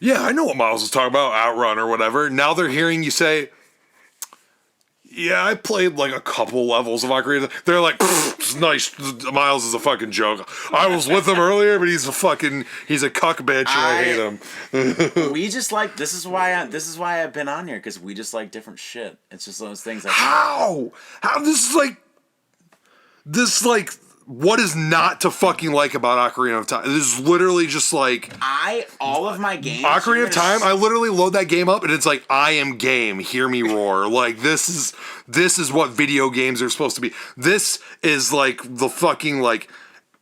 yeah, I know what Miles was talking about, Outrun or whatever. Now they're hearing you say, yeah, I played like a couple levels of Ocarina. They're like, it's nice. Miles is a fucking joke. I was with him earlier, but he's a cuck bitch, and I hate him. We just like, this is why I've been on here, because we just like different shit. It's just those things. How this is like what is not to fucking like about Ocarina of Time? This is literally just like... all of my games... Ocarina of Time, I literally load that game up and it's like, I am game, hear me roar. Like, this is what video games are supposed to be. This is like the fucking like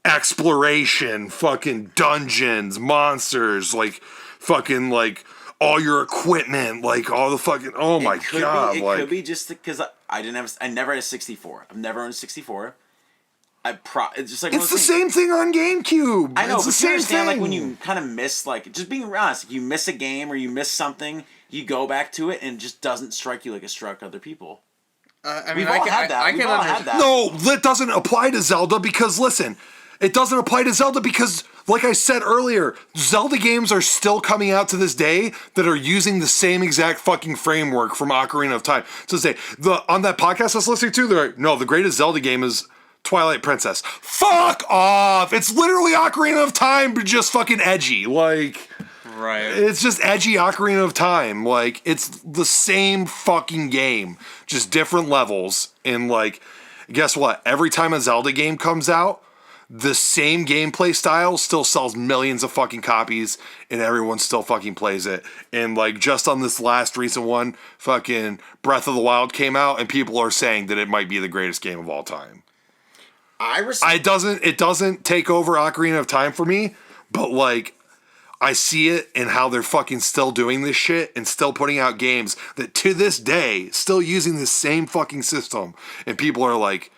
exploration, fucking dungeons, monsters, like fucking like all your equipment, like all the fucking... Oh my God. It could be just because I never had a 64. I've never owned a 64. It's just like it's the same thing on GameCube. I know, it's the same thing. Like when you kind of miss, like just being honest, you miss a game or you miss something, you go back to it and it just doesn't strike you like it struck other people. We've all had that. No, that doesn't apply to Zelda because listen, it doesn't apply to Zelda because, like I said earlier, Zelda games are still coming out to this day that are using the same exact fucking framework from Ocarina of Time. So say on that podcast I was listening to, they're like, no, the greatest Zelda game is Twilight Princess. Fuck off! It's literally Ocarina of Time, but just fucking edgy. Like, right? It's just edgy Ocarina of Time. Like, it's the same fucking game, just different levels. And like, guess what? Every time a Zelda game comes out, the same gameplay style still sells millions of fucking copies, and everyone still fucking plays it. And like, just on this last recent one, fucking Breath of the Wild came out, and people are saying that it might be the greatest game of all time. It doesn't take over Ocarina of Time for me, but like I see it in how they're fucking still doing this shit and still putting out games that to this day still using the same fucking system, and people are like,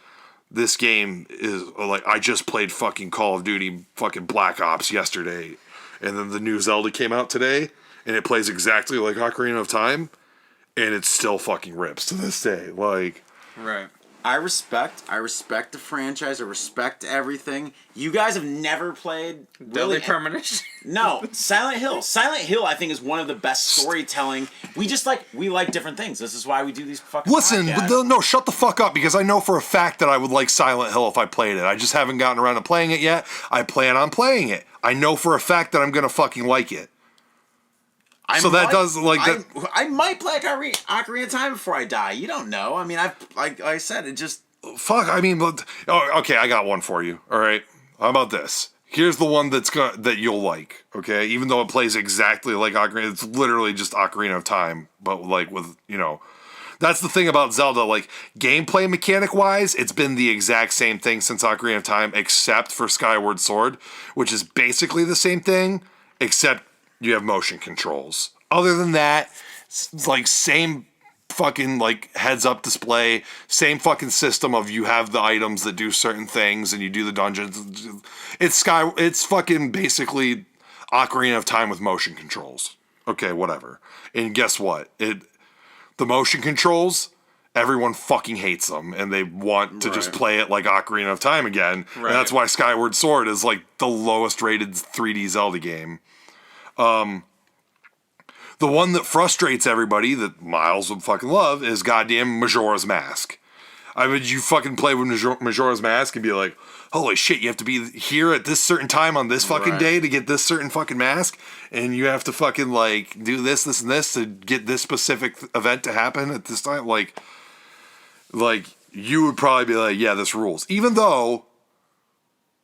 this game is like, I just played fucking Call of Duty fucking Black Ops yesterday, and then the new Zelda came out today and it plays exactly like Ocarina of Time and it still fucking rips to this day. Like, right. I respect the franchise. I respect everything. You guys have never played Deadly Premonition? No, Silent Hill. Silent Hill, I think, is one of the best storytelling. We like different things. This is why we do these fucking podcasts. No, shut the fuck up, because I know for a fact that I would like Silent Hill if I played it. I just haven't gotten around to playing it yet. I plan on playing it. I know for a fact that I'm gonna fucking like it. I might play Ocarina of Time before I die. You don't know. I mean, like I said, it just... Fuck, I mean, okay, I got one for you, all right? How about this? Here's the one that you'll like, okay? Even though it plays exactly like Ocarina, it's literally just Ocarina of Time, but like with, that's the thing about Zelda, like, gameplay mechanic-wise, it's been the exact same thing since Ocarina of Time, except for Skyward Sword, which is basically the same thing, except you have motion controls. Other than that, it's like same fucking like heads up display, same fucking system of you have the items that do certain things and you do the dungeons. It's fucking basically Ocarina of Time with motion controls. Okay, whatever. And guess what? The motion controls, everyone fucking hates them and they want to just play it like Ocarina of Time again. Right. And that's why Skyward Sword is like the lowest rated 3D Zelda game. The one that frustrates everybody that Miles would fucking love is goddamn Majora's Mask. I mean, you fucking play with Majora's Mask and be like, holy shit, you have to be here at this certain time on this fucking day to get this certain fucking mask, and you have to fucking like do this, this, and this to get this specific event to happen at this time. Like you would probably be like, yeah, this rules. Even though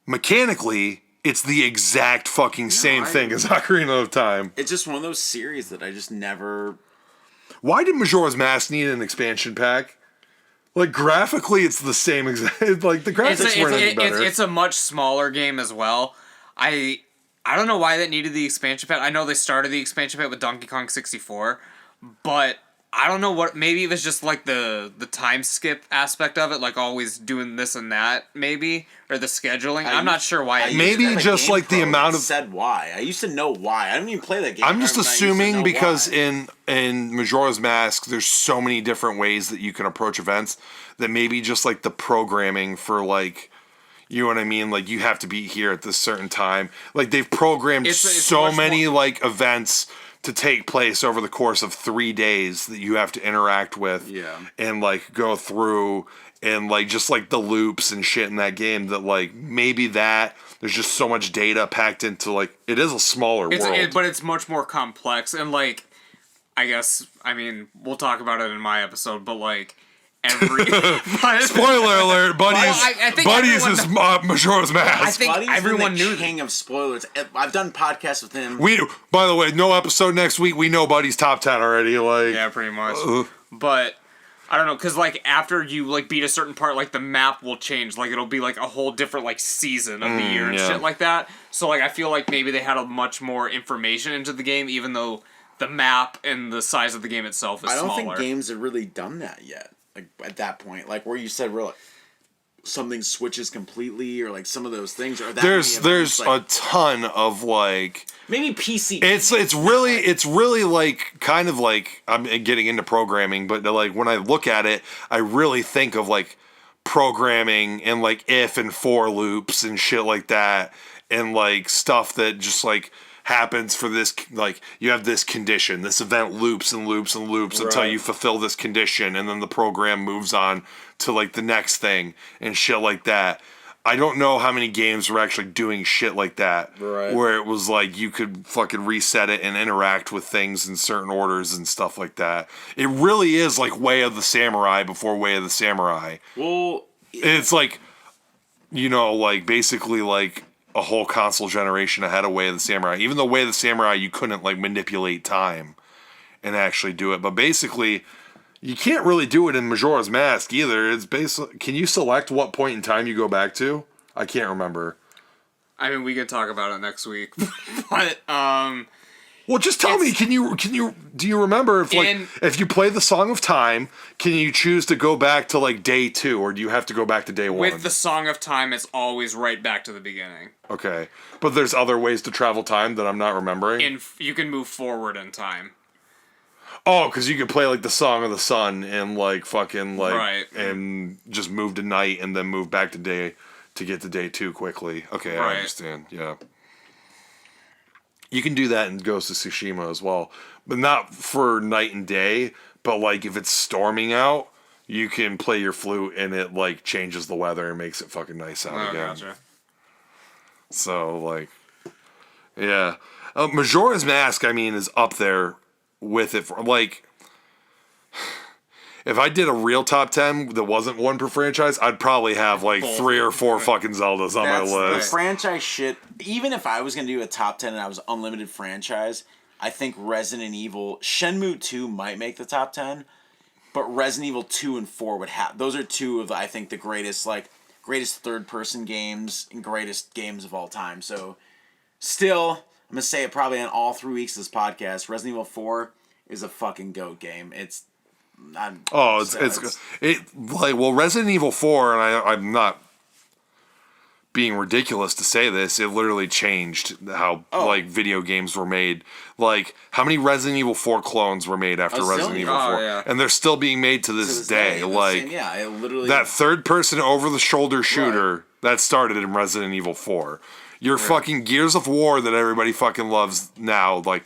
mechanically, it's the exact fucking same thing as Ocarina of Time. It's just one of those series that I just never... Why did Majora's Mask need an expansion pack? Like, graphically, it's the same exact... Like, the graphics weren't any better. It's a much smaller game as well. I don't know why that needed the expansion pack. I know they started the expansion pack with Donkey Kong 64, but... I don't know what, maybe it was just like the time skip aspect of it, like always doing this and that, maybe, or the scheduling. I'm not sure why. Maybe just like the amount of... said why. I used to know why. I didn't even play that game. I'm just assuming because in Majora's Mask, there's so many different ways that you can approach events that maybe just like the programming for like... You know what I mean? Like, you have to be here at this certain time. Like, they've programmed it's so many, like, events to take place over the course of 3 days that you have to interact with. Yeah. And, like, go through and, like, just, like, the loops and shit in that game that, like, maybe that... There's just so much data packed into, like... It is a smaller world. But it's much more complex. And, like, I guess... I mean, we'll talk about it in my episode, but, like... Spoiler alert, Buddies is Majora's Mask. I think Buddy's everyone been the knew king of spoilers. I've done podcasts with him. By the way, no episode next week. We know Buddy's top 10 already. Like, yeah, pretty much. But I don't know, because like after you like beat a certain part, like the map will change. Like it'll be like a whole different like season of the year and shit like that. So like I feel like maybe they had a much more information into the game, even though the map and the size of the game itself is smaller. I don't think games have really done that yet. Like at that point, like where you said, really, something switches completely, or like some of those things. Or that there's like, a ton of like maybe PC. It's really like kind of like I'm getting into programming, but like when I look at it, I really think of like programming and like if and for loops and shit like that, and like stuff that just like happens for this, like you have this condition, this event loops and loops and loops until you fulfill this condition, and then the program moves on to like the next thing and shit like that. I don't know how many games were actually doing shit like that, where it was like you could fucking reset it and interact with things in certain orders and stuff like that. It really is like Way of the Samurai before Way of the Samurai. Well, it's like, you know, like basically like a whole console generation ahead of Way of the Samurai. Even though Way of the Samurai, you couldn't like manipulate time and actually do it. But basically, you can't really do it in Majora's Mask either. It's basically, can you select what point in time you go back to? I can't remember. I mean, we could talk about it next week. But well, just tell me. Do you remember if like if you play the Song of Time, can you choose to go back to like day 2, or do you have to go back to day 1? With the Song of Time, it's always right back to the beginning. Okay, but there's other ways to travel time that I'm not remembering. You can move forward in time. Oh, because you could play like the Song of the Sun and like fucking like and just move to night and then move back to day to get to day 2 quickly. Okay, I understand. Yeah. You can do that in Ghost of Tsushima as well, but not for night and day. But like if it's storming out, you can play your flute and it like changes the weather and makes it fucking nice out again. Gotcha. So like, yeah, Majora's Mask, I mean, is up there with it for like. If I did a real top 10 that wasn't one per franchise, I'd probably have like 3 or 4 fucking Zeldas on my list. The franchise shit, even if I was going to do a top 10 and I was unlimited franchise, I think Resident Evil, Shenmue 2 might make the top 10, but Resident Evil 2 and 4 would have. Those are two of, I think, the greatest third-person games and greatest games of all time. So, still, I'm going to say it probably on all 3 weeks of this podcast, Resident Evil 4 is a fucking GOAT game. It's Resident Evil 4, and I'm not being ridiculous to say this, it literally changed how like video games were made. Like how many Resident Evil 4 clones were made after Resident Evil 4, and they're still being made to this day. Like it literally that third person over the shoulder shooter that started in Resident Evil 4. Your fucking Gears of War that everybody fucking loves now, like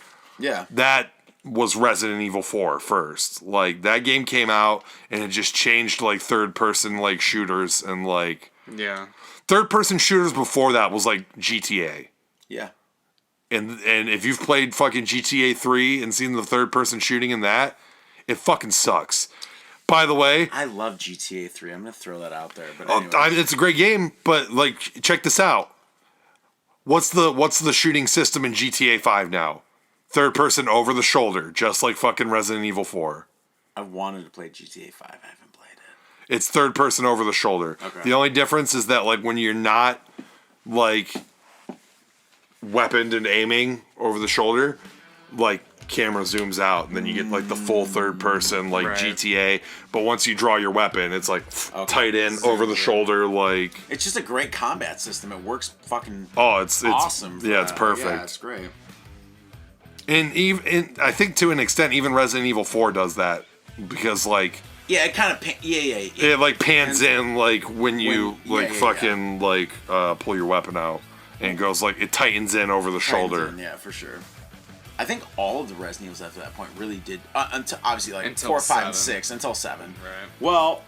that was Resident Evil 4 first. Like, that game came out, and it just changed, like, third-person, like, shooters, and, like... Yeah. Third-person shooters before that was, like, GTA. Yeah. And if you've played fucking GTA 3 and seen the third-person shooting in that, it fucking sucks. By the way... I love GTA 3. I'm going to throw that out there. But anyway. It's a great game, but, like, check this out. What's the shooting system in GTA 5 now? Third person over the shoulder, just like fucking Resident Evil 4. I wanted to play GTA 5. I haven't played it. It's third person over the shoulder. Okay. The only difference is that, like, when you're not, like, weaponed and aiming over the shoulder, like, camera zooms out, and then you get, like, the full third person, like, right. GTA. But once you draw your weapon, it's, like, tight in, over the shoulder, like... It's just a great combat system. It works fucking it's awesome. Yeah, it's perfect. Yeah, it's great. And even, I think to an extent, even Resident Evil 4 does that. Because, like... Yeah, it kind of... It, like, pans in, like, when you, pull your weapon out. And it goes, like, it tightens in over the shoulder. Yeah, for sure. I think all of the Resident Evils after that point really did... until obviously, like, until 4, 5, 7. and 6. Until 7. Right. Well,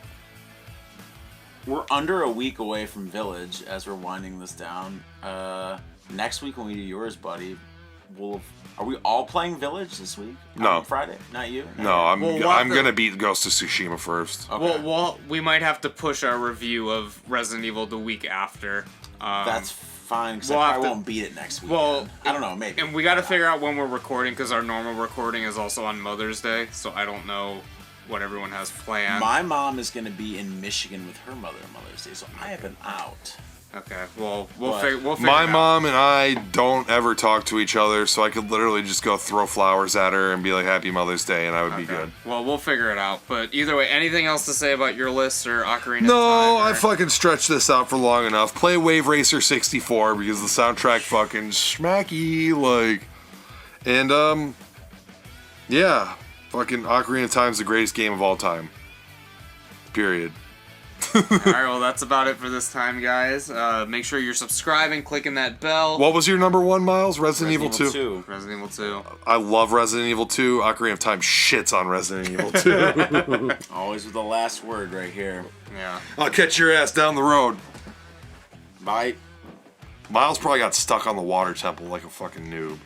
we're under a week away from Village as we're winding this down. Next week when we do yours, buddy, are we all playing Village this week? No. On Friday? Not you? No, I'm gonna beat Ghost of Tsushima first. Okay. Well, we might have to push our review of Resident Evil the week after. That's fine, because we'll I probably won't beat it next week. Well, I don't know, maybe. And we got to figure out when we're recording, because our normal recording is also on Mother's Day, so I don't know what everyone has planned. My mom is going to be in Michigan with her mother on Mother's Day, so I have been out. Okay, well, we'll figure it My out. mom and I don't ever talk to each other, so I could literally just go throw flowers at her and be like, Happy Mother's Day, and I would be good. Well, we'll figure it out. But either way, anything else to say about your list or Ocarina of Time? No, or... I fucking stretched this out for long enough. Play Wave Racer 64 because the soundtrack fucking smacky, like... And, yeah. Fucking Ocarina of Time's the greatest game of all time. Period. Alright, well, that's about it for this time, guys. Make sure you're subscribing, clicking that bell. What was your number one, Miles? Resident Evil 2. Resident Evil 2. I love Resident Evil 2. Ocarina of Time shits on Resident Evil 2. Always with the last word right here. Yeah. I'll catch your ass down the road. Bye. Miles probably got stuck on the water temple like a fucking noob.